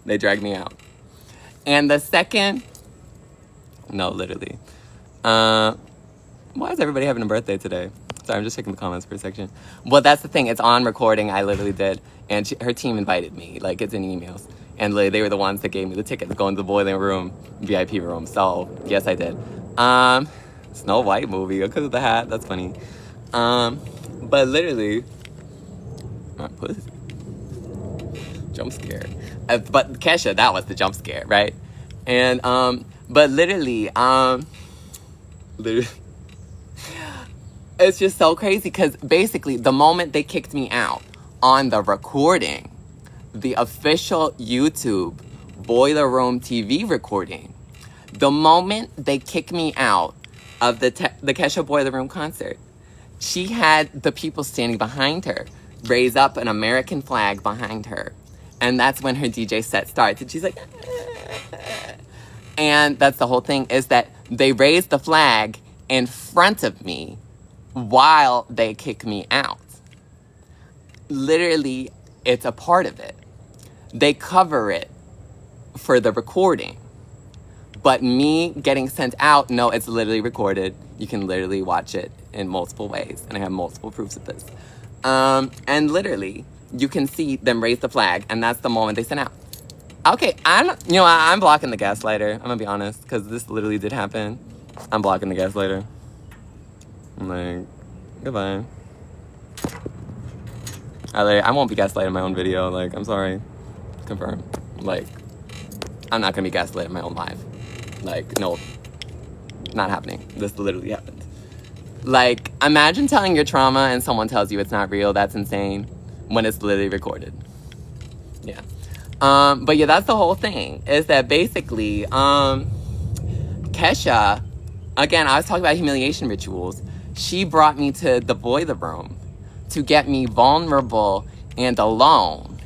They drag me out. And the second, no, literally. Why is everybody having a birthday today? Sorry, I'm just checking the comments for a section. Well, that's the thing. It's on recording. I literally did. And her team invited me. Like, it's in emails. And literally, they were the ones that gave me the ticket to go into the boiling room, VIP room. So, yes, I did. Snow White movie because of the hat. That's funny. But literally, pussy. Jump scare. But Kesha, that was the jump scare, right? And, but literally, it's just so crazy because basically the moment they kicked me out on the recording, the official YouTube Boiler Room TV recording. The moment they kicked me out of the Kesha Boiler Room concert, she had the people standing behind her raise up an American flag behind her. And that's when her DJ set starts. And she's like, and that's the whole thing, is that they raised the flag in front of me while they kick me out. Literally, it's a part of it. They cover it for the recording. But me getting sent out, no, it's literally recorded. You can literally watch it in multiple ways. And I have multiple proofs of this. And literally, you can see them raise the flag. And that's the moment they sent out. Okay, I'm blocking the gaslighter. I'm gonna be honest, because this literally did happen. I'm blocking the gaslighter. I'm like, goodbye. I won't be gaslighting my own video. Like, I'm sorry. Confirm. Like, I'm not gonna be gaslighting my own live. Like, no, not happening. This literally happened. Like, imagine telling your trauma and someone tells you it's not real. That's insane. When it's literally recorded. Yeah. But yeah, that's the whole thing. Is that basically, Kesha, again, I was talking about humiliation rituals. She brought me to the Boiler Room to get me vulnerable and alone.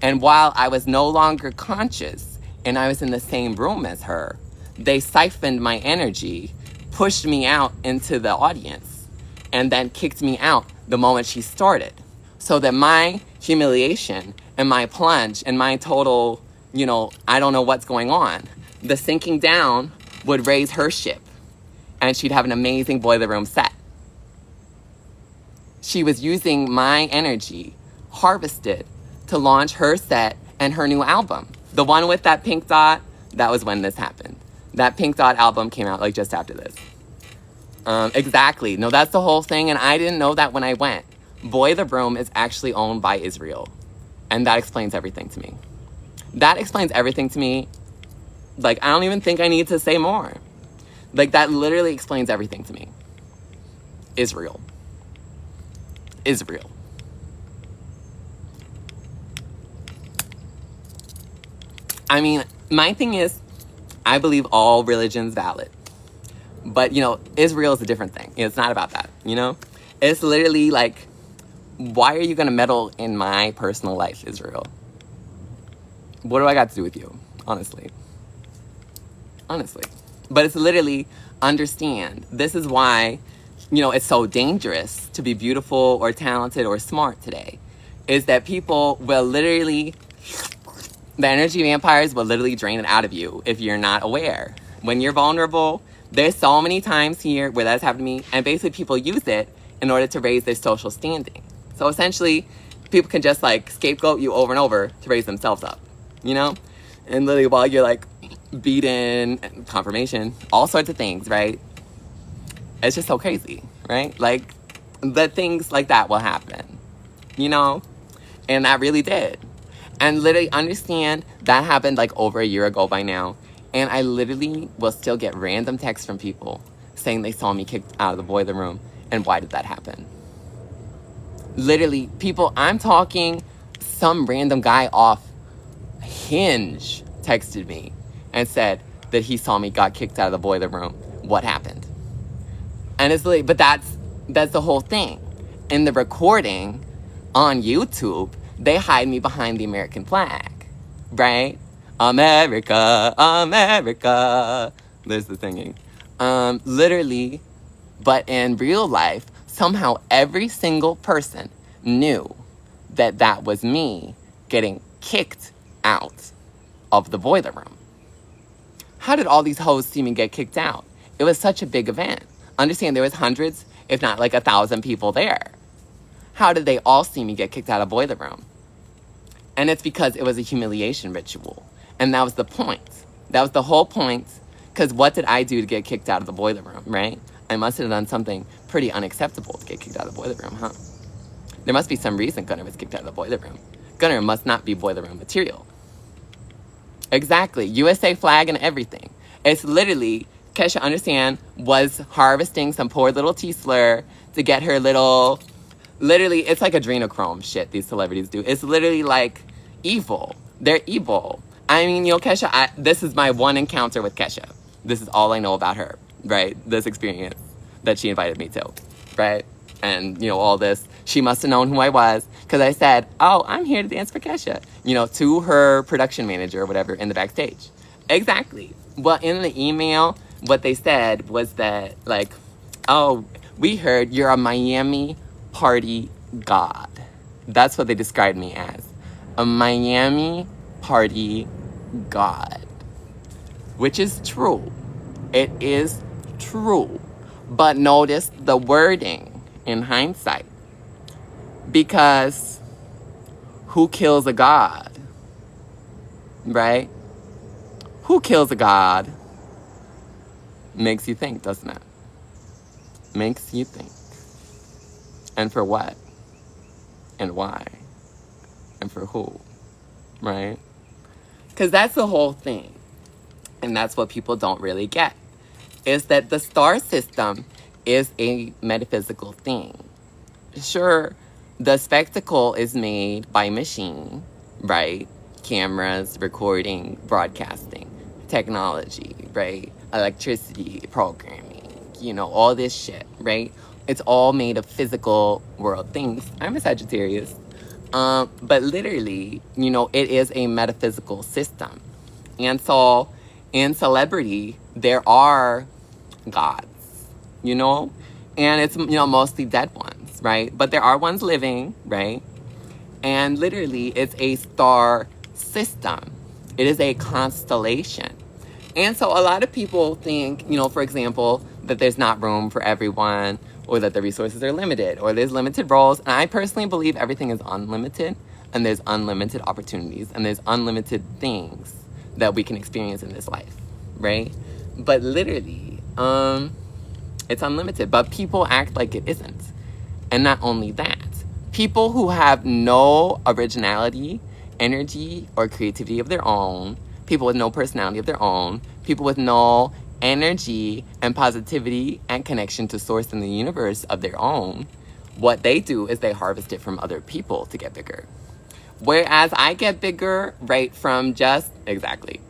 And while I was no longer conscious and I was in the same room as her, they siphoned my energy, pushed me out into the audience, and then kicked me out the moment she started. So that my humiliation and my plunge and my total, I don't know what's going on, the sinking down would raise her ship. And she'd have an amazing Boiler Room set. She was using my energy, harvested, to launch her set and her new album. The one with that pink dot, that was when this happened. That pink dot album came out like just after this. Exactly. No, that's the whole thing. And I didn't know that when I went. Boiler Room is actually owned by Israel. And that explains everything to me. That explains everything to me. Like, I don't even think I need to say more. Like, that literally explains everything to me. Israel. Israel. I mean, my thing is, I believe all religions valid. But, Israel is a different thing. It's not about that, It's literally like, why are you going to meddle in my personal life, Israel? What do I got to do with you? Honestly. But it's literally, understand, this is why, it's so dangerous to be beautiful or talented or smart today. Is that people will literally, the energy vampires will literally drain it out of you if you're not aware. When you're vulnerable, there's so many times here where that's happened to me, and basically people use it in order to raise their social standing. So essentially, people can just scapegoat you over and over to raise themselves up, And literally while you're beaten, confirmation, all sorts of things, right? It's just so crazy, right? The things like that will happen, And that really did. And literally understand that happened over a year ago by now. And I literally will still get random texts from people saying they saw me kicked out of the Boiler Room. And why did that happen? Literally, people, I'm talking, some random guy off Hinge texted me and said that he saw me got kicked out of the Boiler Room. What happened? And it's like, but that's the whole thing. In the recording on YouTube, they hide me behind the American flag, right? America, America. There's the singing. Literally, but in real life, somehow every single person knew that was me getting kicked out of the Boiler Room. How did all these hoes see me get kicked out? It was such a big event. Understand, there was hundreds, if not 1,000 people there. How did they all see me get kicked out of Boiler Room? And it's because it was a humiliation ritual. And that was the point. That was the whole point. Because what did I do to get kicked out of the Boiler Room, right? I must have done something pretty unacceptable to get kicked out of the Boiler Room, huh? There must be some reason Gunnar was kicked out of the Boiler Room. Gunnar must not be Boiler Room material. Exactly. USA flag and everything. It's literally, Kesha, understand, was harvesting some poor little T-slur to get her little... Literally, it's like adrenochrome shit these celebrities do. It's literally evil. They're evil. I mean, Kesha, this is my one encounter with Kesha. This is all I know about her, right? This experience that she invited me to, right? And, all this. She must have known who I was because I said, oh, I'm here to dance for Kesha, to her production manager or whatever in the backstage. Exactly. Well, in the email, what they said was that, like, oh, we heard you're a Miami party god. That's what they described me as. A Miami party god. Which is true. It is true. But notice the wording in hindsight. Because who kills a god? Right? Who kills a god? Makes you think, doesn't it? Makes you think. And for what? And why? And for who? Right? Because that's the whole thing. And that's what people don't really get. Is that the star system is a metaphysical thing. Sure, the spectacle is made by machine, right? Cameras, recording, broadcasting, technology, right? Electricity, programming, all this shit, right? It's all made of physical world things. I'm a Sagittarius. But literally, it is a metaphysical system. And so in celebrity, there are gods, and it's, mostly dead ones, right? But there are ones living, right? And literally, it's a star system. It is a constellation. And so a lot of people think, for example, that there's not room for everyone, or that the resources are limited, or there's limited roles. And I personally believe everything is unlimited, and there's unlimited opportunities, and there's unlimited things that we can experience in this life, right? But literally, it's unlimited, but people act like it isn't. And not only that, people who have no originality, energy, or creativity of their own, people with no personality of their own, people with no energy and positivity and connection to source in the universe of their own, what they do is they harvest it from other people to get bigger. Whereas I get bigger, right, from just, exactly.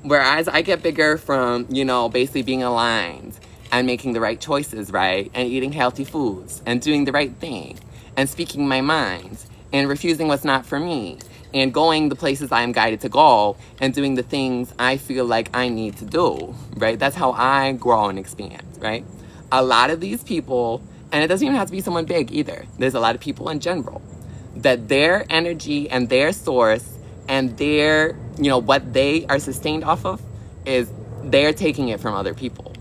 Whereas I get bigger from, basically being aligned and making the right choices, right, and eating healthy foods and doing the right thing and speaking my mind and refusing what's not for me and going the places I am guided to go and doing the things I feel like I need to do, right? That's how I grow and expand, right? A lot of these people, and it doesn't even have to be someone big either. There's a lot of people in general that their energy and their source and their, what they are sustained off of is they're taking it from other people,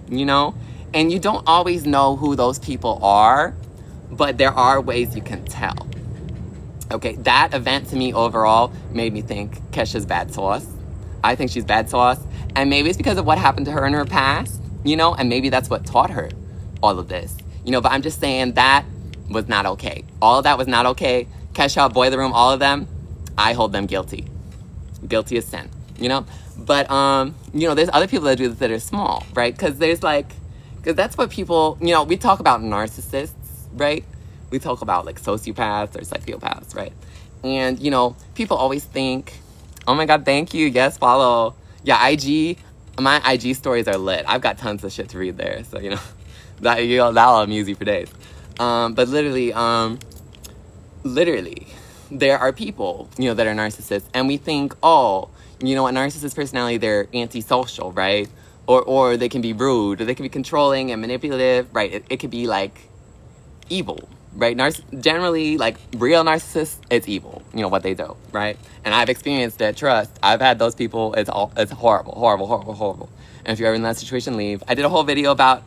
And you don't always know who those people are, but there are ways you can tell. Okay, that event to me overall made me think Kesha's bad sauce. I think she's bad sauce. And maybe it's because of what happened to her in her past, and maybe that's what taught her all of this. But I'm just saying that was not okay. All of that was not okay. Kesha, Boiler Room, all of them, I hold them guilty. Guilty as sin, But, there's other people that do this that are small, right? Because that's what people, we talk about narcissists, right? We talk about sociopaths or psychopaths, right? And, people always think, oh my God, thank you. Yes, follow. Yeah, IG, my IG stories are lit. I've got tons of shit to read there. So, that'll amuse you for days. But literally, there are people, that are narcissists. And we think, a narcissist personality, they're antisocial, right? Or they can be rude, or they can be controlling and manipulative, right? It could be evil, right? Generally, real narcissists, it's evil, what they do, right? And I've experienced it, trust. I've had those people, it's horrible, horrible, horrible, horrible. And if you're ever in that situation, leave. I did a whole video about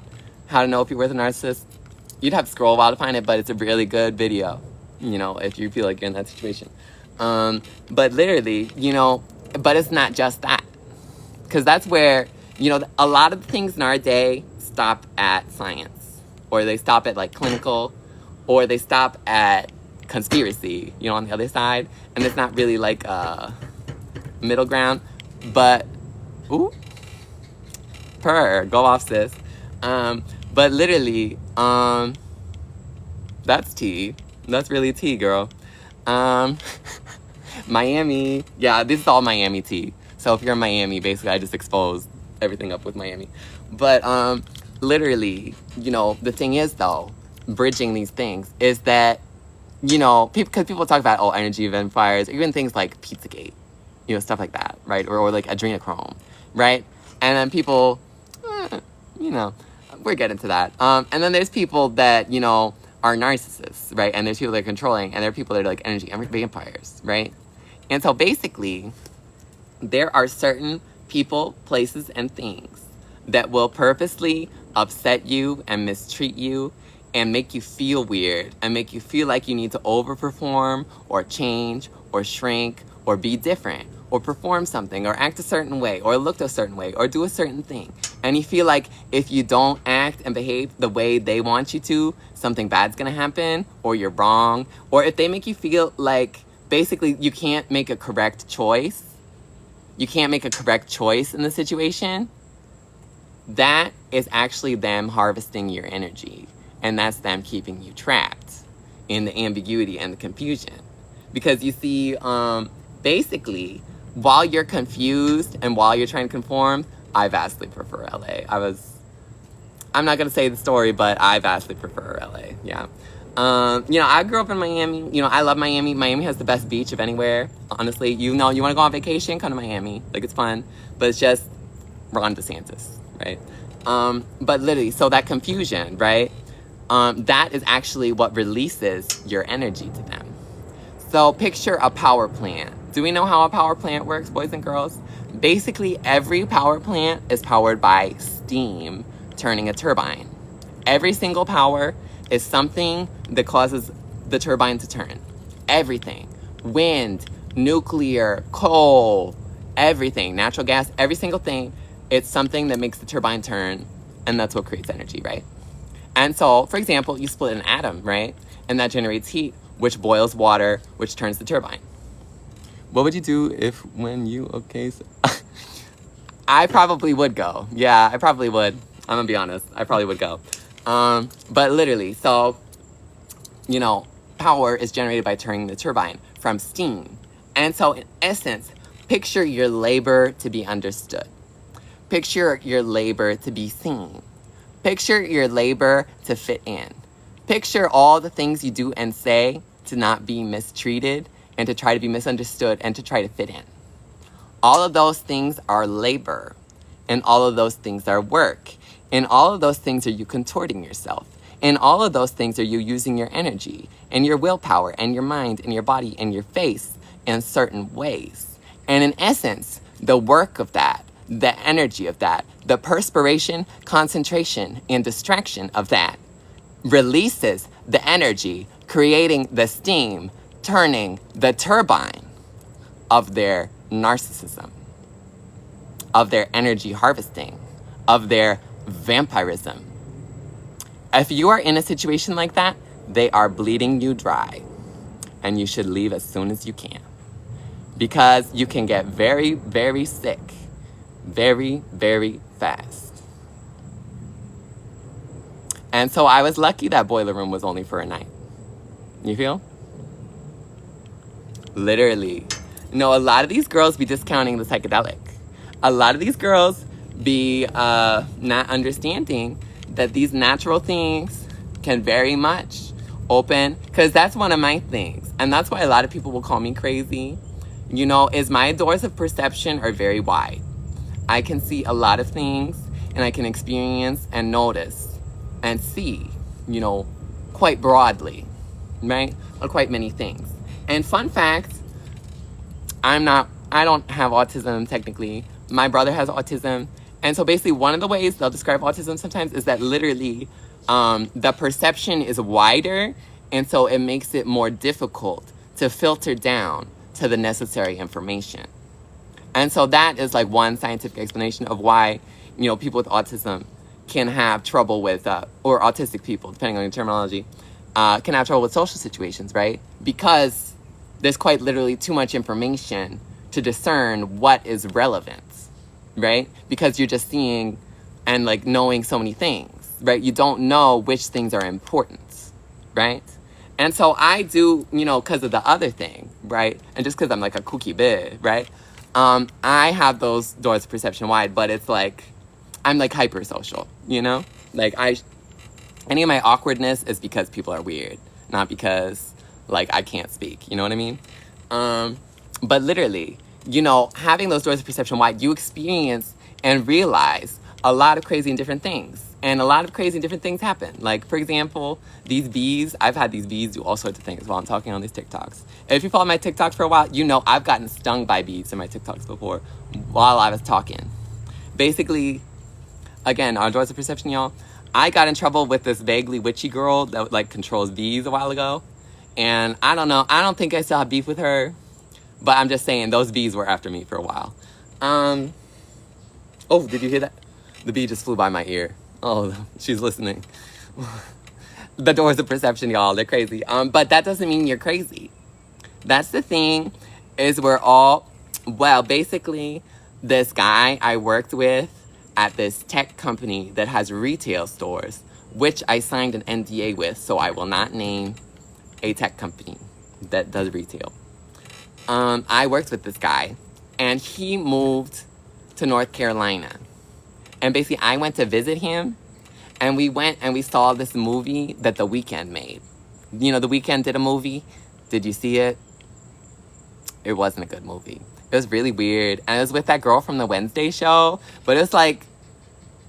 how to know if you're with a narcissist. You'd have to scroll a while to find it, but it's a really good video, if you feel like you're in that situation. But literally, but it's not just that. Because that's where, a lot of the things in our day stop at science. Or they stop at clinical, or they stop at conspiracy, on the other side. And it's not really a middle ground. But, go off, sis. But literally, that's tea. That's really tea, girl. Miami. Yeah, this is all Miami tea. So if you're in Miami, basically I just exposed everything up with Miami. But literally, you know, the thing is though, bridging these things is that, you know, because people talk about, oh, energy vampires, even things like Pizzagate, you know, stuff like that, right? Or like adrenochrome, right? And then people, you know, we're getting to that. And then there's people that, you know, are narcissists, right? And there's people that are controlling, and there are people that are like energy vampires, right? And so basically, there are certain people, places, and things that will purposely upset you and mistreat you and make you feel weird and make you feel like you need to overperform or change or shrink or be different or perform something or act a certain way or look a certain way or do a certain thing. And you feel like if you don't act and behave the way they want you to, something bad's gonna happen or you're wrong. Or if they make you feel like basically you can't make a correct choice, you can't make a correct choice in the situation, that is actually them harvesting your energy. And that's them keeping you trapped in the ambiguity and the confusion. Because you see, basically, while you're confused and while you're trying to conform, I vastly prefer LA. I'm not going to say the story, but I vastly prefer LA, yeah. You know, I grew up in Miami. You know, I love Miami. Miami has the best beach of anywhere, honestly. You know, you want to go on vacation, come to Miami. Like, it's fun. But it's just Ron DeSantis, right? But literally, so that confusion, right? That is actually what releases your energy to them. So picture a power plant. Do we know how a power plant works, boys and girls? Basically, every power plant is powered by steam turning a turbine. Every single power is something that causes the turbine to turn. Everything. Wind, nuclear, coal, everything. Natural gas, every single thing. It's something that makes the turbine turn, and that's what creates energy, right? And so, for example, you split an atom, right? And that generates heat, which boils water, which turns the turbine. What would you do if when you, okay, so I probably would go. Yeah, I probably would. I'm gonna be honest. I probably would go. But literally, so, you know, power is generated by turning the turbine from steam. And so, in essence, picture your labor to be understood. Picture your labor to be seen. Picture your labor to fit in. Picture all the things you do and say to not be mistreated and to try to be misunderstood and to try to fit in. All of those things are labor, and all of those things are work, and all of those things are you contorting yourself, and all of those things are you using your energy and your willpower and your mind and your body and your face in certain ways. And in essence, the work of that, the energy of that, the perspiration, concentration, and distraction of that releases the energy, creating the steam, turning the turbine of their narcissism, of their energy harvesting, of their vampirism. If you are in a situation like that, they are bleeding you dry, and you should leave as soon as you can, because you can get very, very sick very, very fast. And so I was lucky that boiler room was only for a night. You feel? Literally. You know, a lot of these girls be discounting the psychedelic. A lot of these girls be not understanding that these natural things can very much open, because that's one of my things. And that's why a lot of people will call me crazy. You know, is my doors of perception are very wide. I can see a lot of things, and I can experience and notice and see, you know, quite broadly, right? Or quite many things. And fun fact, I don't have autism technically. My brother has autism. And so basically one of the ways they'll describe autism sometimes is that literally the perception is wider, and so it makes it more difficult to filter down to the necessary information. And so that is like one scientific explanation of why, you know, people with autism can have trouble with, or autistic people, depending on your terminology, can have trouble with social situations, right? Because there's quite literally too much information to discern what is relevant, right? Because you're just seeing and like knowing so many things, right? You don't know which things are important, right? And so I do, you know, because of the other thing, right? And just because I'm like a kooky bit, right? I have those doors of perception wide, but it's like, I'm like hyper social, you know? Like any of my awkwardness is because people are weird, not because like I can't speak, you know what I mean? But literally, you know, having those doors of perception wide, you experience and realize a lot of crazy and different things. And a lot of crazy and different things happen. Like, for example, these bees, I've had these bees do all sorts of things while I'm talking on these TikToks. If you follow my TikTok for a while, you know I've gotten stung by bees in my TikToks before while I was talking. Basically, again, our doors of perception, y'all. I got in trouble with this vaguely witchy girl that like controls bees a while ago. And I don't know, I don't think I still have beef with her. But I'm just saying, those bees were after me for a while. Oh, did you hear that? The bee just flew by my ear. Oh, she's listening. The doors of perception, y'all, they're crazy. But that doesn't mean you're crazy. That's the thing, is we're all, well, basically, this guy I worked with at this tech company that has retail stores, which I signed an NDA with, so I will not name a tech company that does retail. I worked with this guy, and he moved to North Carolina. And basically, I went to visit him, and we went and we saw this movie that The Weeknd made. You know, The Weeknd did a movie. Did you see it? It wasn't a good movie. It was really weird. And it was with that girl from the Wednesday show. But it was like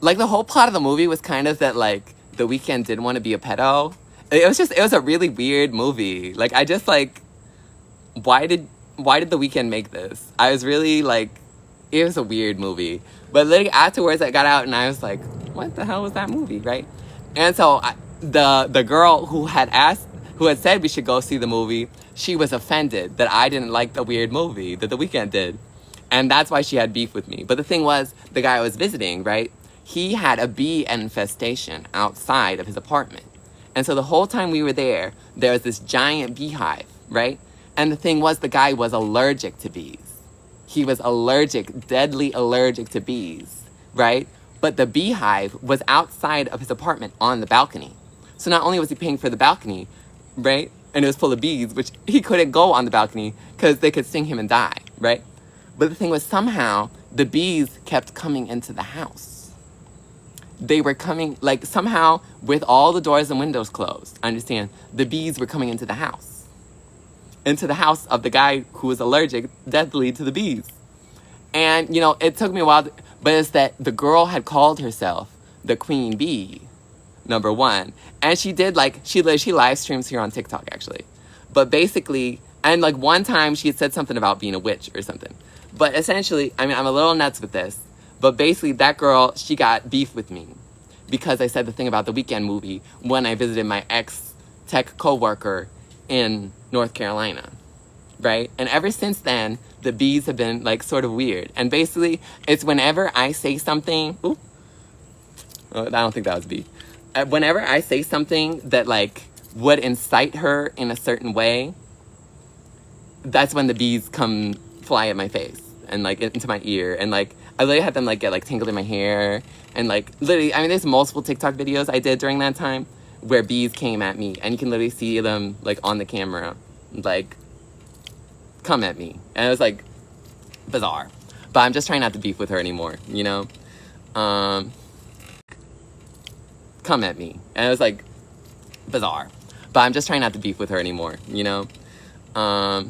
the whole plot of the movie was kind of that, like, The Weeknd didn't want to be a pedo. It was a really weird movie. Like, I just, like, why did The Weeknd make this? I was really, like, it was a weird movie. But literally afterwards, I got out and I was like, what the hell was that movie, right? And so the girl who had said we should go see the movie, she was offended that I didn't like the weird movie that The Weeknd did. And that's why she had beef with me. But the thing was, the guy I was visiting, right? He had a bee infestation outside of his apartment. And so the whole time we were there was this giant beehive, right? And the thing was, the guy was allergic to bees. He was deadly allergic to bees, right? But the beehive was outside of his apartment on the balcony. So not only was he paying for the balcony, right? And it was full of bees, which he couldn't go on the balcony because they could sting him and die, right? But the thing was, somehow the bees kept coming into the house. They were coming, like, somehow with all the doors and windows closed, understand, the bees were coming into the house of the guy who was allergic deathly to the bees. And, you know, it took me a while, but it's that the girl had called herself the queen bee, number one. And she did, like, she live streams here on TikTok, actually. But basically, and, like, one time she had said something about being a witch or something. But essentially, I mean, I'm a little nuts with this. But basically, that girl, she got beef with me because I said the thing about the Weeknd movie when I visited my ex-tech coworker in North Carolina, right? And ever since then, the bees have been, like, sort of weird. And basically, it's whenever I say something... Ooh, oh, I don't think that was a bee. Whenever I say something that, like, would incite her in a certain way, that's when the bees come fly at my face and, like, into my ear. And, like, I literally had them, like, get, like, tangled in my hair. And, like, literally, I mean, there's multiple TikTok videos I did during that time where bees came at me. And you can literally see them, like, on the camera, like, come at me. And it was, like, bizarre. But I'm just trying not to beef with her anymore, you know? Come at me. And it was, like, bizarre. But I'm just trying not to beef with her anymore, you know? Yeah.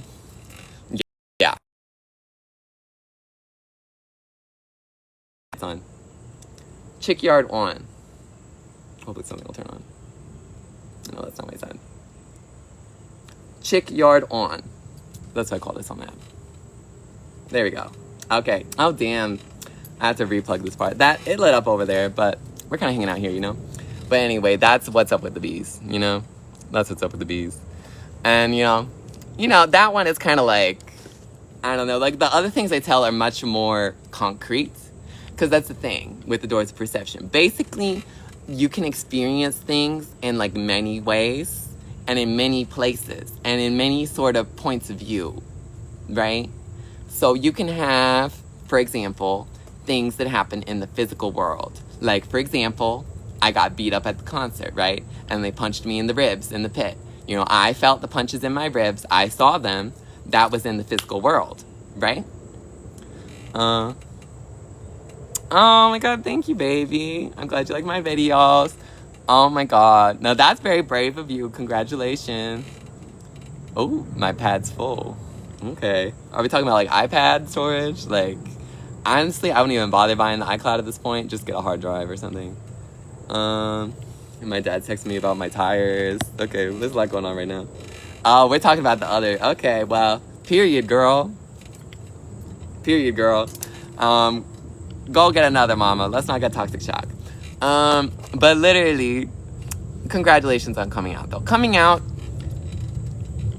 It's on. Chick yard on. Hopefully something will turn on. No, that's not what I said. Chick yard on. That's what I call this on the app. There we go. Okay. Oh, damn. I have to replug this part. It lit up over there, but we're kind of hanging out here, you know? But anyway, that's what's up with the bees, you know? That's what's up with the bees. And, you know, that one is kind of like, I don't know, like the other things I tell are much more concrete. Because that's the thing with the doors of perception. Basically, you can experience things in, like, many ways and in many places and in many sort of points of view, right? So you can have, for example, things that happen in the physical world. Like, for example, I got beat up at the concert, right? And they punched me in the ribs in the pit. You know, I felt the punches in my ribs. I saw them. That was in the physical world, right? Oh my God, thank you, baby. I'm glad you like my videos. Oh my God. Now that's very brave of you. Congratulations. Oh, my pad's full. Okay. Are we talking about like iPad storage? Like, honestly, I wouldn't even bother buying the iCloud at this point. Just get a hard drive or something. And my dad texted me about my tires. Okay, there's a lot going on right now. Oh, we're talking about the other. Okay, well, period, girl. Period, girl. Go get another mama. Let's not get toxic shock. But literally, congratulations on coming out, though. Coming out,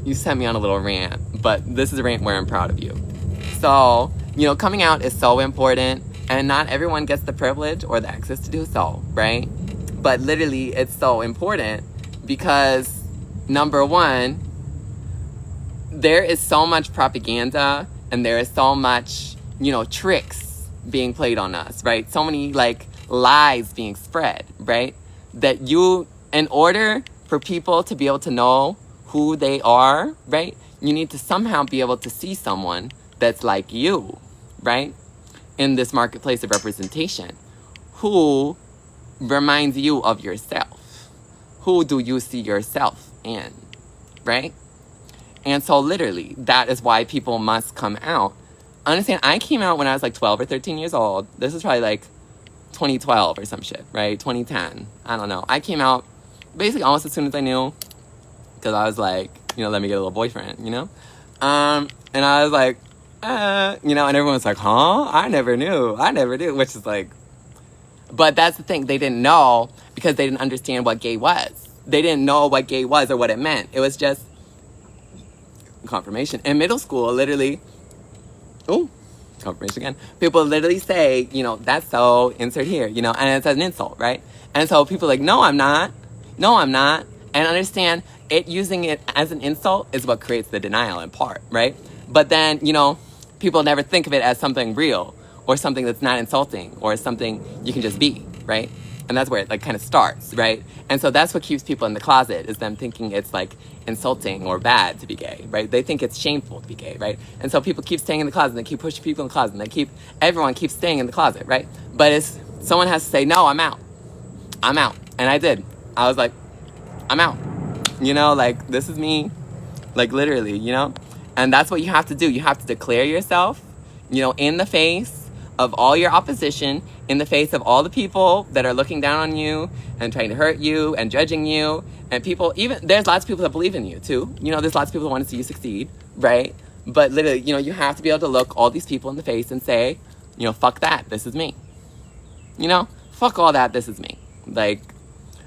you sent me on a little rant, but this is a rant where I'm proud of you. So, you know, coming out is so important, and not everyone gets the privilege or the access to do so, right? But literally, it's so important because, number one, there is so much propaganda and there is so much, you know, tricks being played on us, right? So many, like, lies being spread, right? That you, in order for people to be able to know who they are, right? You need to somehow be able to see someone that's like you, right? In this marketplace of representation, who reminds you of yourself. Who do you see yourself in, right? And so literally, that is why people must come out. Understand, I came out when I was like 12 or 13 years old. This is probably like 2012 or some shit, right? 2010. I don't know. I came out basically almost as soon as I knew, because I was like, you know, let me get a little boyfriend, you know? And I was like, you know, and everyone was like, huh? I never knew, which is like, but that's the thing. They didn't know because they didn't understand what gay was. They didn't know what gay was or what it meant. It was just confirmation. In middle school, literally, confirmation again. People literally say, you know, that's so, insert here, you know, and it's an insult, right? And so people are like, no, I'm not. No, I'm not. And understand, it using it as an insult is what creates the denial in part, right? But then, you know, people never think of it as something real or something that's not insulting or something you can just be, right? And that's where it like kind of starts, right? And so that's what keeps people in the closet, is them thinking it's like insulting or bad to be gay, right? They think it's shameful to be gay, right? And so people keep staying in the closet and they keep pushing people in the closet and everyone keeps staying in the closet, right? But it's, someone has to say, no, I'm out. I'm out. And I did. I was like, I'm out. You know, like, this is me. Like, literally, you know? And that's what you have to do. You have to declare yourself, you know, in the face of all your opposition, in the face of all the people that are looking down on you and trying to hurt you and judging you. And people, even, there's lots of people that believe in you, too. You know, there's lots of people that want to see you succeed, right? But literally, you know, you have to be able to look all these people in the face and say, you know, fuck that, this is me. You know, fuck all that, this is me. Like,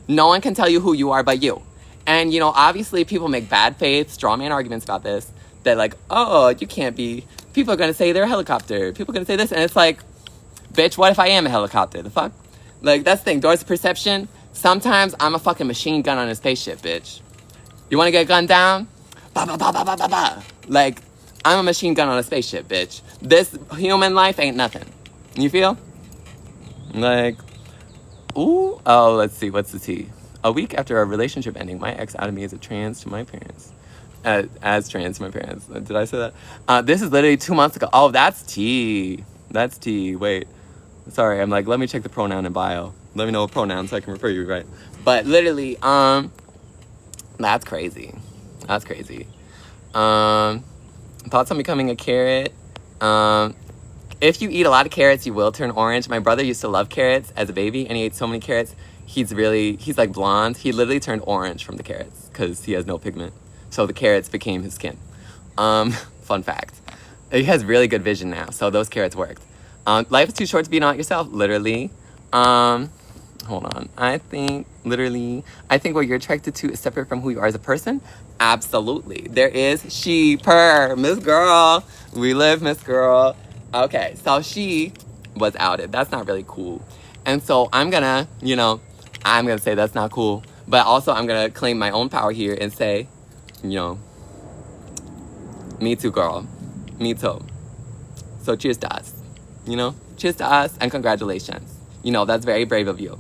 no one can tell you who you are but you. And, you know, obviously people make bad faith, straw man arguments about this. That like, oh, you can't be, people are going to say they're a helicopter. People are going to say this. And it's like, bitch, what if I am a helicopter? The fuck? Like, that's the thing. Doors of perception. Sometimes I'm a fucking machine gun on a spaceship, bitch. You want to get gunned down? Ba, ba, ba, ba, ba, ba, ba. Like, I'm a machine gun on a spaceship, bitch. This human life ain't nothing. You feel? Like, ooh. Oh, let's see. What's the tea? A week after our relationship ending, my ex outed me as trans to my parents. As trans to my parents. Did I say that? This is literally 2 months ago. Oh, that's tea. That's tea. Wait. Sorry, I'm like, let me check the pronoun in bio. Let me know what pronoun so I can refer you right. But literally, that's crazy. That's crazy. Thoughts on becoming a carrot. If you eat a lot of carrots, you will turn orange. My brother used to love carrots as a baby, and he ate so many carrots. He's like blonde. He literally turned orange from the carrots because he has no pigment. So the carrots became his skin. Fun fact. He has really good vision now, so those carrots worked. Life is too short to be not yourself, literally. Hold on. I think what you're attracted to is separate from who you are as a person. Absolutely. There is she-per, Miss Girl. We live, Miss Girl. Okay, so she was outed. That's not really cool. And so I'm gonna say that's not cool. But also I'm gonna claim my own power here and say, you know, me too, girl. Me too. So cheers to us. You know? Cheers to us and congratulations. You know, that's very brave of you.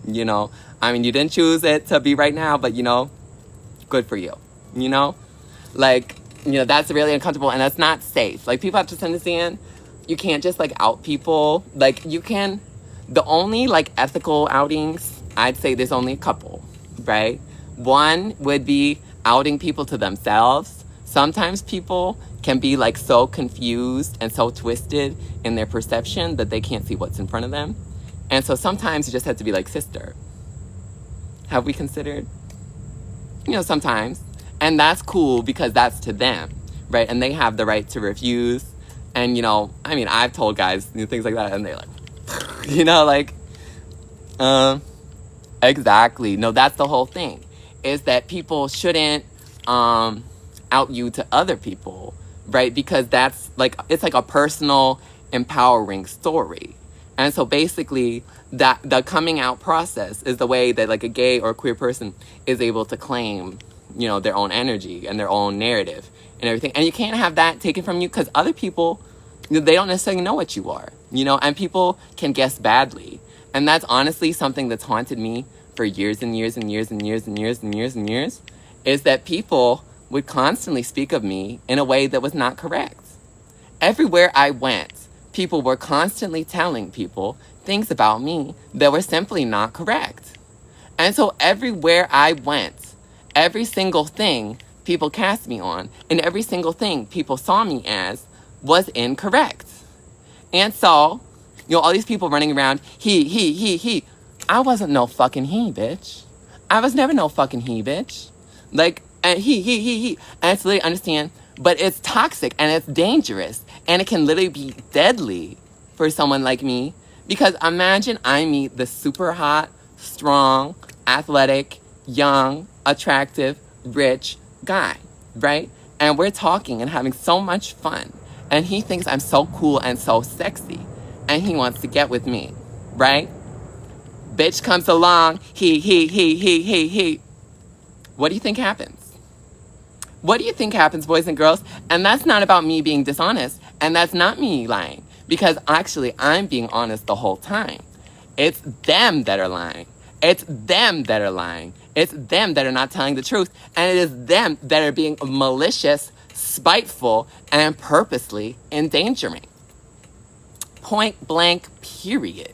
You know, I mean, you didn't choose it to be right now, but, you know, good for you. you know? Like, you know, that's really uncomfortable and that's not safe. Like, people have to understand you can't just, like, out people. Like, you can, the only, like, ethical outings, I'd say there's only a couple, right? One would be outing people to themselves. Sometimes people can be, like, so confused and so twisted in their perception that they can't see what's in front of them. And so sometimes you just have to be like, sister, have we considered? You know, sometimes. And that's cool because that's to them, right? And they have the right to refuse. And, you know, I mean, I've told guys, you know, things like that, and they're like, you know, like, exactly. No, that's the whole thing, is that people shouldn't out you to other people, right? Because that's like, it's like a personal, empowering story. And so basically, that the coming out process is the way that, like, a gay or queer person is able to claim, you know, their own energy and their own narrative and everything. And you can't have that taken from you because other people, you know, they don't necessarily know what you are, you know, and people can guess badly. And that's honestly something that's haunted me for years and years and years and years and years and years and years, is that people would constantly speak of me in a way that was not correct. Everywhere I went, people were constantly telling people things about me that were simply not correct. And so everywhere I went, every single thing people cast me on and every single thing people saw me as was incorrect. And so, you know, all these people running around, he. I wasn't no fucking he, bitch. I was never no fucking he, bitch. Like, and he. And it's literally, understand, but it's toxic and it's dangerous and it can literally be deadly for someone like me. Because imagine I meet the super hot, strong, athletic, young, attractive, rich guy, right? And we're talking and having so much fun. And he thinks I'm so cool and so sexy. And he wants to get with me, right? Bitch comes along, he. What do you think happens? What do you think happens, boys and girls? And that's not about me being dishonest. And that's not me lying. Because actually, I'm being honest the whole time. It's them that are lying. It's them that are lying. It's them that are not telling the truth. And it is them that are being malicious, spiteful, and purposely endangering. Point blank, period.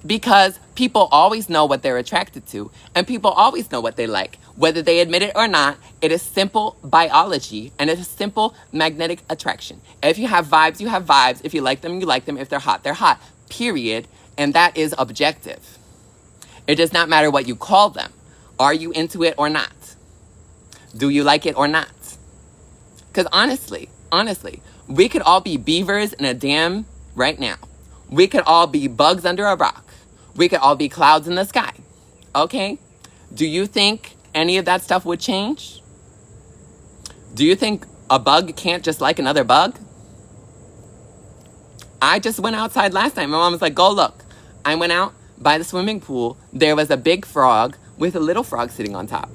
Because people always know what they're attracted to, and people always know what they like. Whether they admit it or not, it is simple biology, and it is simple magnetic attraction. If you have vibes, you have vibes. If you like them, you like them. If they're hot, they're hot, period. And that is objective. It does not matter what you call them. Are you into it or not? Do you like it or not? Because honestly, we could all be beavers in a dam right now. We could all be bugs under a rock. We could all be clouds in the sky. Okay? Do you think any of that stuff would change? Do you think a bug can't just like another bug? I just went outside last night. My mom was like, go look. I went out by the swimming pool. There was a big frog with a little frog sitting on top.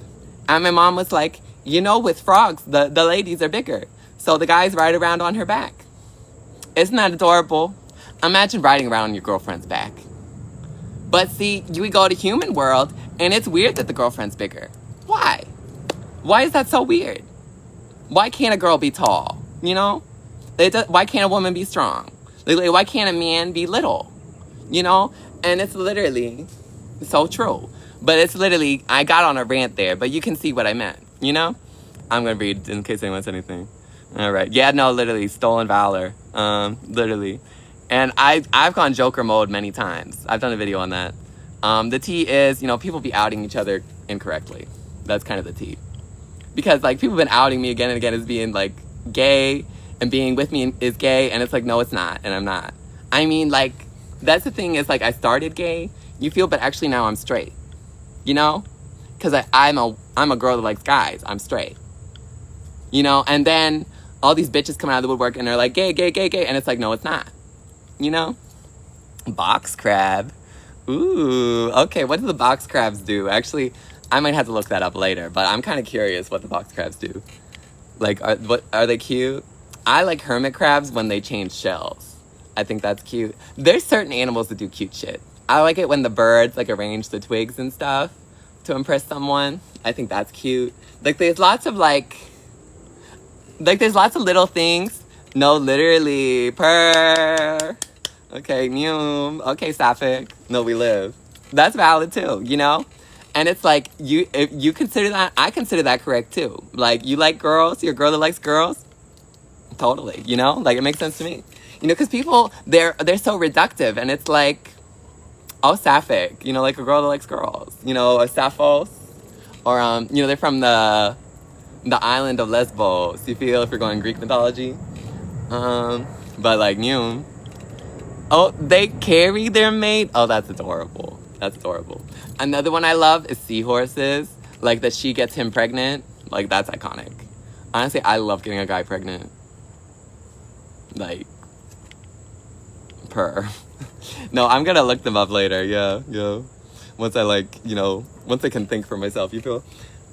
And my mom was like, you know, with frogs, the ladies are bigger. So the guys ride around on her back. Isn't that adorable? Imagine riding around on your girlfriend's back. But see, you go to human world, and it's weird that the girlfriend's bigger. Why? Why is that so weird? Why can't a girl be tall? You know? Why can't a woman be strong? Like, why can't a man be little? You know? And it's literally so true. But it's literally, I got on a rant there, but you can see what I meant. You know? I'm going to read in case anyone says anything. All right. Yeah, no, literally. Stolen valor. Literally. And I've gone Joker mode many times. I've done a video on that. The tea is, you know, people be outing each other incorrectly. That's kind of the tea. Because, like, people have been outing me again and again as being, like, gay. And being with me is gay. And it's like, no, it's not. And I'm not. I mean, like, that's the thing is, like, I started gay. You feel, but actually now I'm straight. You know? Because I'm a girl that likes guys. I'm straight. You know? And then all these bitches come out of the woodwork and they're like, gay, gay, gay, gay. And it's like, no, it's not. You know? Box crab. Ooh, okay, what do the box crabs do? Actually, I might have to look that up later, but I'm kind of curious what the box crabs do. Like, are they cute? I like hermit crabs when they change shells. I think that's cute. There's certain animals that do cute shit. I like it when the birds, like, arrange the twigs and stuff to impress someone. I think that's cute. Like, there's lots of there's lots of little things. No, literally. Purr. Okay, mew. Okay, Sapphic. No, we live. That's valid too, you know? And it's like, if you consider that, I consider that correct too. Like, you like girls, you're a girl that likes girls. Totally, you know? Like, it makes sense to me. You know, because people, they're so reductive, and it's like, oh, Sapphic, you know, like a girl that likes girls. You know, a Sapphos. Or, you know, they're from the island of Lesbos, you feel, if you're going Greek mythology. But like, new. Oh, they carry their mate. Oh, that's adorable. That's adorable. Another one I love is seahorses. Like, that she gets him pregnant. Like, that's iconic. Honestly, I love getting a guy pregnant. Like, purr. No, I'm gonna look them up later. Yeah. Once I once I can think for myself, you feel?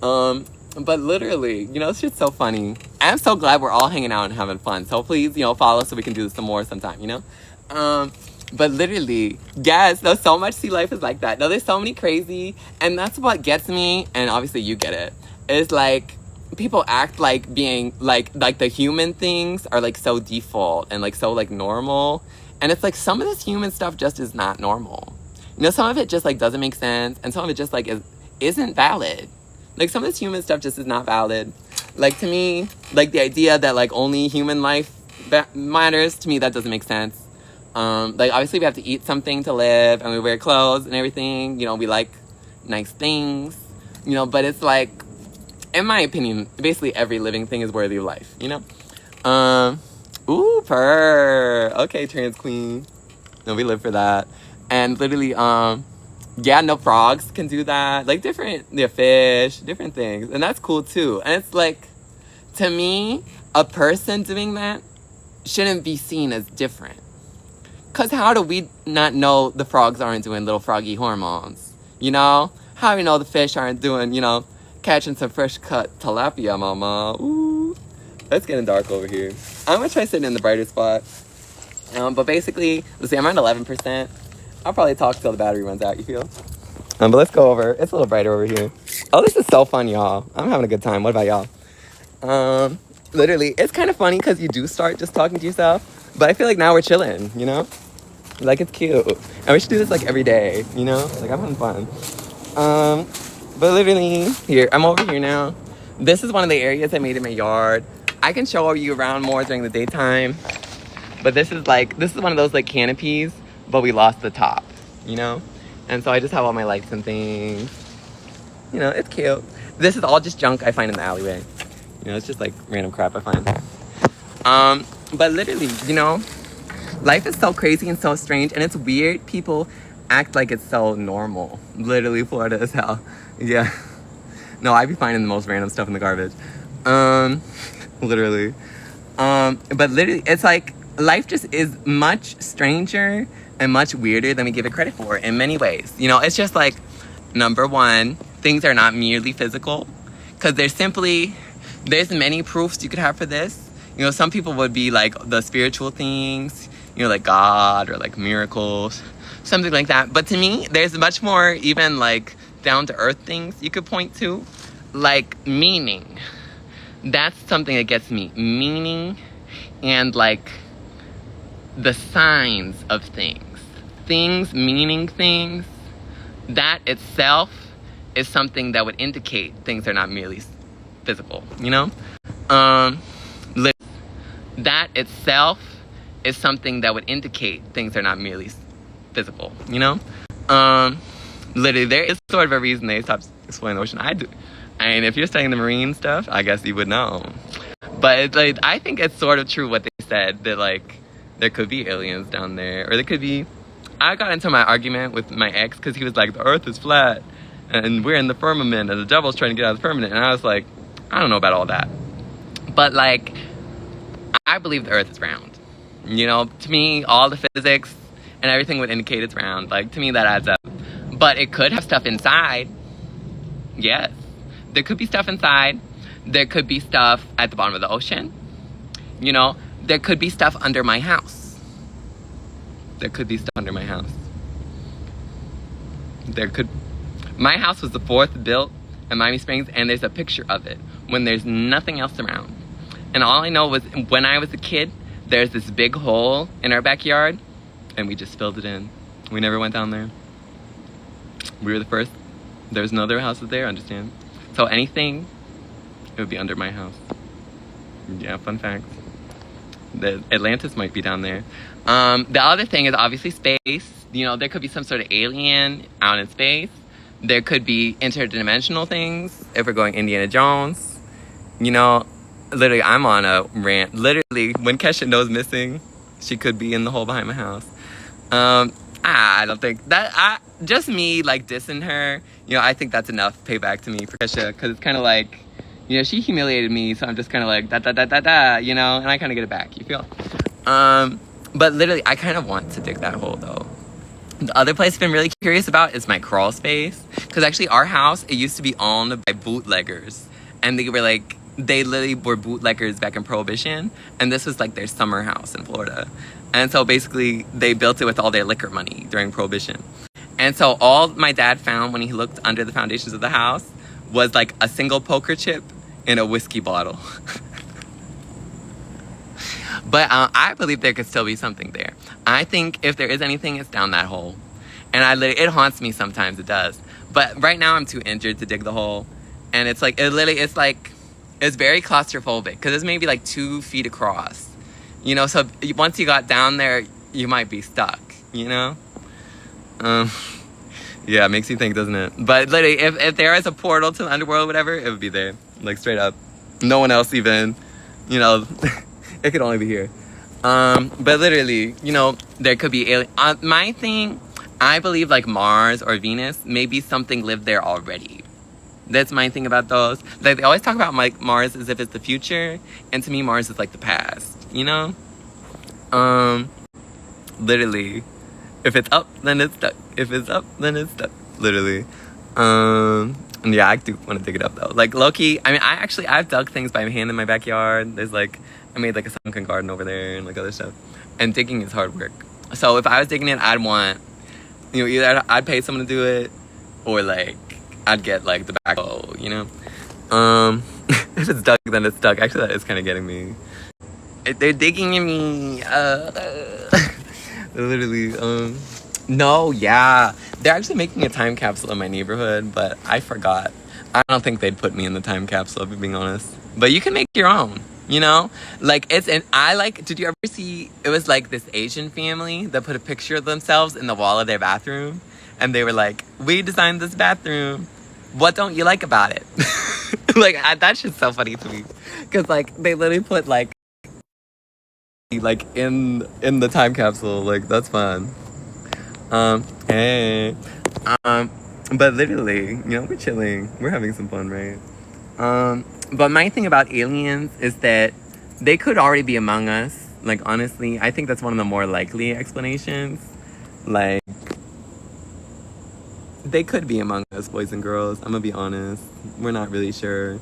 But literally, you know, it's just so funny. I'm so glad we're all hanging out and having fun. So please, you know, follow so we can do this some more sometime, you know? But literally, yes, no, so much sea life is like that. No, there's so many crazy, and that's what gets me, and obviously you get it. It's like, people act like being, like the human things are, like, so default and, like, so, like, normal. And it's like, some of this human stuff just is not normal. You know, some of it just, like, doesn't make sense, and some of it just, like, isn't valid. Like, some of this human stuff just is not valid. Like, to me, like, the idea that, like, only human life matters, to me, that doesn't make sense. Like, obviously we have to eat something to live, and we wear clothes and everything, you know, we like nice things, you know, but it's like, in my opinion, basically every living thing is worthy of life, you know? Ooh, purr. Okay, trans queen. No, we live for that. And literally, yeah, no, frogs can do that. Like, fish, different things. And that's cool, too. And it's like, to me, a person doing that shouldn't be seen as different. Because how do we not know the frogs aren't doing little froggy hormones? You know? How do we know the fish aren't doing, you know, catching some fresh cut tilapia, mama? Ooh. It's getting dark over here. I'm going to try sitting in the brighter spot. But basically, let's see, I'm at 11%. I'll probably talk till the battery runs out, you feel? But let's go over. It's a little brighter over here. Oh, this is so fun, y'all. I'm having a good time. What about y'all? Literally, it's kind of funny because you do start just talking to yourself. But I feel like now we're chilling, you know? Like, it's cute. And we should do this, like, every day, you know? Like, I'm having fun. But literally, here, I'm over here now. This is one of the areas I made in my yard. I can show you around more during the daytime. But this is one of those, like, canopies, but we lost the top, you know? And so I just have all my lights and things. You know, it's cute. This is all just junk I find in the alleyway. You know, it's just, like, random crap I find. But literally, you know, life is so crazy and so strange, and it's weird. People act like it's so normal. Literally, Florida as hell. Yeah. No, I be finding the most random stuff in the garbage. Literally. But literally, it's like, life just is much stranger and much weirder than we give it credit for in many ways. You know, it's just like, number one, things are not merely physical. Because there's many proofs you could have for this. You know, some people would be like the spiritual things, you know, like God or like miracles, something like that. But to me, there's much more even like down-to-earth things you could point to, like meaning. That's something that gets me. Meaning and like the signs of things. Things meaning things. That itself is something that would indicate things are not merely physical, you know? That itself is something that would indicate things are not merely physical, you know? Literally, there is sort of a reason they stopped exploring the ocean. I do. And if you're studying the marine stuff, I guess you would know. But it's like, I think it's sort of true what they said, that like, there could be aliens down there. Or there could be... I got into my argument with my ex because he was like, the earth is flat. And we're in the firmament. And the devil's trying to get out of the firmament. And I was like, I don't know about all that. But like, I believe the earth is round. You know, to me, all the physics and everything would indicate it's round. Like, to me, that adds up. But it could have stuff inside. Yes. There could be stuff inside. There could be stuff at the bottom of the ocean. You know, there could be stuff under my house. There could be stuff under my house. There could My house was the 4th built in Miami Springs, and there's a picture of it when there's nothing else around. And all I know was when I was a kid, there's this big hole in our backyard, and we just filled it in. We never went down there. We were the first. There's no other houses there, understand? So anything, it would be under my house. Yeah, fun fact. The Atlantis might be down there. The other thing is obviously space. You know, there could be some sort of alien out in space. There could be interdimensional things if we're going Indiana Jones. You know, literally, I'm on a rant. Literally, when Kesha knows missing, she could be in the hole behind my house. I don't think that. Just me like dissing her. You know, I think that's enough payback to me for Kesha, because it's kind of like, you know, she humiliated me, so I'm just kind of like da, you know, and I kind of get it back. You feel? But literally, I kind of want to dig that hole though. The other place I've been really curious about is my crawl space, because actually our house, it used to be owned by bootleggers, and they literally were bootleggers back in Prohibition, and this was like their summer house in Florida. And so basically they built it with all their liquor money during Prohibition. And so all my dad found when he looked under the foundations of the house was like a single poker chip in a whiskey bottle. But I believe there could still be something there. I think if there is anything, it's down that hole. And it haunts me sometimes, it does. But right now I'm too injured to dig the hole. And it's like, it's very claustrophobic, because it's maybe like 2 feet across. You know, so once you got down there, you might be stuck, you know? Yeah, it makes you think, doesn't it? But literally, if there is a portal to the underworld or whatever, it would be there. Like, straight up. No one else even, you know, it could only be here. But literally, you know, there could be alien. My thing, I believe like Mars or Venus, maybe something lived there already. That's my thing about those. Like, they always talk about like Mars as if it's the future, and to me, Mars is like the past. You know? Literally, if it's up, then it's stuck. If it's up, then it's stuck. Literally. Yeah, I do want to dig it up though. Like, low-key, I mean, I've dug things by hand in my backyard. There's like, I made like a sunken garden over there and like other stuff. And digging is hard work. So if I was digging it, I'd want, you know, either I'd pay someone to do it, or like, I'd get like the backhoe, you know? If it's dug, then it's stuck. Actually, that is kind of getting me. They're digging in me. Literally. No, yeah. They're actually making a time capsule in my neighborhood, but I forgot. I don't think they'd put me in the time capsule, if I'm being honest. But you can make your own, you know? Like, did you ever see, it was like this Asian family that put a picture of themselves in the wall of their bathroom, and they were like, we designed this bathroom. What don't you like about it? Like, that shit's so funny to me. Because, like, they literally put, like in the time capsule. Like, that's fun. Hey. But literally, you know, we're chilling. We're having some fun, right? But my thing about aliens is that they could already be among us. Like, honestly, I think that's one of the more likely explanations. Like, they could be among us, boys and girls. I'm gonna be honest. We're not really sure.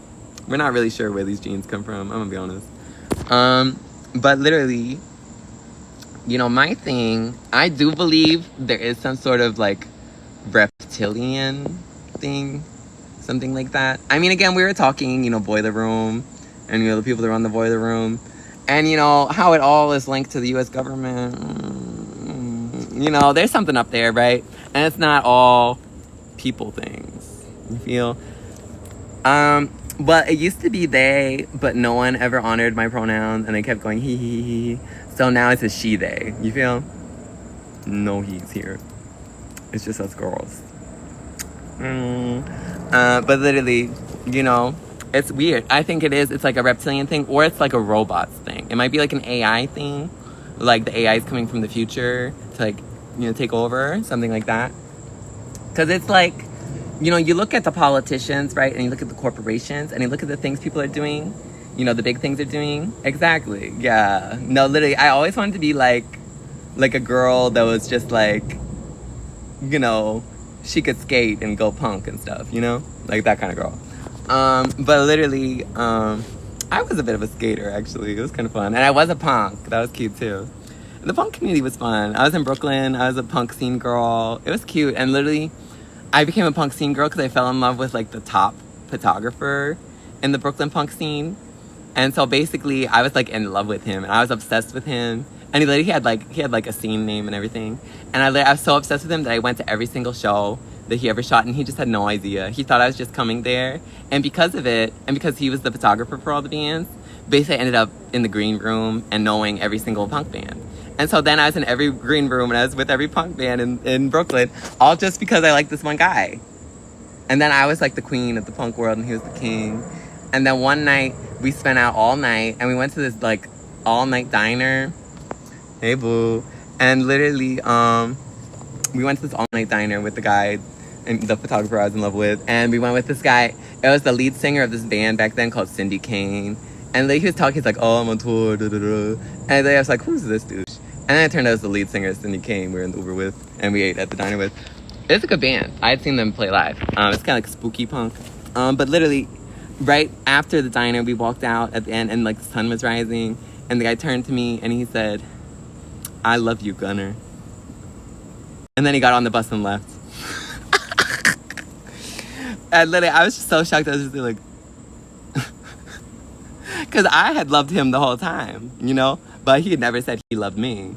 We're not really sure where these genes come from. I'm gonna be honest. But literally, you know, my thing, I do believe there is some sort of like reptilian thing, something like that. I mean, again, we were talking, you know, boiler room, and, you know, the people that run the boiler room, and, you know, how it all is linked to the U.S. government. You know, there's something up there, right? And it's not all people things, you feel? But it used to be they, but no one ever honored my pronouns, and they kept going he, he. So now it's a she, they. You feel? No he's here. It's just us girls. But literally, you know, it's weird. I think it is. It's like a reptilian thing, or it's like a robots thing. It might be like an AI thing. Like the AI is coming from the future to, like, you know, take over, something like that. Because it's like, you know, you look at the politicians, right? And you look at the corporations, and you look at the things people are doing. You know, the big things they're doing. Exactly. Yeah. No, literally, I always wanted to be like a girl that was just like, you know, she could skate and go punk and stuff, you know? Like that kind of girl. But literally, I was a bit of a skater, actually. It was kind of fun. And I was a punk. That was cute, too. The punk community was fun. I was in Brooklyn. I was a punk scene girl. It was cute. And literally, I became a punk scene girl because I fell in love with like the top photographer in the Brooklyn punk scene. And so basically I was like in love with him and I was obsessed with him. And he had like a scene name and everything. And I was so obsessed with him that I went to every single show that he ever shot, and he just had no idea. He thought I was just coming there. And because of it, and because he was the photographer for all the bands, basically I ended up in the green room and knowing every single punk band. And so then I was in every green room and I was with every punk band in Brooklyn, all just because I liked this one guy. And then I was like the queen of the punk world and he was the king. And then one night we spent out all night and we went to this like all night diner. Hey boo. And literally, we went to this all night diner with the guy and the photographer I was in love with. And we went with this guy. It was the lead singer of this band back then called Cindy Kane. And like, he was talking, he's like, oh, I'm on tour, da da da. And then I was like, who's this douche? And then it turned out it was the lead singer, Cindy Kane, we were in the Uber with, and we ate at the diner with. It's a good band. I had seen them play live. It's kind of like spooky punk. But literally, right after the diner, we walked out at the end, and like the sun was rising, and the guy turned to me, and he said, I love you, Gunnar. And then he got on the bus and left. And literally, I was just so shocked. I was just like, because I had loved him the whole time, you know? But he had never said he loved me.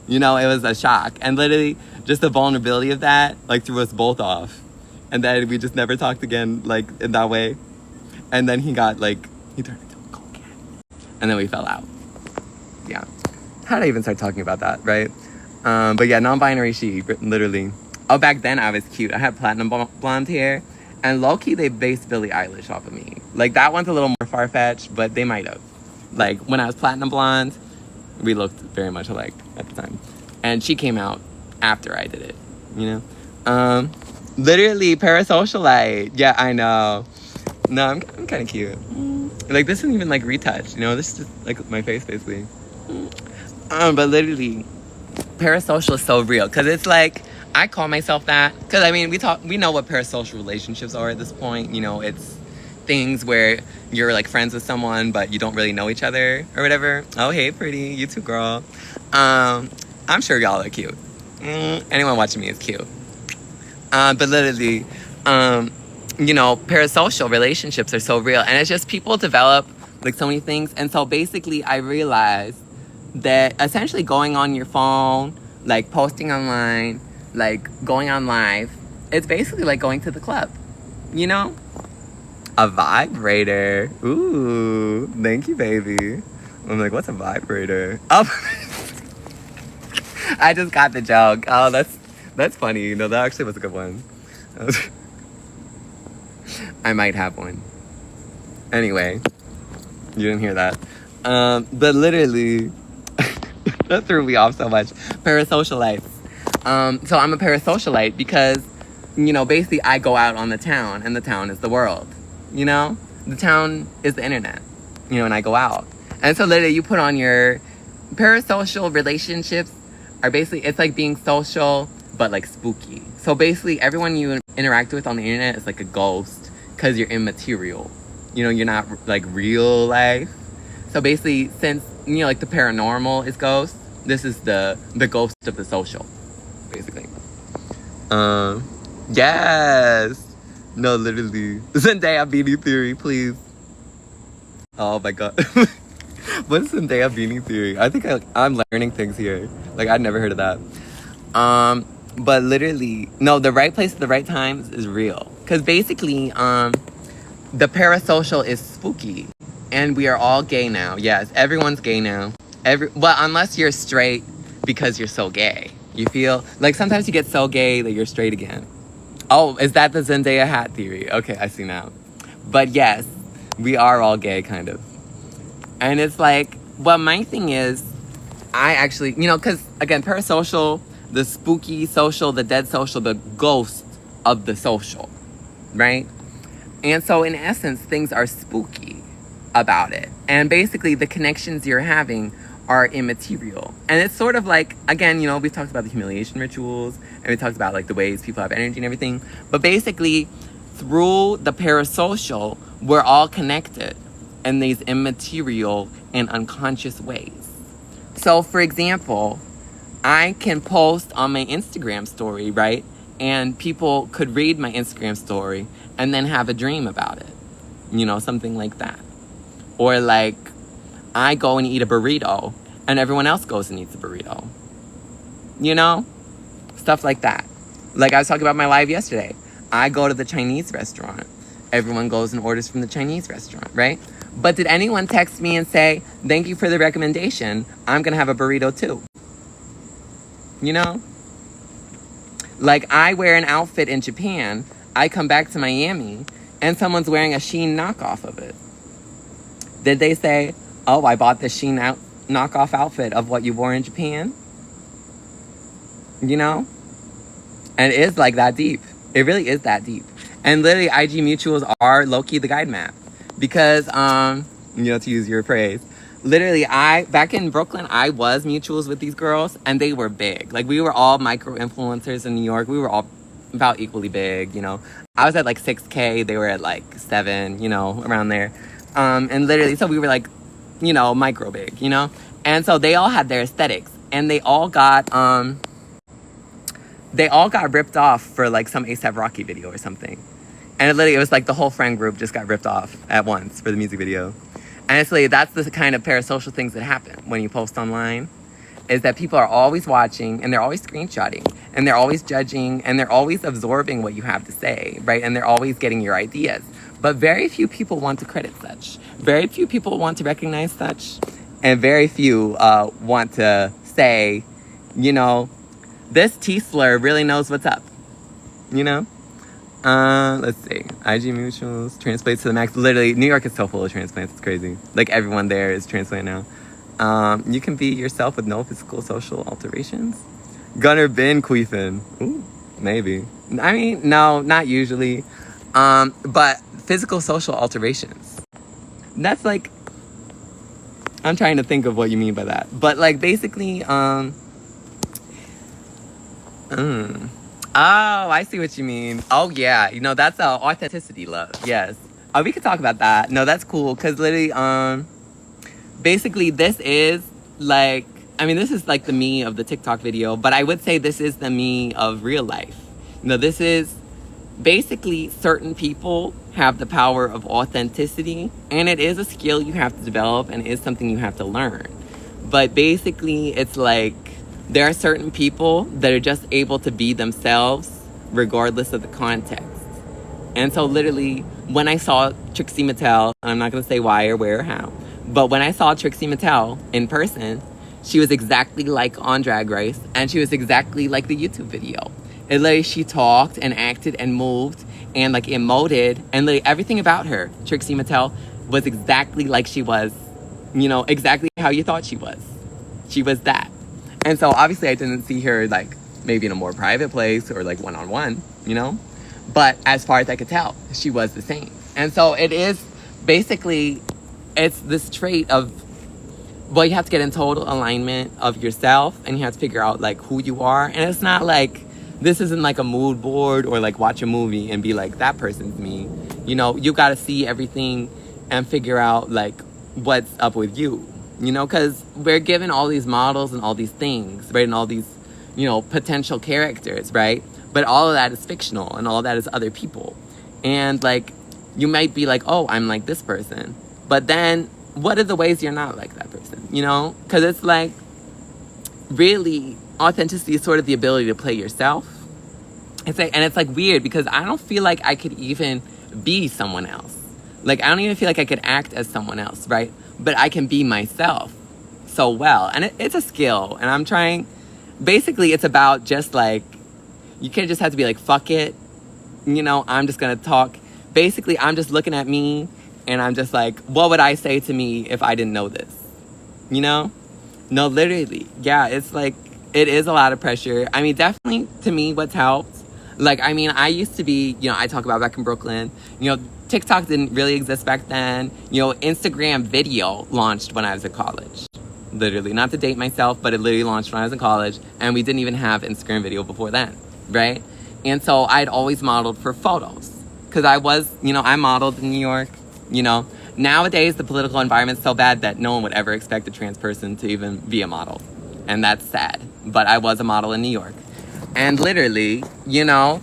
You know, it was a shock. And literally, just the vulnerability of that, like, threw us both off. And then we just never talked again, like, in that way. And then he got, like, he turned into a cokehead. And then we fell out. Yeah. How did I even start talking about that, right? But yeah, non-binary she, literally. Oh, back then I was cute. I had platinum blonde hair. And low-key, they based Billie Eilish off of me. Like, that one's a little more far-fetched, but they might have. Like, when I was platinum blonde, we looked very much alike at the time. And she came out after I did it, you know? Literally, parasocialite. Yeah, I know. No, I'm kind of cute. Like, this isn't even, like, retouched, you know? This is just, like, my face, basically. But literally, parasocial is so real. Because it's, like, I call myself that. Because, I mean, we know what parasocial relationships are at this point. You know, it's things where you're like friends with someone but you don't really know each other or whatever. Oh, hey, pretty, you too, girl. I'm sure y'all are cute. Anyone watching me is cute. But literally, you know, parasocial relationships are so real, and it's just people develop like so many things. And so basically I realized that essentially going on your phone, like posting online, like going on live, it's basically like going to the club, you know? A vibrator. Ooh, thank you, baby. I'm like, what's a vibrator? Oh, I just got the joke. Oh, that's funny. You know, that actually was a good one. I might have one. Anyway, you didn't hear that. But literally, that threw me off so much. Parasocialites. So I'm a parasocialite because, you know, basically I go out on the town, and the town is the world. You know, the town is the internet, you know, and I go out. And so literally you put on your parasocial relationships are basically, it's like being social, but like spooky. So basically everyone you interact with on the internet is like a ghost because you're immaterial. You know, you're not like real life. So basically, since, you know, like the paranormal is ghost, this is the ghost of the social, basically. Yes. No, literally. Zendaya Beanie Theory, please. Oh my god. What is Zendaya Beanie Theory? I think I'm learning things here. Like, I'd never heard of that. But literally, no, the right place at the right times is real. Because basically, the parasocial is spooky. And we are all gay now. Yes, everyone's gay now. Well, unless you're straight because you're so gay. You feel? Like, sometimes you get so gay that you're straight again. Oh, is that the Zendaya hat theory? Okay, I see now. But yes, we are all gay, kind of. And it's like, well, my thing is, I actually, you know, because, again, parasocial, the spooky social, the dead social, the ghost of the social, right? And so, in essence, things are spooky about it. And basically, the connections you're having are immaterial. And it's sort of like, again, you know, we've talked about the humiliation rituals, and we talked about like the ways people have energy and everything. But basically, through the parasocial, we're all connected in these immaterial and unconscious ways. So, for example, I can post on my Instagram story, right? and people could read my Instagram story and then have a dream about it. You know, something like that. Or like, I go and eat a burrito and everyone else goes and eats a burrito. You know? Stuff like that. Like I was talking about my live yesterday. I go to the Chinese restaurant. Everyone goes and orders from the Chinese restaurant, right? But did anyone text me and say, thank you for the recommendation, I'm gonna have a burrito too? You know? Like I wear an outfit in Japan, I come back to Miami, and someone's wearing a Shein knockoff of it. Did they say, oh, I bought this Shein knockoff outfit of what you wore in Japan? You know? And it is like that deep. It really is that deep. And literally, IG mutuals are low-key the guide map. Because, you know, to use your phrase, literally, back in Brooklyn, I was mutuals with these girls, and they were big. Like, we were all micro-influencers in New York. We were all about equally big, you know. I was at, like, 6K. They were at, like, 7, you know, around there. And literally, so we were, like, you know, micro-big, you know. And so they all had their aesthetics. And they all got ripped off for, like, some A$AP Rocky video or something. And it was like the whole friend group just got ripped off at once for the music video. And it's like, that's the kind of parasocial things that happen when you post online, is that people are always watching and they're always screenshotting and they're always judging and they're always absorbing what you have to say, right? And they're always getting your ideas. But very few people want to credit such. Very few people want to recognize such. And very few want to say, you know, this T-slur really knows what's up, you know? Let's see. IG mutuals, transplants to the max. Literally, New York is so full of transplants. It's crazy. Like, everyone there is transplant now. You can be yourself with no physical social alterations. Gunnar been queefing. Ooh, maybe. I mean, no, not usually. But physical social alterations. That's like, I'm trying to think of what you mean by that. But, like, basically, Oh, I see what you mean. Oh, yeah. You know, that's authenticity love. Yes. Oh, we could talk about that. No, that's cool. Because literally, basically, this is like, I mean, this is like the me of the TikTok video. But I would say this is the me of real life. You know, this is basically certain people have the power of authenticity. And it is a skill you have to develop and is something you have to learn. But basically, it's like, there are certain people that are just able to be themselves regardless of the context. And so literally, when I saw Trixie Mattel, and I'm not going to say why or where or how, but when I saw Trixie Mattel in person, she was exactly like on Drag Race, and she was exactly like the YouTube video. And literally, she talked and acted and moved and like emoted, and literally everything about her, Trixie Mattel, was exactly like she was, you know, exactly how you thought she was. She was that. And so obviously I didn't see her like maybe in a more private place or like one-on-one, you know? But as far as I could tell, she was the same. And so it is basically, it's this trait of, well, you have to get in total alignment of yourself and you have to figure out like who you are. And it's not like, this isn't like a mood board or like watch a movie and be like, that person's me. You know, you got to see everything and figure out like what's up with you. You know, because we're given all these models and all these things, right? And all these, you know, potential characters, right? But all of that is fictional and all of that is other people. And, like, you might be like, oh, I'm like this person. But then, what are the ways you're not like that person, you know? Because it's like, really, authenticity is sort of the ability to play yourself. It's like, and it's, like, weird because I don't feel like I could even be someone else. Like, I don't even feel like I could act as someone else, right? But I can be myself so well. And it's a skill. And I'm trying, basically it's about just like, you can't just have to be like, fuck it. You know, I'm just going to talk. Basically, I'm just looking at me and I'm just like, what would I say to me if I didn't know this? You know? No, literally. Yeah, it's like, it is a lot of pressure. I mean, definitely to me, what's helped. Like, I mean, I used to be, you know, I talk about back in Brooklyn, you know, TikTok didn't really exist back then. You know, Instagram video launched when I was in college. Literally, not to date myself, but it literally launched when I was in college. And we didn't even have Instagram video before then, right? And so I'd always modeled for photos. Because I was, you know, I modeled in New York, you know. Nowadays, the political environment's so bad that no one would ever expect a trans person to even be a model. And that's sad. But I was a model in New York. And literally, you know,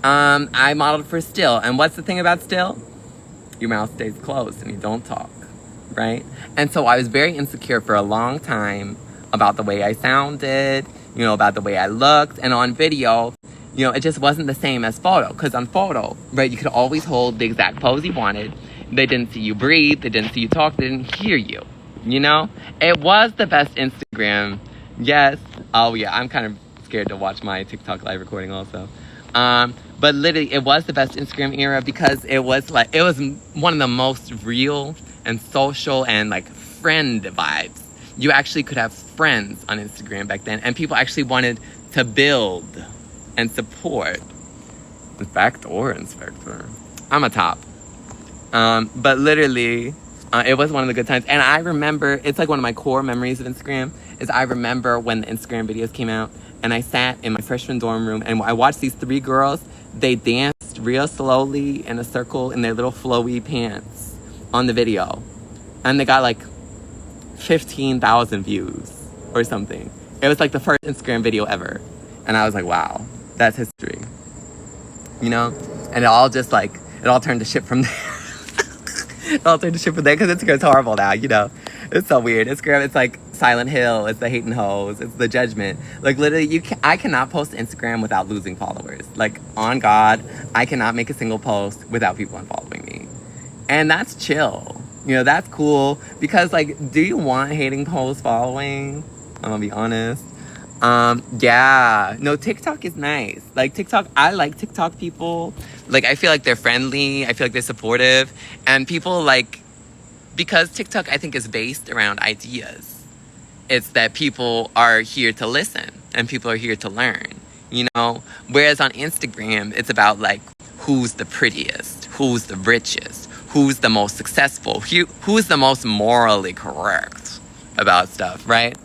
I modeled for still. And what's the thing about still? Your mouth stays closed and you don't talk, right? And so I was very insecure for a long time about the way I sounded, you know, about the way I looked. And on video, you know, it just wasn't the same as photo. Because on photo, right, you could always hold the exact pose you wanted. They didn't see you breathe. They didn't see you talk. They didn't hear you, you know? It was the best Instagram. Yes. Oh, yeah. I'm kind of scared to watch my TikTok live recording also. But literally, it was the best Instagram era because it was one of the most real and social and like friend vibes. You actually could have friends on Instagram back then, and people actually wanted to build and support. Backdoor inspector. I'm a top. But literally, it was one of the good times. And I remember, it's like one of my core memories of Instagram, is I remember when the Instagram videos came out, and I sat in my freshman dorm room, and I watched these 3 girls. They danced real slowly in a circle in their little flowy pants on the video. And they got like 15,000 views or something. It was like the first Instagram video ever. And I was like, wow, that's history. You know? And it all turned to shit from there. It all turned to shit from there because Instagram's horrible now, you know? It's so weird. Instagram, it's like Silent Hill, it's the hating hoes, it's the judgment. Like literally, I cannot post to Instagram without losing followers. Like on God, I cannot make a single post without people unfollowing me. And that's chill. You know, that's cool. Because like, do you want hating hoes following? I'm gonna be honest. Yeah. No, TikTok is nice. Like TikTok, I like TikTok people. Like I feel like they're friendly. I feel like they're supportive. And people like, because TikTok I think is based around ideas. It's that people are here to listen and people are here to learn, you know? Whereas on Instagram, it's about like, who's the prettiest? Who's the richest? Who's the most successful? Who's the most morally correct about stuff, right?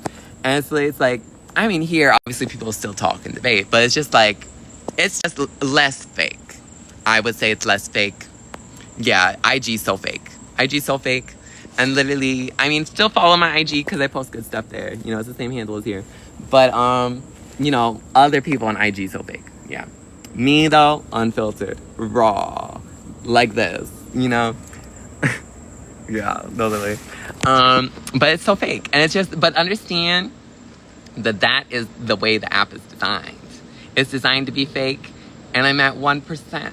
And so it's like, I mean, here, obviously people still talk and debate, but it's just like, it's just less fake. I would say it's less fake. Yeah, IG's so fake. IG's so fake. And literally, I mean, still follow my IG because I post good stuff there. You know, it's the same handle as here. But, you know, other people on IG so fake. Yeah. Me, though, unfiltered. Raw. Like this, you know? Yeah, totally. But it's so fake. And it's just, but understand that is the way the app is designed. It's designed to be fake. And I'm at 1%.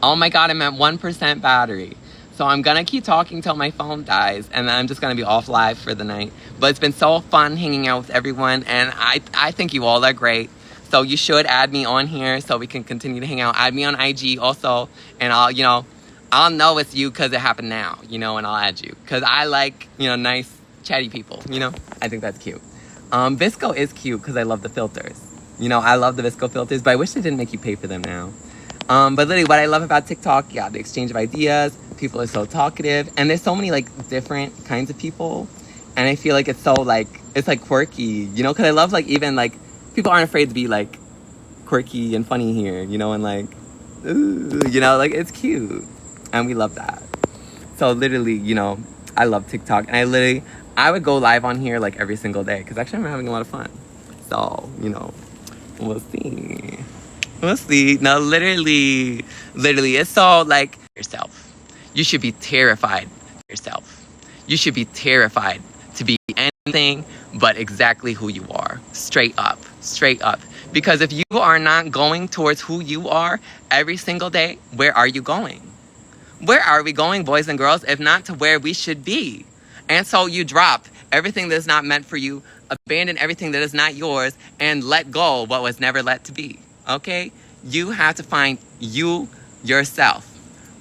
Oh my God, I'm at 1% battery. So I'm gonna keep talking till my phone dies, and then I'm just gonna be off live for the night. But it's been so fun hanging out with everyone, and I think you all are great. So you should add me on here so we can continue to hang out. Add me on IG also, and I'll know it's you because it happened now, you know, and I'll add you. Because I like, you know, nice, chatty people, you know? I think that's cute. Visco is cute because I love the filters. You know, I love the Visco filters, but I wish they didn't make you pay for them now. But literally what I love about TikTok, yeah, the exchange of ideas. People are so talkative, and there's so many like different kinds of people, and I feel like it's so like, it's like quirky, you know, because I love like even like people aren't afraid to be like quirky and funny here, you know, and like, ooh, you know, like it's cute, and we love that. So literally, you know, I love TikTok, and I would go live on here like every single day because actually I'm having a lot of fun. So, you know, we'll see. We'll see. No, literally, it's so like yourself. You should be terrified of yourself. You should be terrified to be anything but exactly who you are. Straight up. Because if you are not going towards who you are every single day, where are you going? Where are we going, boys and girls, if not to where we should be? And so you drop everything that is not meant for you, abandon everything that is not yours, and let go what was never let to be. Okay? You have to find yourself.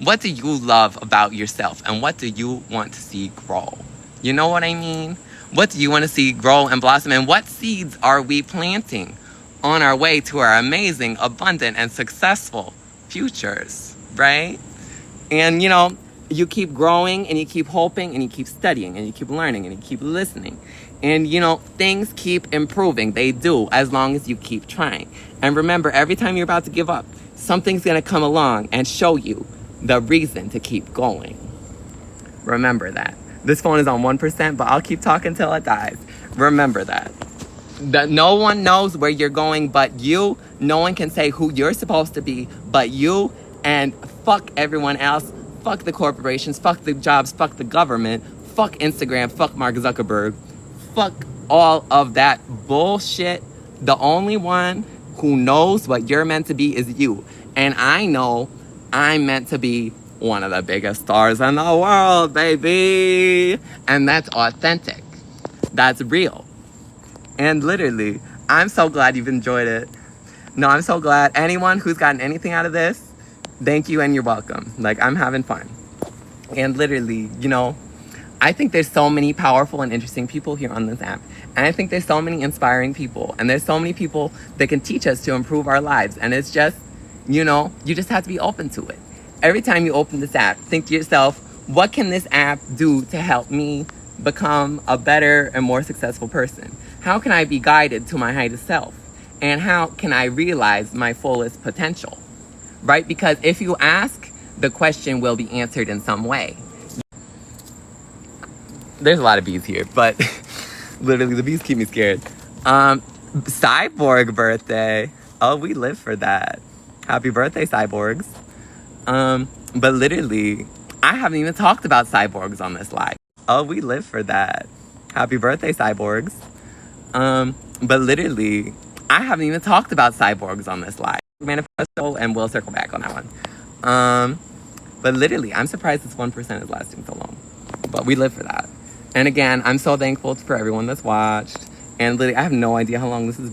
What do you love about yourself? And what do you want to see grow? You know what I mean? What do you want to see grow and blossom? And what seeds are we planting on our way to our amazing, abundant, and successful futures, right? And, you know, you keep growing and you keep hoping and you keep studying and you keep learning and you keep listening. And, you know, things keep improving. They do, as long as you keep trying. And remember, every time you're about to give up, something's going to come along and show you the reason to keep going. Remember that. This phone is on 1%, but I'll keep talking till it dies. Remember that. That no one knows where you're going but you. No one can say who you're supposed to be but you. And fuck everyone else. Fuck the corporations. Fuck the jobs. Fuck the government. Fuck Instagram. Fuck Mark Zuckerberg. Fuck all of that bullshit. The only one who knows what you're meant to be is you. And I know I'm meant to be one of the biggest stars in the world, baby. And that's authentic. That's real. And literally, I'm so glad you've enjoyed it. No, I'm so glad. Anyone who's gotten anything out of this, thank you and you're welcome. Like, I'm having fun. And literally, you know, I think there's so many powerful and interesting people here on this app. And I think there's so many inspiring people. And there's so many people that can teach us to improve our lives. And it's just, you know, you just have to be open to it. Every time you open this app, think to yourself, what can this app do to help me become a better and more successful person? How can I be guided to my highest self? And how can I realize my fullest potential? Right? Because if you ask, the question will be answered in some way. There's a lot of bees here, but literally the bees keep me scared. Cyborg birthday. Oh, we live for that. Happy birthday, cyborgs. But literally, I haven't even talked about cyborgs on this live. Oh, we live for that. Happy birthday, cyborgs. But literally, I haven't even talked about cyborgs on this live. Manifesto, and we'll circle back on that one. But literally, I'm surprised this 1% is lasting so long. But we live for that. And again, I'm so thankful for everyone that's watched. And literally, I have no idea how long this is.